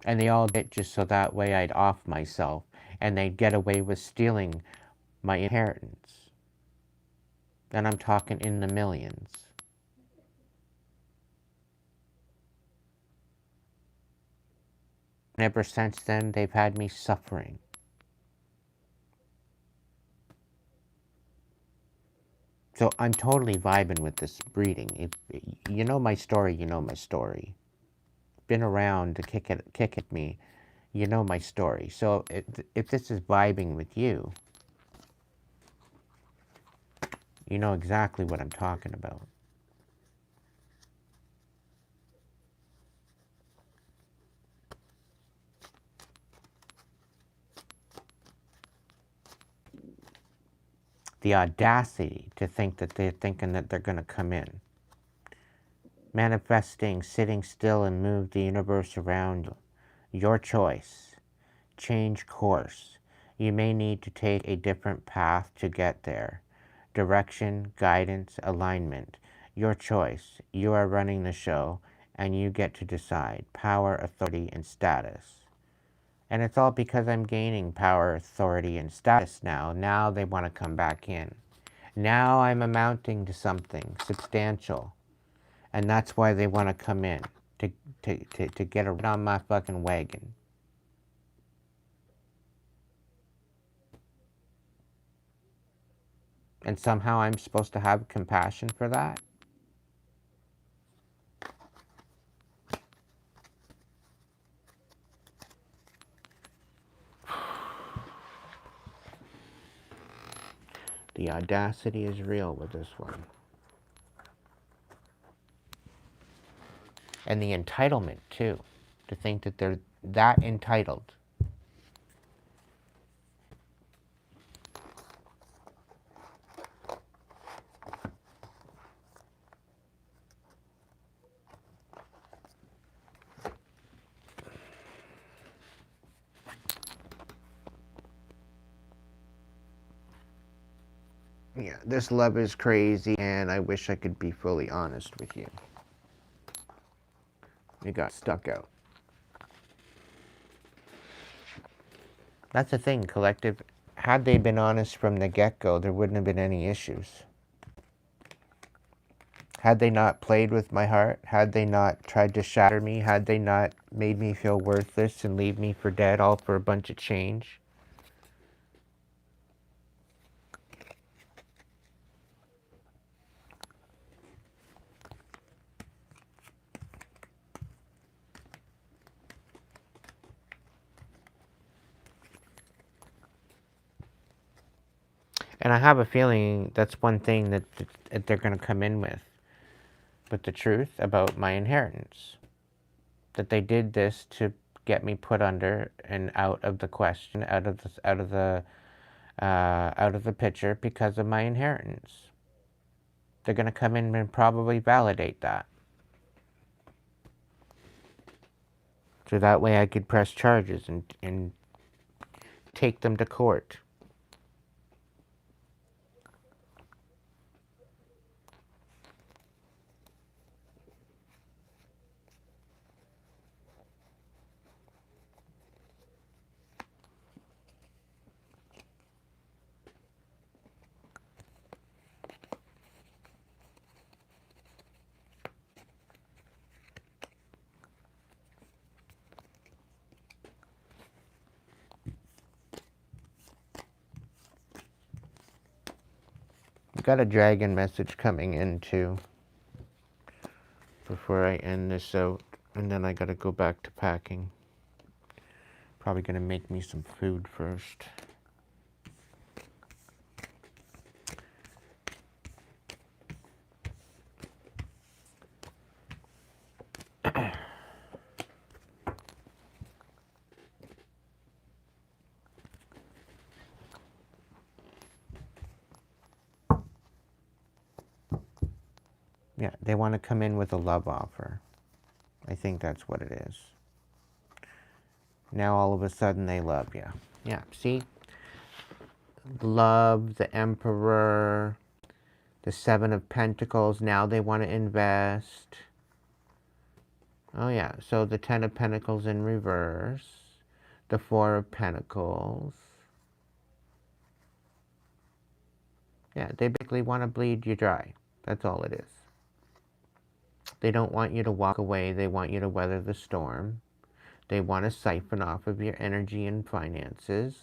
And they all did it just so that way I'd off myself and they'd get away with stealing my inheritance. And I'm talking in the millions. And ever since then, they've had me suffering. So I'm totally vibing with this breeding. If you know my story, you know my story. Been around to kick at me, you know my story. So if this is vibing with you, you know exactly what I'm talking about. The audacity to think that they're thinking that they're going to come in. Manifesting, sitting still and move the universe around you. Your choice. Change course. You may need to take a different path to get there. Direction, guidance, alignment. Your choice. You are running the show, and you get to decide power, authority, and status. And it's all because I'm gaining power, authority, and status now. Now they want to come back in. Now I'm amounting to something substantial. And that's why they want to come in, to get a ride on my fucking wagon. And somehow I'm supposed to have compassion for that? The audacity is real with this one. And the entitlement, too. To think that they're that entitled. Yeah, this love is crazy, and I wish I could be fully honest with you. You got stuck out. That's the thing, collective. Had they been honest from the get-go, there wouldn't have been any issues. Had they not played with my heart, had they not tried to shatter me, had they not made me feel worthless and leave me for dead, all for a bunch of change. And I have a feeling that's one thing that they're going to come in with the truth about my inheritance. That they did this to get me put under and out of the question, out of the picture because of my inheritance. They're going to come in and probably validate that. So that way I could press charges and take them to court. I've got a dragon message coming in too before I end this out, and then I gotta go back to packing. Probably gonna make me some food first. Yeah, they want to come in with a love offer. I think that's what it is. Now all of a sudden they love you. Yeah, see? Love, the Emperor, the Seven of Pentacles. Now they want to invest. Oh yeah, so the Ten of Pentacles in reverse. The Four of Pentacles. Yeah, they basically want to bleed you dry. That's all it is. They don't want you to walk away. They want you to weather the storm. They want to siphon off of your energy and finances.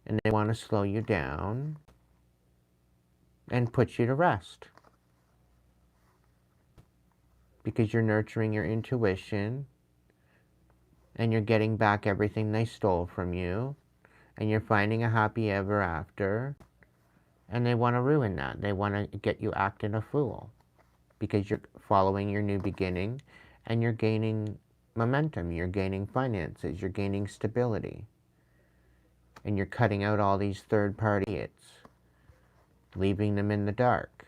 And they want to slow you down and put you to rest. Because you're nurturing your intuition and you're getting back everything they stole from you and you're finding a happy ever after, and they want to ruin that. They want to get you acting a fool because you're following your new beginning and you're gaining momentum, you're gaining finances, you're gaining stability, and you're cutting out all these third-party hits, leaving them in the dark.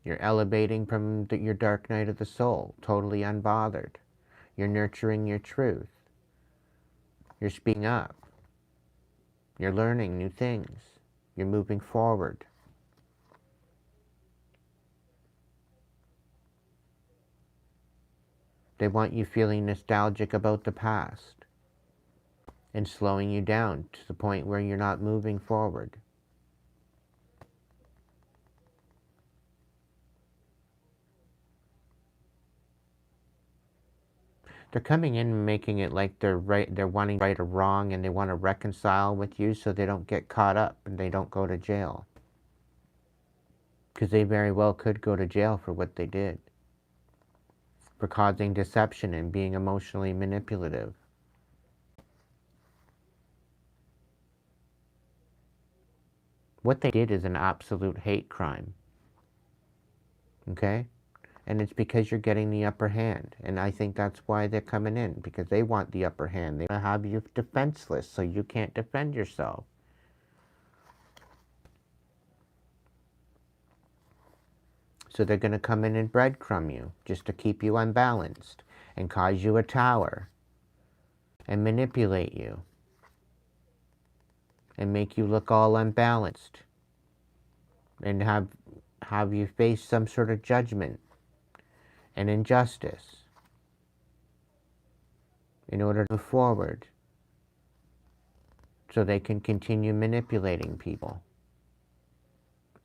You're elevating from your dark night of the soul, totally unbothered. You're nurturing your truth. You're speaking up. You're learning new things. You're moving forward. They want you feeling nostalgic about the past and slowing you down to the point where you're not moving forward. They're coming in and making it like they're right, they're wanting right or wrong, and they want to reconcile with you so they don't get caught up and they don't go to jail. Because they very well could go to jail for what they did. For causing deception and being emotionally manipulative. What they did is an absolute hate crime. Okay? And it's because you're getting the upper hand. And I think that's why they're coming in. Because they want the upper hand. They want to have you defenseless so you can't defend yourself. So they're going to come in and breadcrumb you just to keep you unbalanced and cause you a tower and manipulate you and make you look all unbalanced and have you face some sort of judgment and injustice in order to move forward so they can continue manipulating people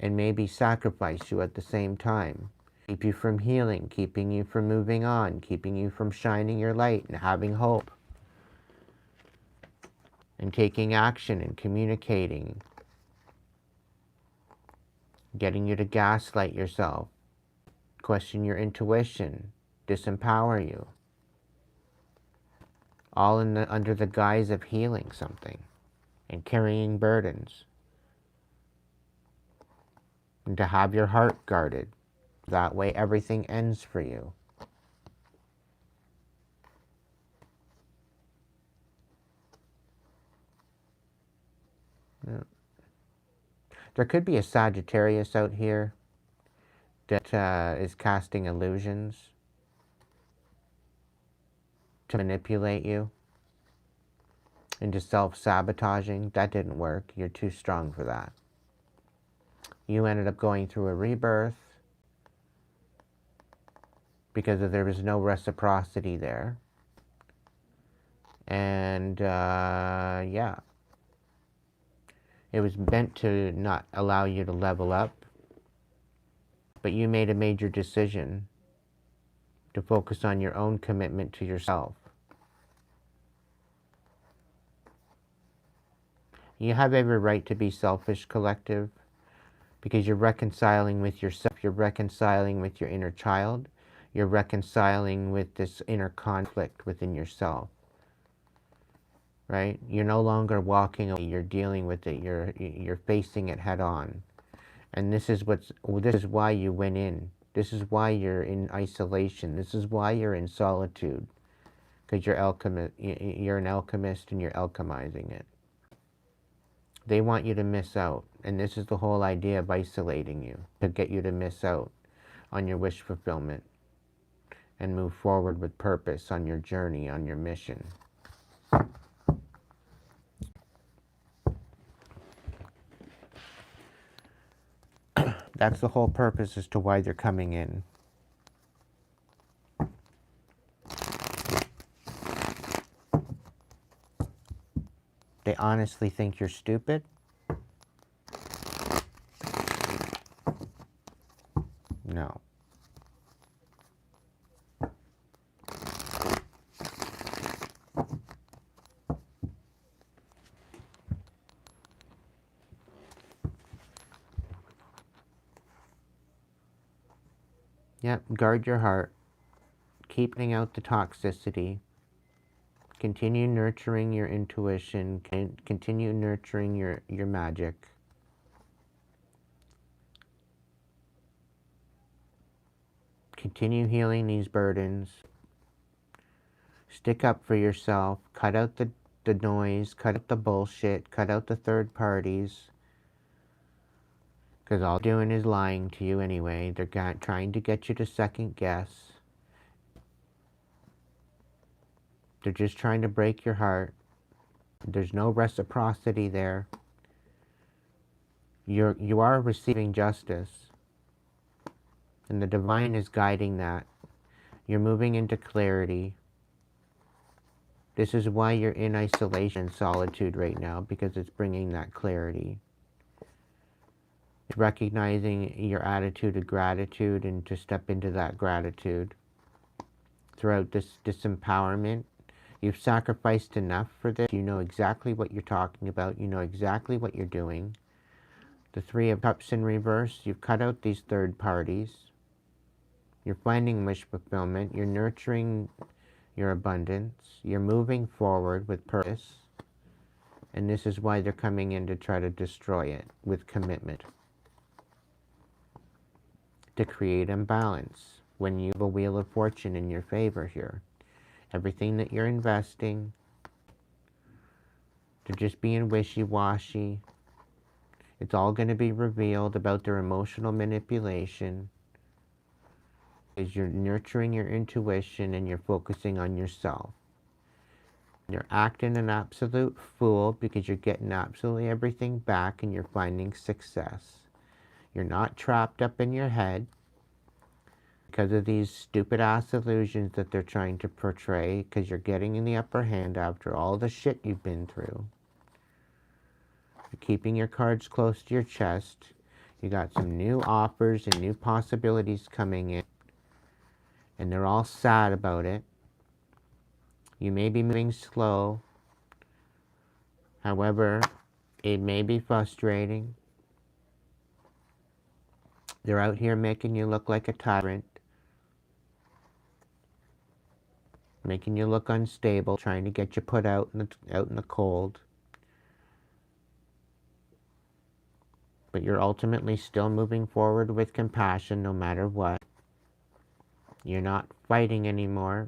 and maybe sacrifice you at the same time. Keep you from healing, keeping you from moving on, keeping you from shining your light and having hope and taking action and communicating, getting you to gaslight yourself, question your intuition, disempower you, all under the guise of healing something and carrying burdens, and to have your heart guarded. That way everything ends for you. Yeah. There could be a Sagittarius out here that is casting illusions to manipulate you into self-sabotaging. That didn't work. You're too strong for that. You ended up going through a rebirth because there was no reciprocity there. And yeah, it was meant to not allow you to level up, but you made a major decision to focus on your own commitment to yourself. You have every right to be selfish, collective, because you're reconciling with yourself, you're reconciling with your inner child, you're reconciling with this inner conflict within yourself, right? You're no longer walking away, you're dealing with it, you're facing it head on. And this is why you went in. This is why you're in isolation. This is why you're in solitude, because you're an alchemist and you're alchemizing it. They want you to miss out, and this is the whole idea of isolating you, to get you to miss out on your wish fulfillment and move forward with purpose on your journey, on your mission. That's the whole purpose as to why they're coming in. They honestly think you're stupid? No. Yep, guard your heart. Keeping out the toxicity. Continue nurturing your intuition. Continue nurturing your magic. Continue healing these burdens. Stick up for yourself. Cut out the noise. Cut out the bullshit. Cut out the third parties. Because all they're doing is lying to you anyway. They're trying to get you to second guess. They're just trying to break your heart. There's no reciprocity there. You are receiving justice, and the divine is guiding that. You're moving into clarity. This is why you're in isolation and solitude right now, because it's bringing that clarity. It's recognizing your attitude of gratitude and to step into that gratitude. Throughout this disempowerment, you've sacrificed enough for this. You know exactly what you're talking about. You know exactly what you're doing. The Three of Cups in reverse, you've cut out these third parties. You're finding wish fulfillment. You're nurturing your abundance. You're moving forward with purpose. And this is why they're coming in to try to destroy it with commitment. To create imbalance when you have a wheel of fortune in your favor here. Everything that you're investing, to just being wishy-washy, it's all going to be revealed about their emotional manipulation. Is you're nurturing your intuition and you're focusing on yourself. You're acting an absolute fool because you're getting absolutely everything back and you're finding success. You're not trapped up in your head because of these stupid ass illusions that they're trying to portray, because you're getting in the upper hand after all the shit you've been through. You're keeping your cards close to your chest. You got some new offers and new possibilities coming in, and they're all sad about it. You may be moving slow. However, it may be frustrating. They're out here making you look like a tyrant, making you look unstable, trying to get you put out in the cold. But you're ultimately still moving forward with compassion no matter what. You're not fighting anymore.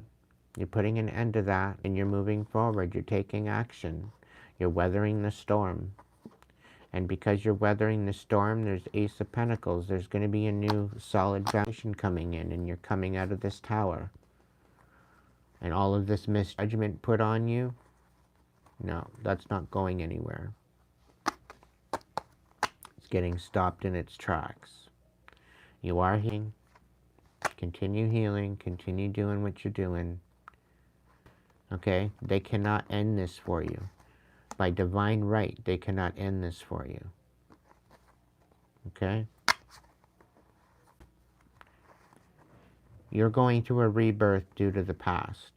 You're putting an end to that, and you're moving forward. You're taking action. You're weathering the storm. And because you're weathering the storm, there's Ace of Pentacles. There's going to be a new solid foundation coming in, and you're coming out of this tower. And all of this misjudgment put on you, no, that's not going anywhere. It's getting stopped in its tracks. You are healing. Continue healing. Continue doing what you're doing. Okay? They cannot end this for you. By divine right, they cannot end this for you. Okay? You're going through a rebirth due to the past.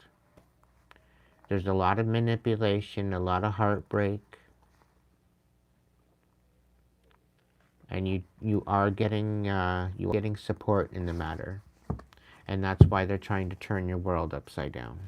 There's a lot of manipulation, a lot of heartbreak. And you are getting support in the matter. And that's why they're trying to turn your world upside down.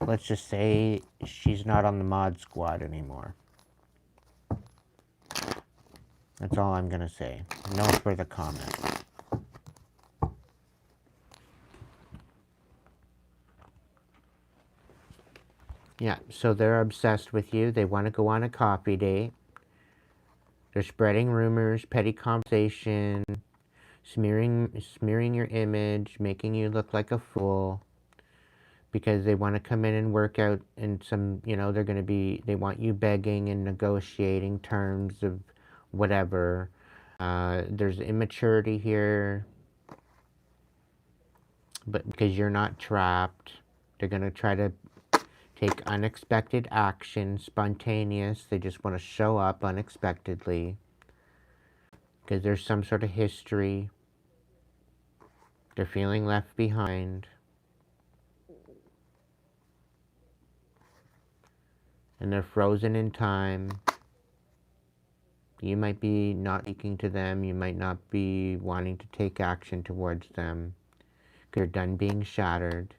Let's just say she's not on the mod squad anymore. That's all I'm going to say. No further comment. Yeah, so they're obsessed with you. They want to go on a coffee date. They're spreading rumors, petty conversation, smearing your image, making you look like a fool. Because they want to come in and work out in some, they want you begging and negotiating terms of whatever. There's immaturity here. But because you're not trapped, they're going to try to take unexpected action, spontaneous. They just want to show up unexpectedly. Because there's some sort of history. They're feeling left behind. And they're frozen in time. You might be not speaking to them. You might not be wanting to take action towards them. You're done being shattered.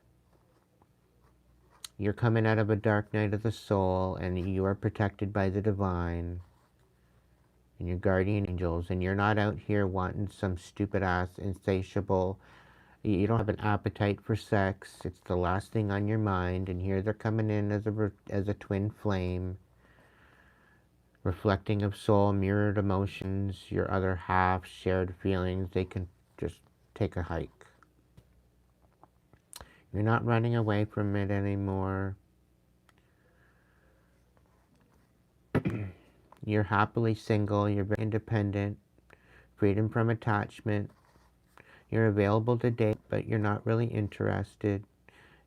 You're coming out of a dark night of the soul, and you are protected by the divine. and your guardian angels, and you're not out here wanting some stupid ass insatiable, you don't have an appetite for sex, it's the last thing on your mind, and here they're coming in as a twin flame, reflecting of soul, mirrored emotions, your other half, shared feelings. They can just take a hike. You're not running away from it anymore. You're happily single, you're very independent, freedom from attachment. You're available to date, but you're not really interested.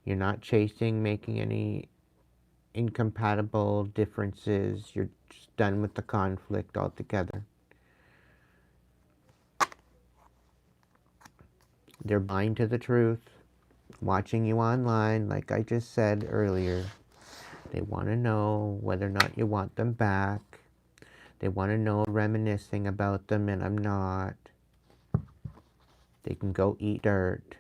You're not chasing, making any incompatible differences. You're just done with the conflict altogether. They're blind to the truth, watching you online, like I just said earlier. They want to know whether or not you want them back. They want to know reminiscing about them, and I'm not. They can go eat dirt.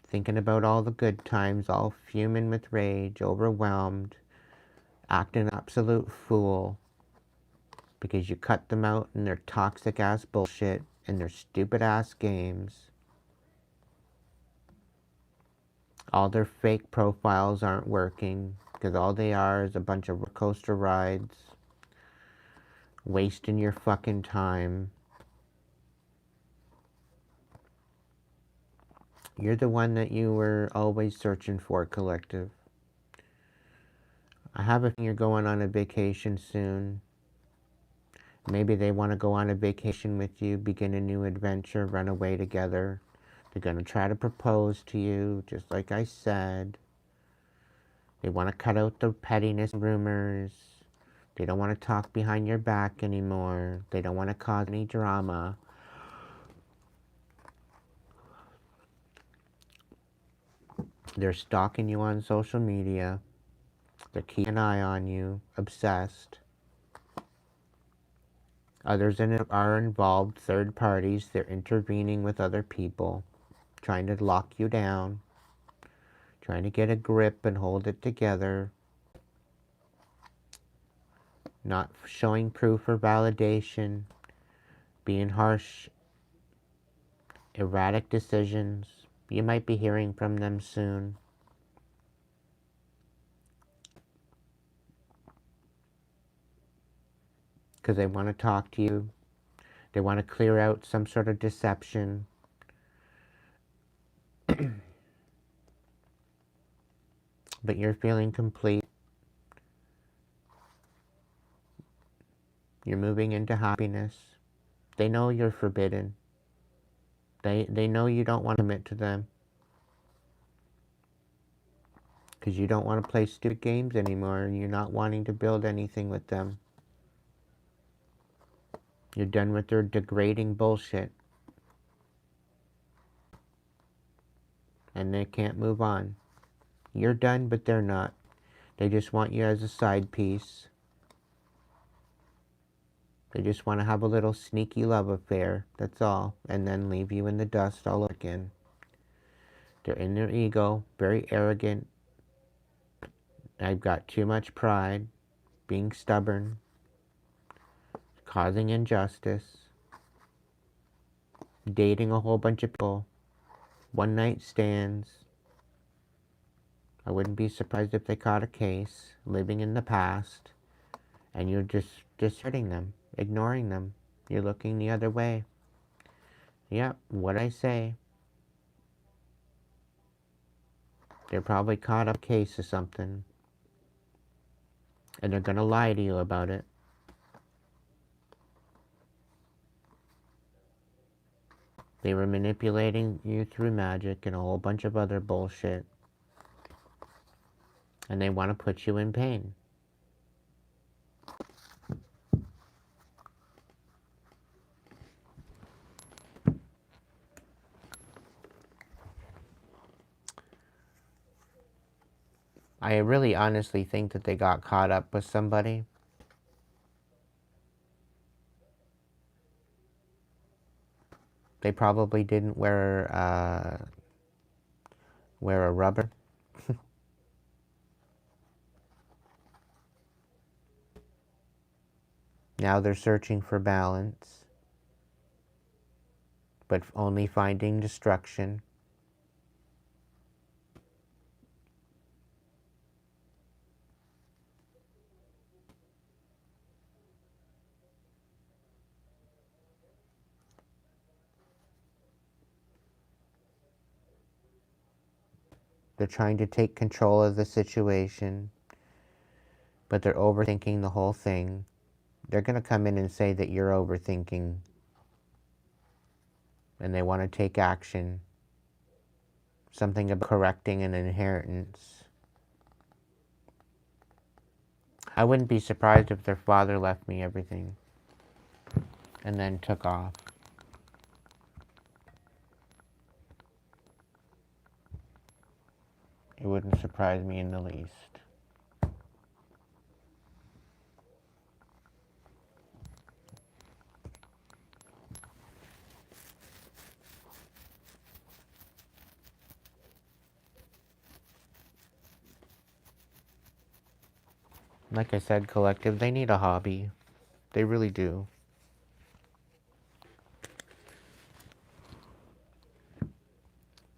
Thinking about all the good times, all fuming with rage, overwhelmed, acting an absolute fool because you cut them out in their toxic ass bullshit and their stupid ass games. All their fake profiles aren't working because all they are is a bunch of roller coaster rides, wasting your fucking time. You're the one that you were always searching for, collective. I have a feeling you're going on a vacation soon. Maybe they want to go on a vacation with you, begin a new adventure, run away together. They're going to try to propose to you, just like I said. They want to cut out the pettiness rumors. They don't want to talk behind your back anymore. They don't want to cause any drama. They're stalking you on social media. They're keeping an eye on you, obsessed. Others are involved, third parties. They're intervening with other people, trying to lock you down, trying to get a grip and hold it together, not showing proof or validation, being harsh, erratic decisions. You might be hearing from them soon. Because they want to talk to you. They want to clear out some sort of deception. But you're feeling complete. You're moving into happiness. They know you're forbidden. They know you don't want to commit to them. Because you don't want to play stupid games anymore, and you're not wanting to build anything with them. You're done with their degrading bullshit. And they can't move on. You're done, but they're not. They just want you as a side piece. They just want to have a little sneaky love affair, that's all, and then leave you in the dust all over again. They're in their ego, very arrogant. I've got too much pride, being stubborn, causing injustice, dating a whole bunch of people, one night stands. I wouldn't be surprised if they caught a case, living in the past, and you're just discarding them, ignoring them. You're looking the other way. Yep, what I say. They're probably caught up a case or something. And they're gonna lie to you about it. They were manipulating you through magic and a whole bunch of other bullshit. And they want to put you in pain. I really honestly think that they got caught up with somebody. They probably didn't wear a rubber. Now they're searching for balance, but only finding destruction. They're trying to take control of the situation, but they're overthinking the whole thing. They're going to come in and say that you're overthinking, and they want to take action. Something about correcting an inheritance. I wouldn't be surprised if their father left me everything and then took off. It wouldn't surprise me in the least. Like I said, collective, they need a hobby. They really do.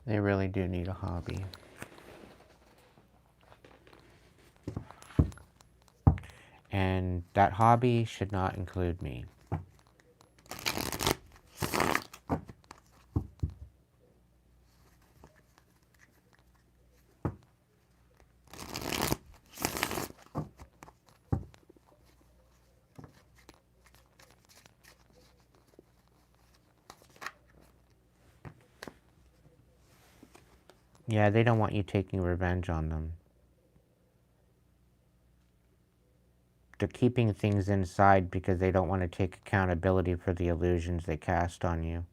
They really do need a hobby. And that hobby should not include me. Yeah, they don't want you taking revenge on them. They're keeping things inside because they don't want to take accountability for the illusions they cast on you.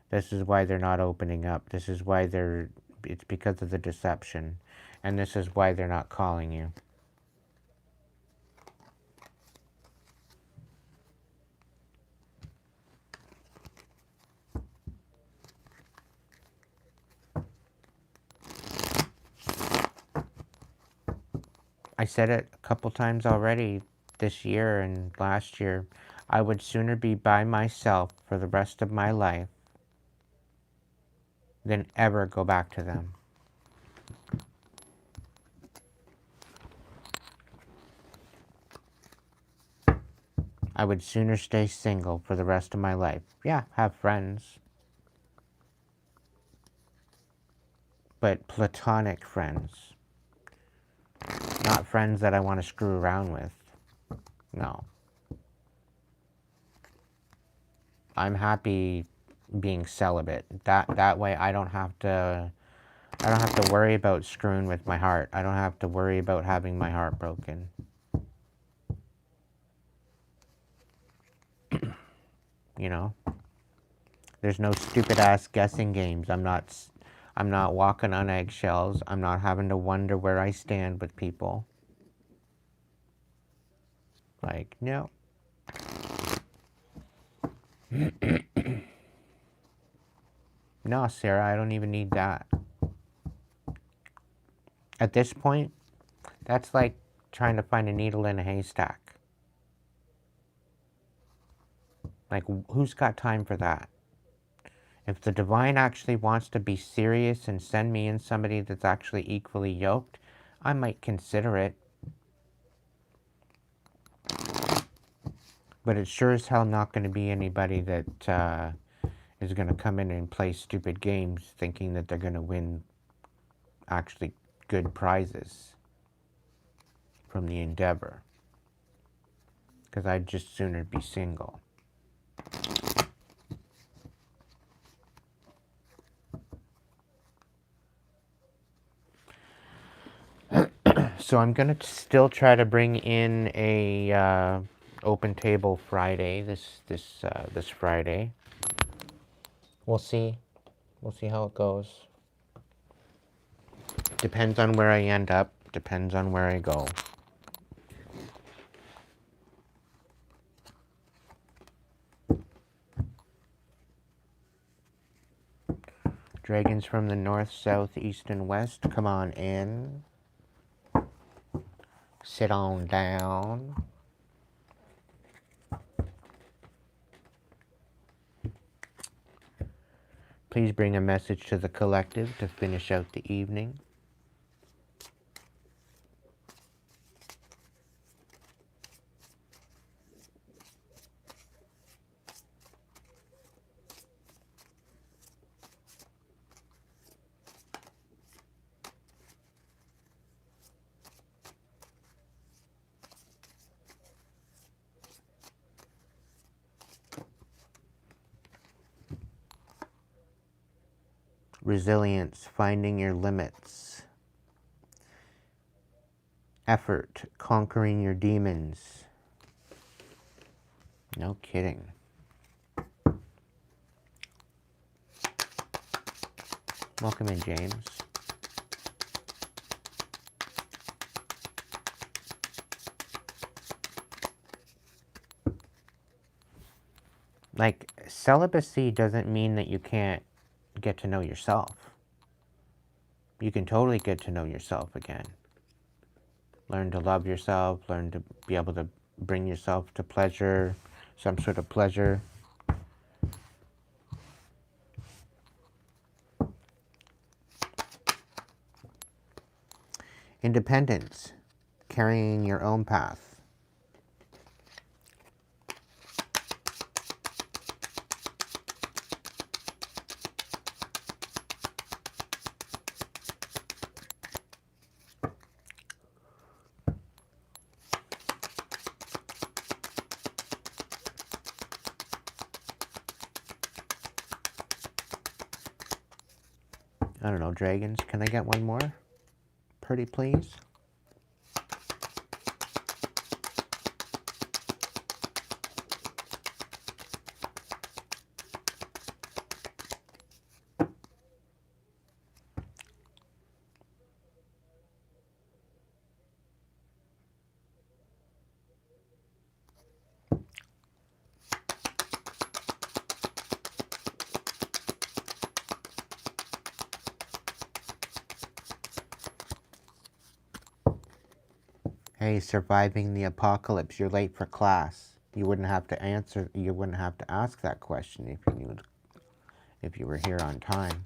This is why they're not opening up. This is why it's because of the deception. And this is why they're not calling you. I said it a couple times already this year and last year. I would sooner be by myself for the rest of my life than ever go back to them. I would sooner stay single for the rest of my life. Yeah, have friends. But platonic friends. Not friends that I want to screw around with. No. I'm happy being celibate. That way I don't have to worry about screwing with my heart. I don't have to worry about having my heart broken. You know? There's no stupid ass guessing games. I'm not walking on eggshells. I'm not having to wonder where I stand with people. Like, no. No, Sarah, I don't even need that. At this point, that's like trying to find a needle in a haystack. Like, who's got time for that? If the divine actually wants to be serious and send me in somebody that's actually equally yoked, I might consider it. But it's sure as hell not going to be anybody that is going to come in and play stupid games thinking that they're going to win actually good prizes from the endeavor. Because I'd just sooner be single. So I'm going to still try to bring in a open table Friday, this Friday. We'll see. We'll see how it goes. Depends on where I end up. Depends on where I go. Dragons from the north, south, east, and west, come on in. Sit on down. Please bring a message to the collective to finish out the evening. Resilience, finding your limits. Effort, conquering your demons. No kidding. Welcome in, James. Like, celibacy doesn't mean that you can't get to know yourself. You can totally get to know yourself again. Learn to love yourself, learn to be able to bring yourself to pleasure, some sort of pleasure. Independence, carrying your own path. I don't know, dragons, can I get one more? Pretty please? Hey, surviving the apocalypse, you're late for class. You wouldn't have to ask that question if you were here on time.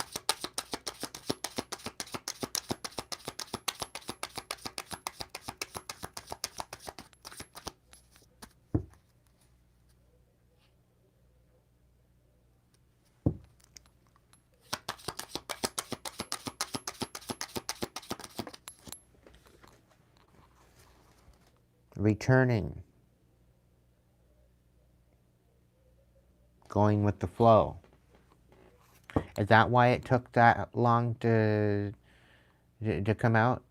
Returning. Going with the flow. Is that why it took that long to come out,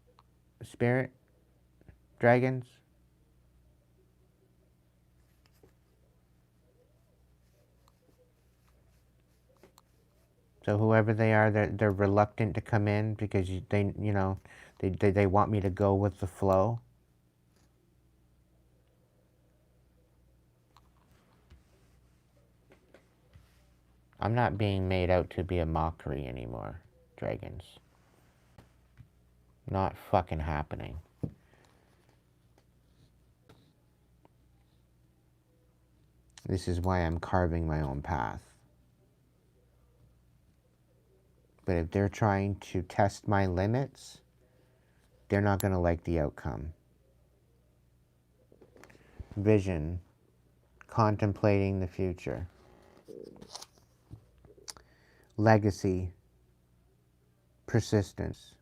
Spirit? Dragons? So whoever they are, they're reluctant to come in because they want me to go with the flow. I'm not being made out to be a mockery anymore, dragons. Not fucking happening. This is why I'm carving my own path. But if they're trying to test my limits, they're not going to like the outcome. Vision. Contemplating the future. Legacy. Persistence.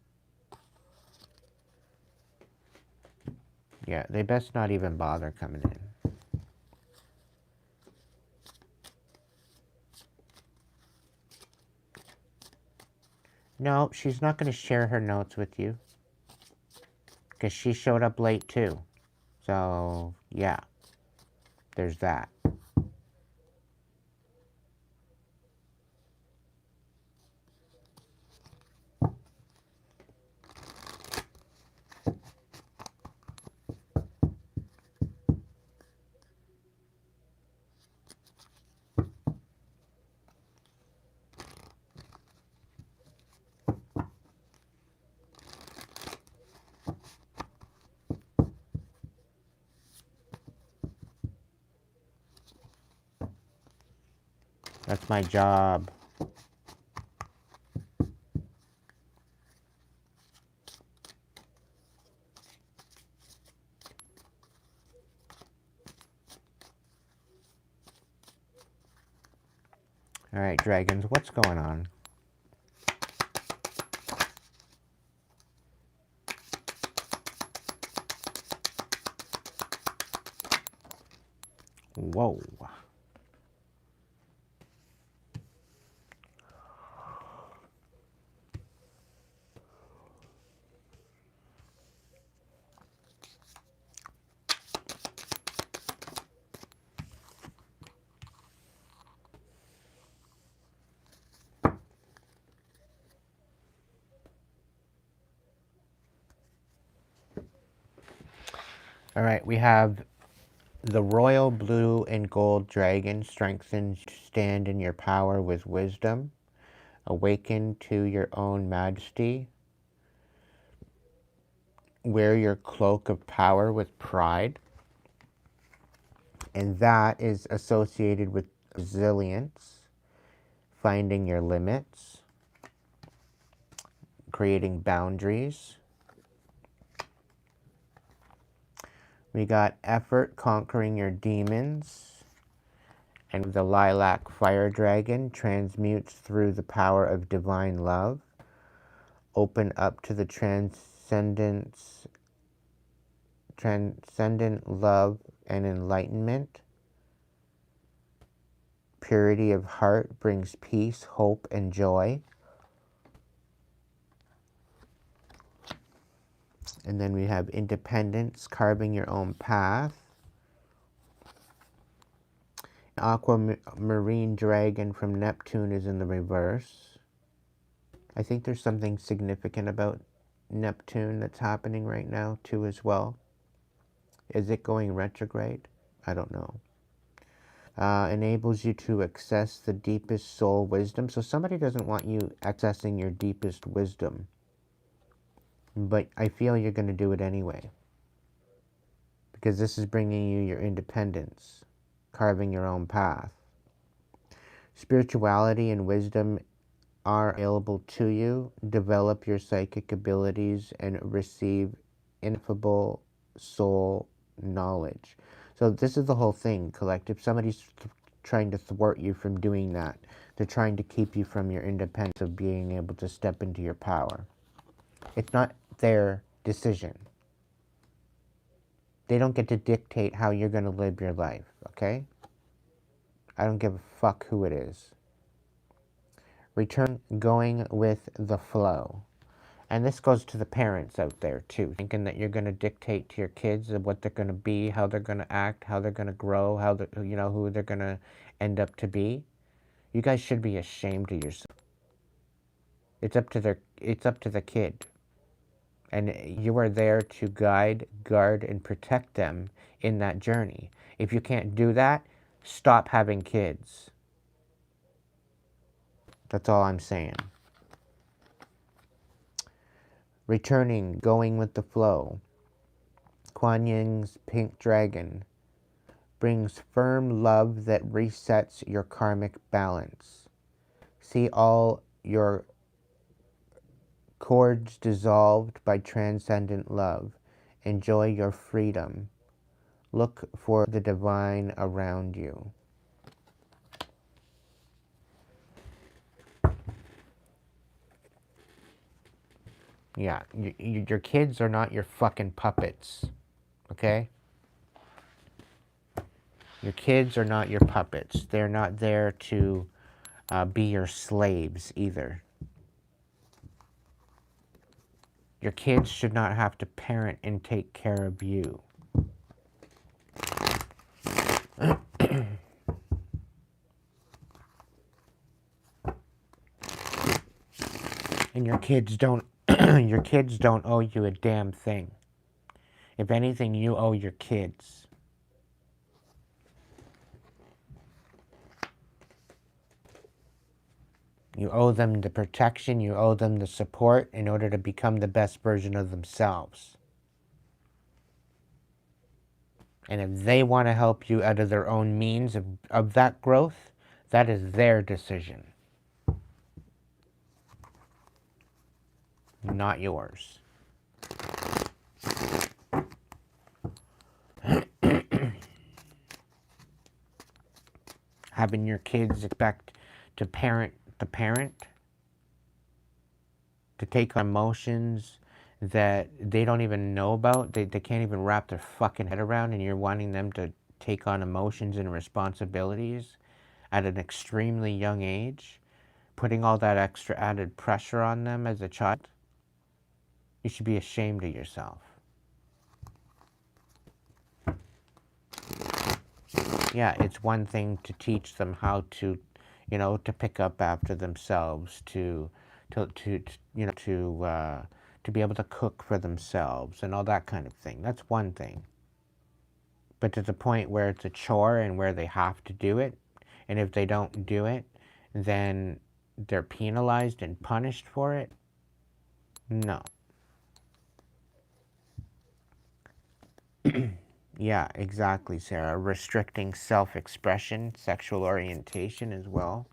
Yeah, they best not even bother coming in. No, she's not going to share her notes with you. Because she showed up late too. So, yeah. There's that. That's my job. Alright, dragons, what's going on? Whoa. Alright, we have the royal blue and gold dragon strengthens to stand in your power with wisdom. Awaken to your own majesty. Wear your cloak of power with pride. And that is associated with resilience, finding your limits, creating boundaries. We got effort, conquering your demons. And the lilac fire dragon transmutes through the power of divine love. Open up to the transcendent love and enlightenment. Purity of heart brings peace, hope, and joy. And then we have independence, carving your own path. Aquamarine dragon from Neptune is in the reverse. I think there's something significant about Neptune that's happening right now too as well. Is it going retrograde? I don't know. Enables you to access the deepest soul wisdom. So somebody doesn't want you accessing your deepest wisdom. But I feel you're going to do it anyway. Because this is bringing you your independence. Carving your own path. Spirituality and wisdom are available to you. Develop your psychic abilities and receive ineffable soul knowledge. So this is the whole thing, collective. Somebody's trying to thwart you from doing that. They're trying to keep you from your independence of being able to step into your power. It's not their decision. They don't get to dictate how you're going to live your life, okay? I don't give a fuck who it is. Return going with the flow. And this goes to the parents out there too, thinking that you're going to dictate to your kids of what they're going to be, how they're going to act, how they're going to grow, how they, who they're going to end up to be. You guys should be ashamed of yourself. It's up to the kid. And you are there to guide, guard, and protect them in that journey. If you can't do that, stop having kids. That's all I'm saying. Returning, going with the flow. Kuan Yin's pink dragon brings firm love that resets your karmic balance. See all your cords dissolved by transcendent love. Enjoy your freedom. Look for the divine around you. Yeah, your kids are not your fucking puppets, okay? Your kids are not your puppets. They're not there to be your slaves either. Your kids should not have to parent and take care of you. And your kids don't your kids don't owe you a damn thing. If anything, you owe your kids. You owe them the protection, you owe them the support in order to become the best version of themselves. And if they want to help you out of their own means of that growth, that is their decision. Not yours. Having your kids expect to parent the parent, to take on emotions that they don't even know about, they can't even wrap their fucking head around, and you're wanting them to take on emotions and responsibilities at an extremely young age, putting all that extra added pressure on them as a child. You should be ashamed of yourself. Yeah, it's one thing to teach them how to, to pick up after themselves, to be able to cook for themselves and all that kind of thing. That's one thing. But to the point where it's a chore and where they have to do it, and if they don't do it, then they're penalized and punished for it? No. Yeah, exactly, Sarah. Restricting self-expression, sexual orientation as well.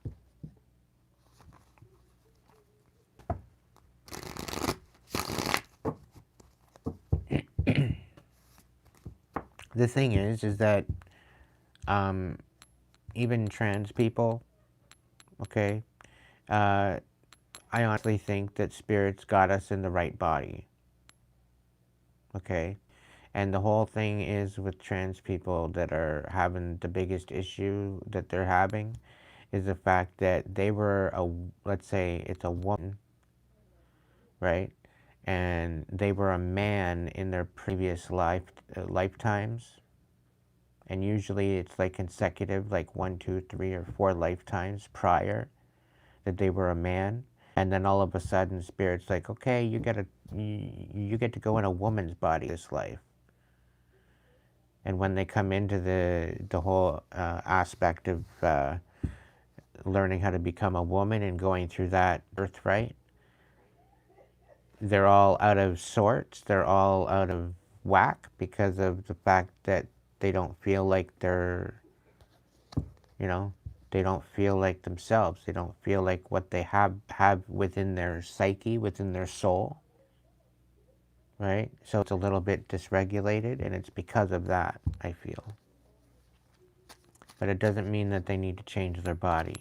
The thing is that even trans people, okay, I honestly think that spirits got us in the right body, okay? And the whole thing is with trans people that are having the biggest issue that they're having is the fact that they were let's say it's a woman, right? And they were a man in their previous lifetimes. And usually it's like consecutive, like 1, 2, 3, or 4 lifetimes prior that they were a man. And then all of a sudden spirit's like, okay, you get to go in a woman's body this life. And when they come into the whole aspect of learning how to become a woman and going through that birthright, they're all out of sorts. They're all out of whack because of the fact that they don't feel like they're, you know, they don't feel like themselves. They don't feel like what they have within their psyche, within their soul, right? So it's a little bit dysregulated, and it's because of that, I feel. But it doesn't mean that they need to change their body.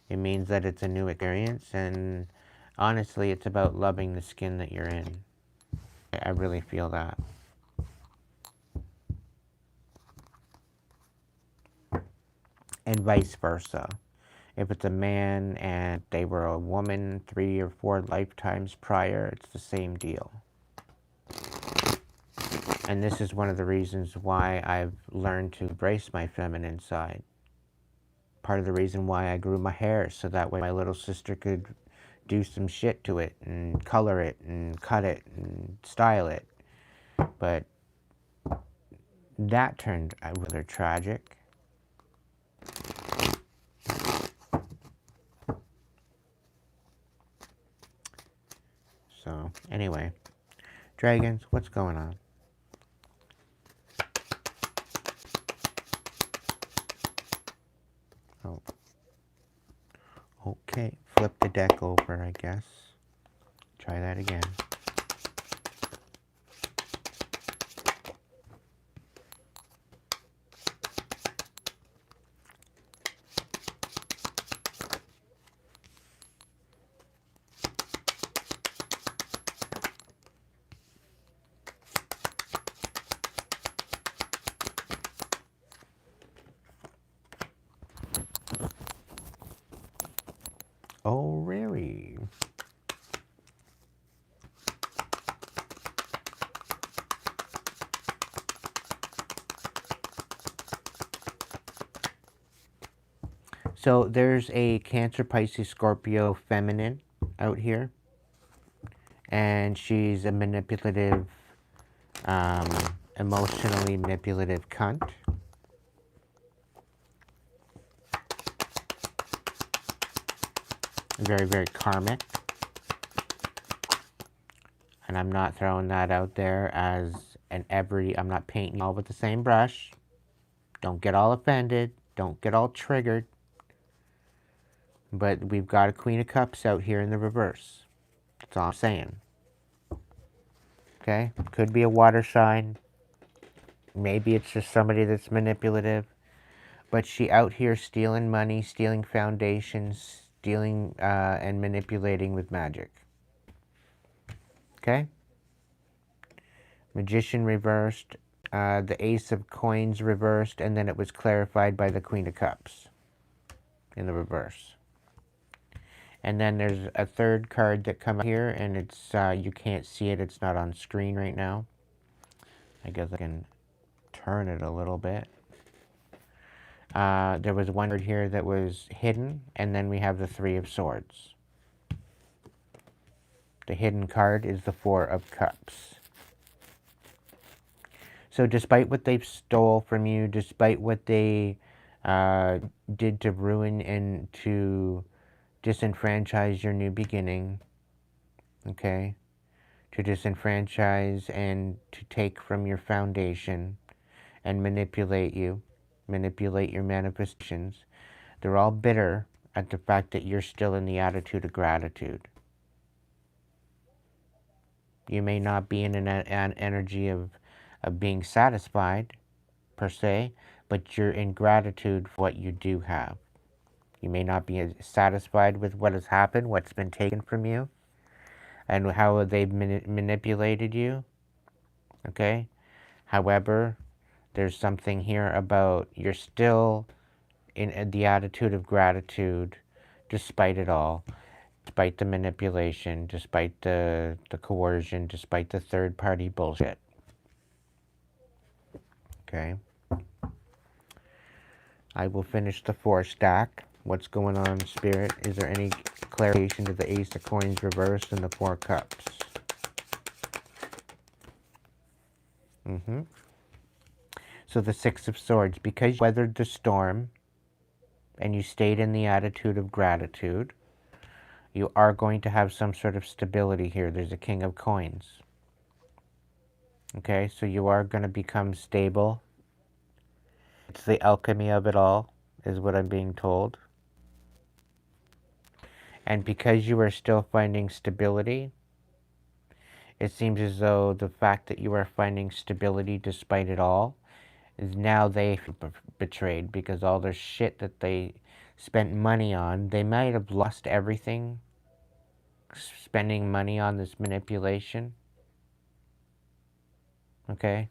It means that it's a new experience, and honestly, it's about loving the skin that you're in. I really feel that. And vice versa. If it's a man and they were a woman 3 or 4 lifetimes prior, it's the same deal. And this is one of the reasons why I've learned to embrace my feminine side. Part of the reason why I grew my hair, so that way my little sister could do some shit to it and color it and cut it and style it. But that turned out rather tragic. So, anyway. Dragons, what's going on? Oh. Okay, flip the deck over, I guess. Try that again. Oh, really? So there's a Cancer, Pisces, Scorpio feminine out here. And she's a manipulative, emotionally manipulative cunt. Very, very karmic. And I'm not throwing that out there as I'm not painting all with the same brush. Don't get all offended. Don't get all triggered. But we've got a Queen of Cups out here in the reverse. That's all I'm saying. Okay? Could be a water sign. Maybe it's just somebody that's manipulative. But she out here stealing money, stealing foundations, stealing and manipulating with magic. Okay? Magician reversed, the Ace of Coins reversed, and then it was clarified by the Queen of Cups in the reverse. And then there's a third card that comes here, and it's you can't see it. It's not on screen right now. I guess I can turn it a little bit. There was one card here that was hidden, and then we have the Three of Swords. The hidden card is the Four of Cups. So despite what they've stole from you, despite what they did to ruin and to disenfranchise your new beginning, okay, to disenfranchise and to take from your foundation and manipulate you, manipulate your manifestations, they're all bitter at the fact that you're still in the attitude of gratitude. You may not be in an energy of being satisfied, per se, but you're in gratitude for what you do have. You may not be satisfied with what has happened, what's been taken from you, and how they've manipulated you, okay? However, there's something here about you're still in the attitude of gratitude despite it all, despite the manipulation, despite the coercion, despite the third-party bullshit, okay? I will finish the 4 stack. What's going on, Spirit? Is there any clarification to the Ace of Coins reversed and the 4 Cups? So the 6 of Swords, because you weathered the storm and you stayed in the attitude of gratitude, you are going to have some sort of stability here. There's a King of Coins. Okay, so you are going to become stable. It's the alchemy of it all, is what I'm being told. And because you are still finding stability, it seems as though the fact that you are finding stability despite it all is now they betrayed, because all the shit that they spent money on, they might have lost everything spending money on this manipulation. Okay?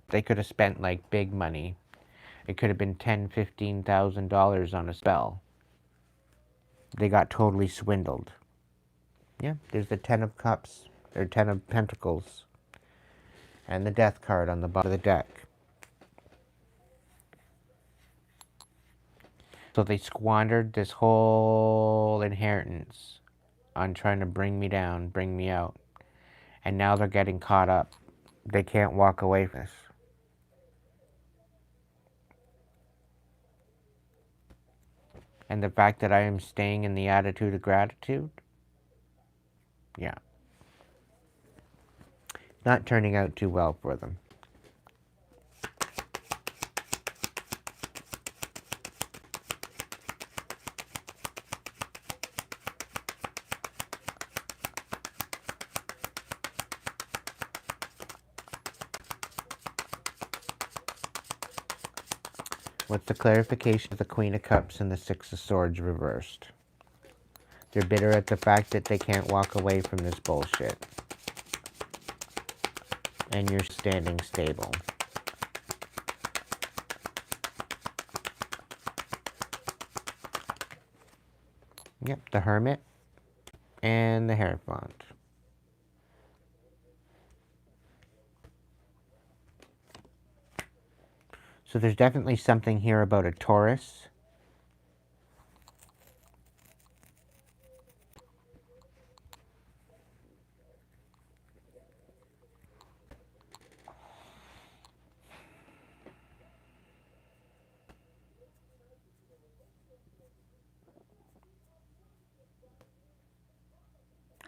They could have spent like big money. It could have been $10,000, $15,000 on a spell. They got totally swindled. Yeah, there's the 10 of Cups, or 10 of Pentacles, and the Death card on the bottom of the deck. So they squandered this whole inheritance on trying to bring me down, bring me out. And now they're getting caught up. They can't walk away from this. And the fact that I am staying in the attitude of gratitude, yeah, not turning out too well for them. What's the clarification of the Queen of Cups and the Six of Swords reversed? They're bitter at the fact that they can't walk away from this bullshit. And you're standing stable. Yep, the Hermit and the Hierophant. So there's definitely something here about a Taurus.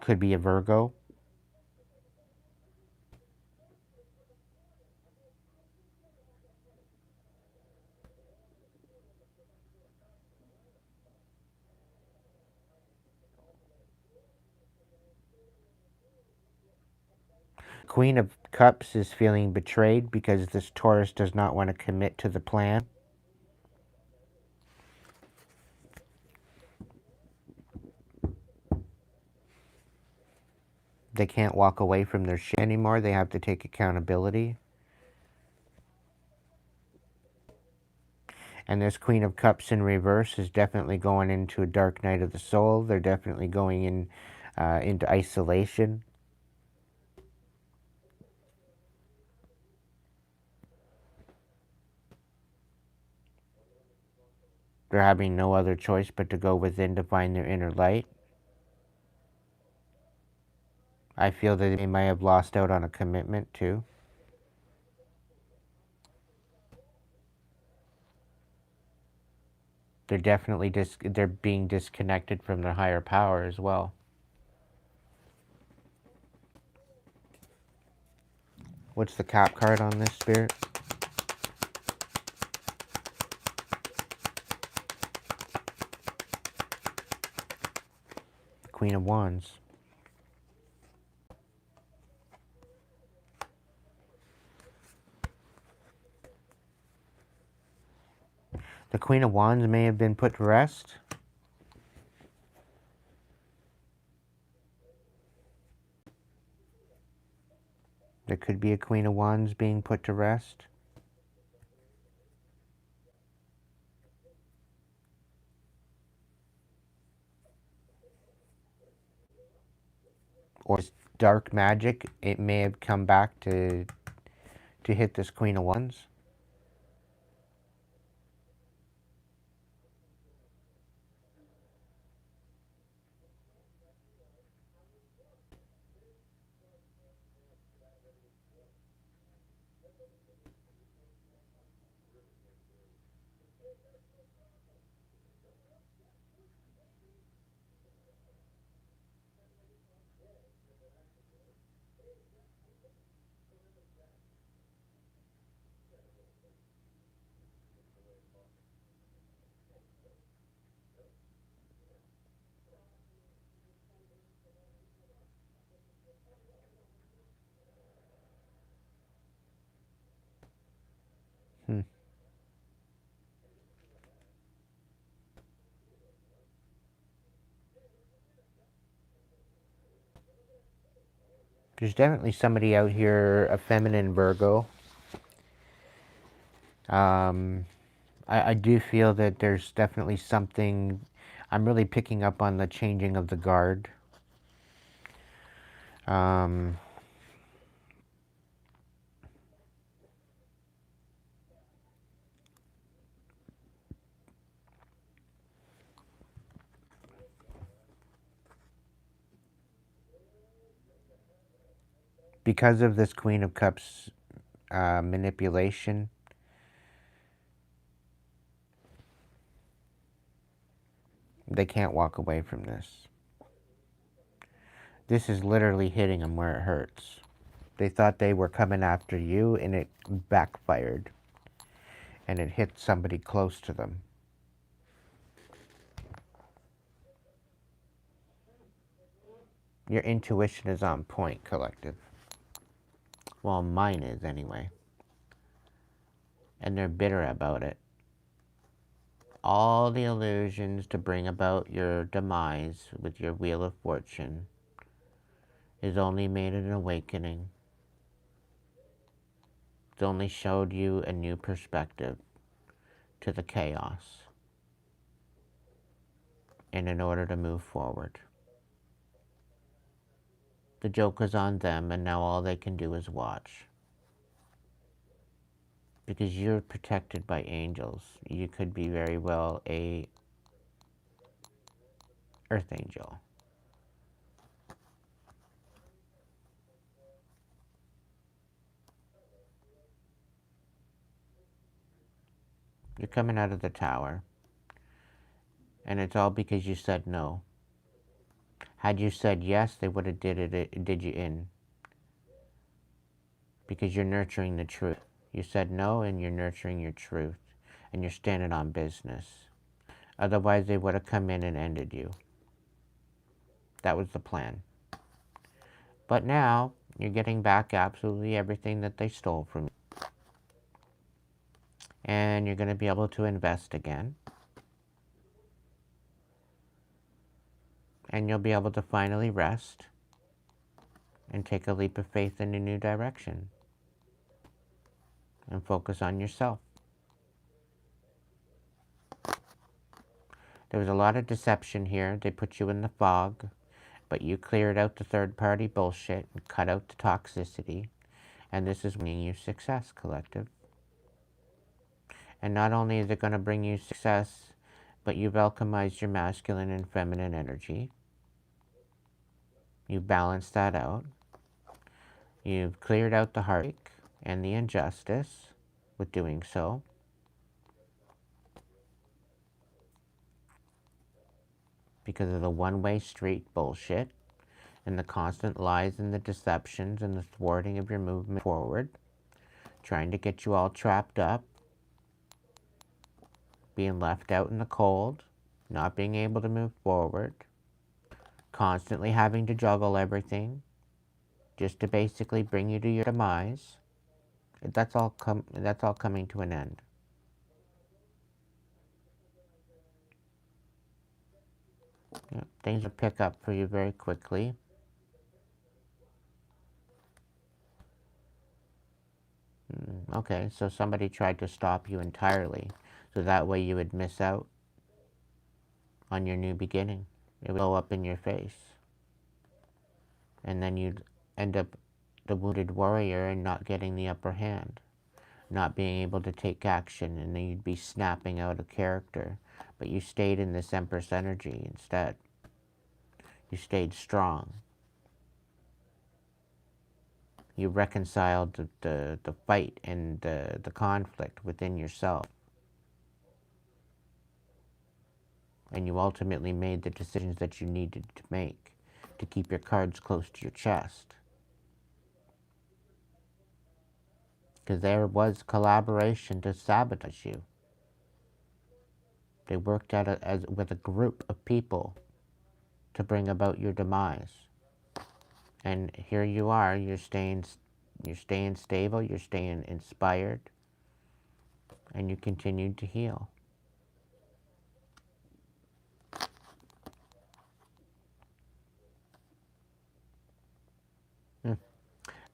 Could be a Virgo. Queen of Cups is feeling betrayed because this Taurus does not want to commit to the plan. They can't walk away from their shit anymore. They have to take accountability. And this Queen of Cups in reverse is definitely going into a dark night of the soul. They're definitely going into isolation. They're having no other choice but to go within to find their inner light. I feel that they might have lost out on a commitment too. They're definitely they're being disconnected from their higher power as well. What's the Cap card on this, Spirit? Queen of Wands. The Queen of Wands may have been put to rest. There could be a Queen of Wands being put to rest. Or dark magic, it may have come back to hit this Queen of Wands. There's definitely somebody out here, a feminine Virgo. I do feel that there's definitely something. I'm really picking up on the changing of the guard. Because of this Queen of Cups manipulation, they can't walk away from this. This is literally hitting them where it hurts. They thought they were coming after you, and it backfired. And it hit somebody close to them. Your intuition is on point, collective. Well, mine is anyway. And they're bitter about it. All the illusions to bring about your demise with your Wheel of Fortune is only made an awakening. It's only showed you a new perspective to the chaos. And in order to move forward. The joke is on them, and now all they can do is watch. Because you're protected by angels. You could be very well a earth angel. You're coming out of the tower. And it's all because you said no. Had you said yes, they would have did you in. Because you're nurturing the truth. You said no, and you're nurturing your truth. And you're standing on business. Otherwise, they would have come in and ended you. That was the plan. But now, You're getting back absolutely everything that they stole from you. And you're going to be able to invest again. And you'll be able to finally rest and take a leap of faith in a new direction and focus on yourself. There was a lot of deception here. They put you in the fog, but you cleared out the third-party bullshit and cut out the toxicity. And this is bringing you success, collective. And not only is it going to bring you success, but you've alchemized your masculine and feminine energy. You've balanced that out. You've cleared out the heartache and the injustice with doing so. Because of the one-way street bullshit and the constant lies and the deceptions and the thwarting of your movement forward, trying to get you all trapped up, being left out in the cold, not being able to move forward, constantly having to juggle everything, just to basically bring you to your demise. That's all coming to an end. Yeah, things will pick up for you very quickly. Okay, so somebody tried to stop you entirely, so that way you would miss out on your new beginning. It would blow up in your face. And then you'd end up the wounded warrior and not getting the upper hand, not being able to take action, and then you'd be snapping out of character. But you stayed in this Empress energy instead. You stayed strong. You reconciled the fight and the conflict within yourself. And you ultimately made the decisions that you needed to make to keep your cards close to your chest. Because there was collaboration to sabotage you. They worked at it with a group of people to bring about your demise. And here you are, you're staying stable, you're staying inspired, and you continued to heal.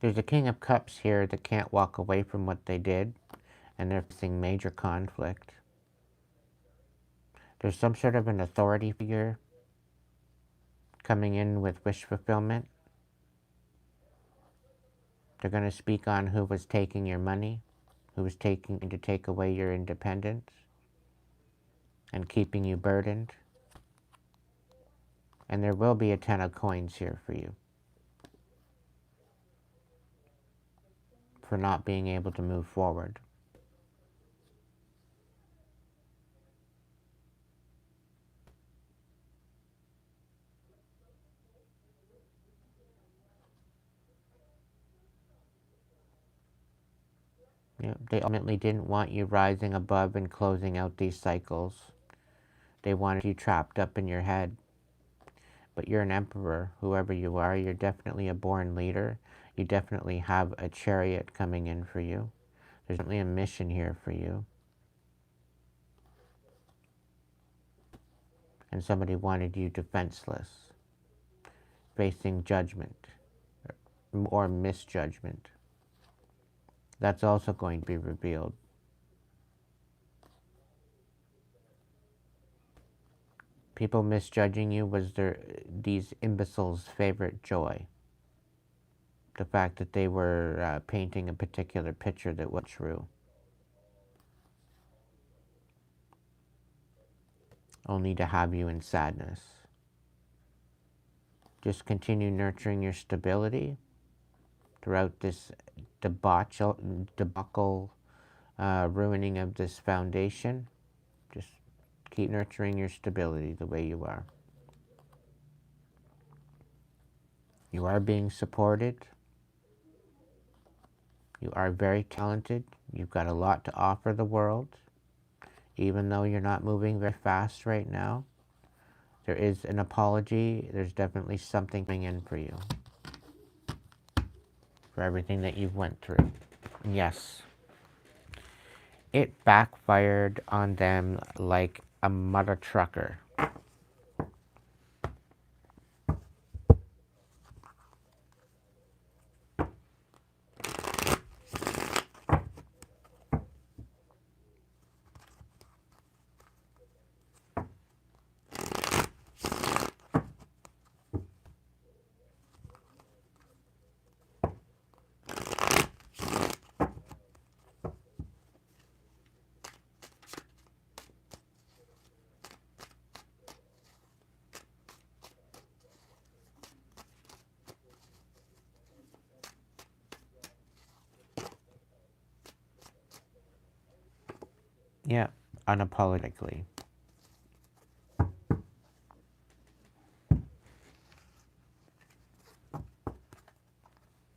There's a King of Cups here that can't walk away from what they did, and they're facing major conflict. There's some sort of an authority figure coming in with wish fulfillment. They're going to speak on who was taking your money, who was taking to take away your independence, and keeping you burdened. And there will be a 10 of coins here for you, for not being able to move forward. Yeah, they ultimately didn't want you rising above and closing out these cycles. They wanted you trapped up in your head. But you're an emperor, whoever you are. You're definitely a born leader. You definitely have a chariot coming in for you. There's definitely a mission here for you. And somebody wanted you defenseless, facing judgment or misjudgment. That's also going to be revealed. People misjudging you was these imbeciles' favorite joy. The fact that they were painting a particular picture that was true. Only to have you in sadness. Just continue nurturing your stability throughout this debacle ruining of this foundation. Just keep nurturing your stability the way you are. You are being supported. You are very talented. You've got a lot to offer the world. Even though you're not moving very fast right now, there is an apology. There's definitely something coming in for you. for everything that you've went through. Yes, it backfired on them like a mother trucker. Yeah, unapologetically.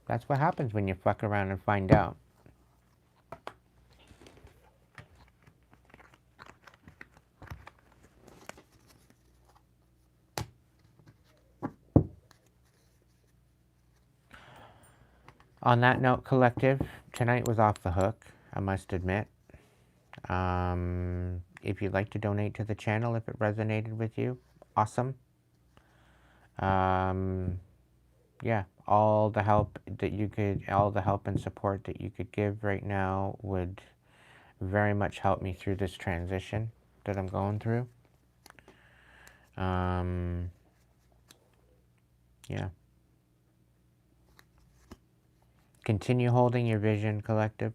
That's what happens when you fuck around and find out. On that note, collective, tonight was off the hook, I must admit. If you'd like to donate to the channel, if it resonated with you, awesome. Yeah, all the help and support that you could give right now would very much help me through this transition that I'm going through. Yeah. Continue holding your vision, collective.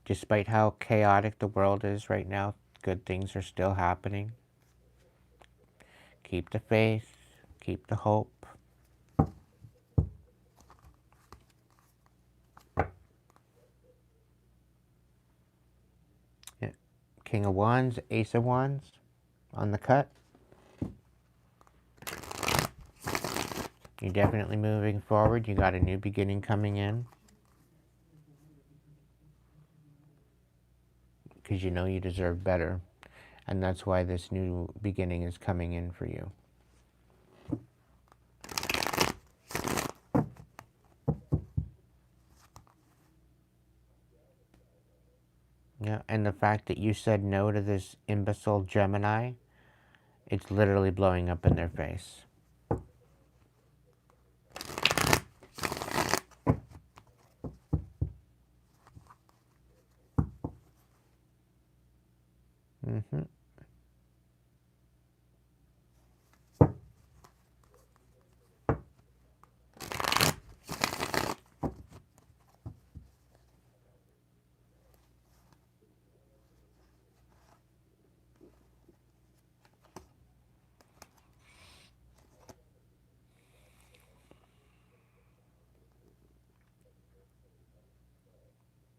Despite how chaotic the world is right now, good things are still happening. Keep the faith, keep the hope. Yeah. King of Wands, Ace of Wands on the cut. You're definitely moving forward. You got a new beginning coming in. Because you know you deserve better. And that's why this new beginning is coming in for you. Yeah, and the fact that you said no to this imbecile Gemini, it's literally blowing up in their face. Mm-hmm.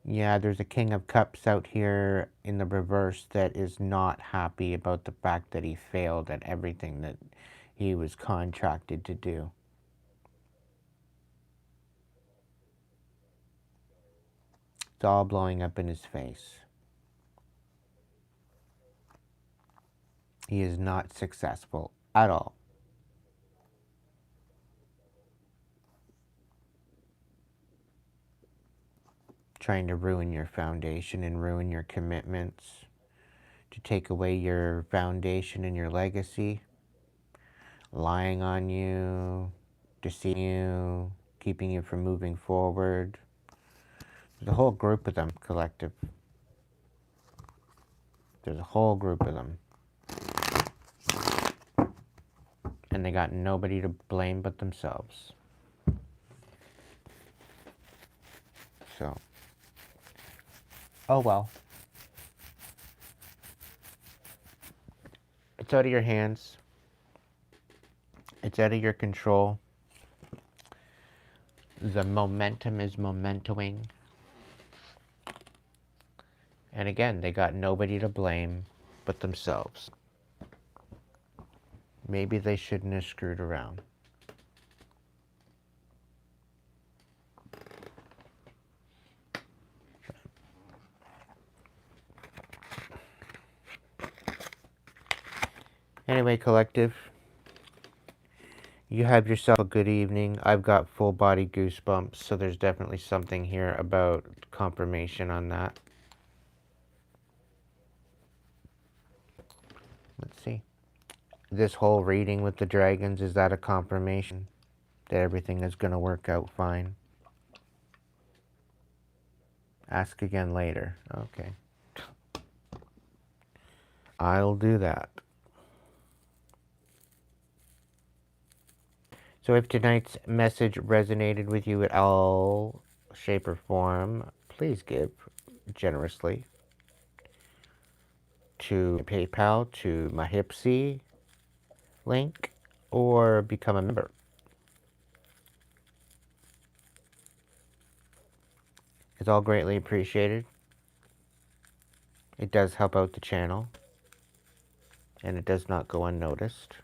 Yeah, there's a King of Cups out here in the reverse that is not happy about the fact that he failed at everything that he was contracted to do. It's all blowing up in his face. He is not successful at all. Trying to ruin your foundation and ruin your commitments, to take away your foundation and your legacy, lying on you, deceiving you, keeping you from moving forward. There's a whole group of them, collective. There's a whole group of them. And they got nobody to blame but themselves. So, oh well. It's out of your hands. It's out of your control. The momentum is momentoing. And again, they got nobody to blame but themselves. Maybe they shouldn't have screwed around. Anyway, collective, You have yourself a good evening. I've got full body goosebumps, so there's definitely something here about confirmation on that. Let's see. This whole reading with the dragons, is that a confirmation that everything is going to work out fine? Ask again later. Okay. I'll do that. So if tonight's message resonated with you at all, shape or form, please give generously to PayPal, to my Hipsy link, or become a member. It's all greatly appreciated. It does help out the channel, and it does not go unnoticed.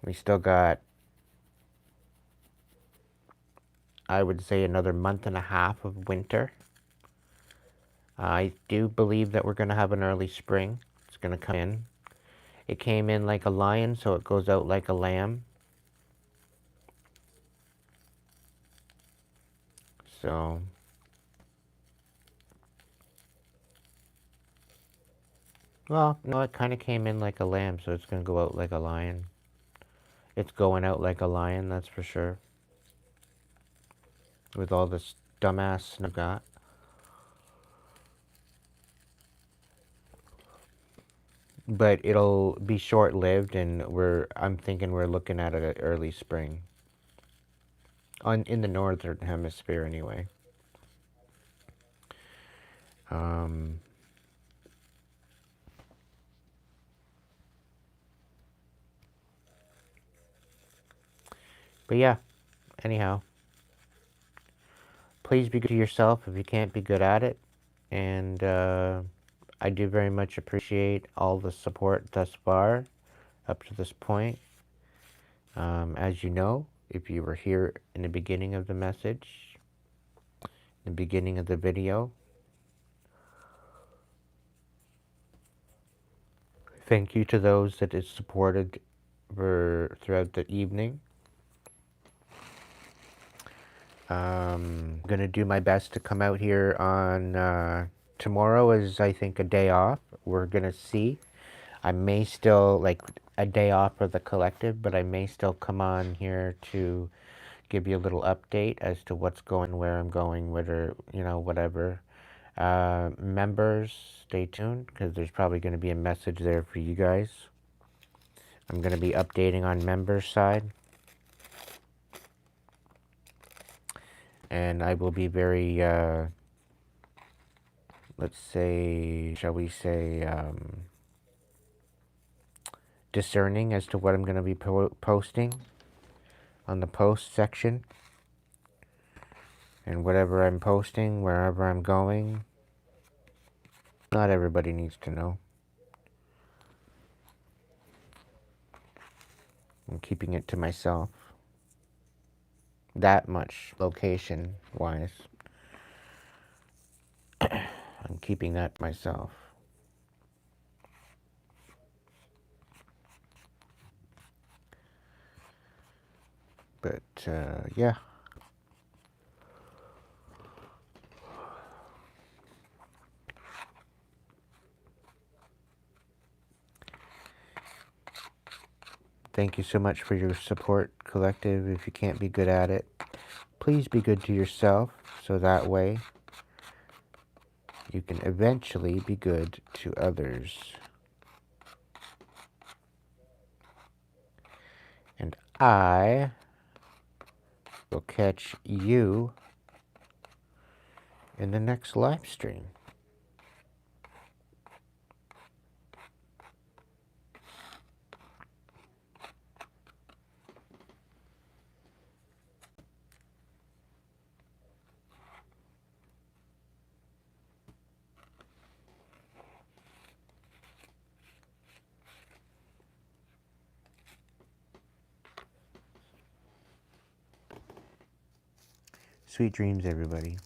We still got, I would say, another month and a half of winter. I do believe that we're going to have an early spring. It's going to come in. It came in like a lion, so it goes out like a lamb. So, well, no, it kind of came in like a lamb, so it's going to go out like a lion. It's going out like a lion, that's for sure. With all this dumbass snow got. But it'll be short-lived, and I'm thinking we're looking at it at early spring. In the northern hemisphere, anyway. But yeah, anyhow. Please be good to yourself if you can't be good at it. And I do very much appreciate all the support thus far, up to this point. As you know, if you were here in the beginning of the message, the beginning of the video, thank you to those that is supported throughout the evening. I'm going to do my best to come out here on tomorrow is, I think, a day off. We're going to see. I may still, like, a day off for the collective, but I may still come on here to give you a little update as to what's going, where I'm going, whether, whatever. Members, stay tuned, because there's probably going to be a message there for you guys. I'm going to be updating on members' side. And I will be very, let's say, shall we say, discerning as to what I'm going to be posting on the post section. And whatever I'm posting, wherever I'm going, not everybody needs to know. I'm keeping it to myself. That much, location-wise. I'm keeping that to myself. But, yeah. Thank you so much for your support, collective. If you can't be good at it, please be good to yourself, so that way you can eventually be good to others. And I will catch you in the next live stream. Sweet dreams, everybody.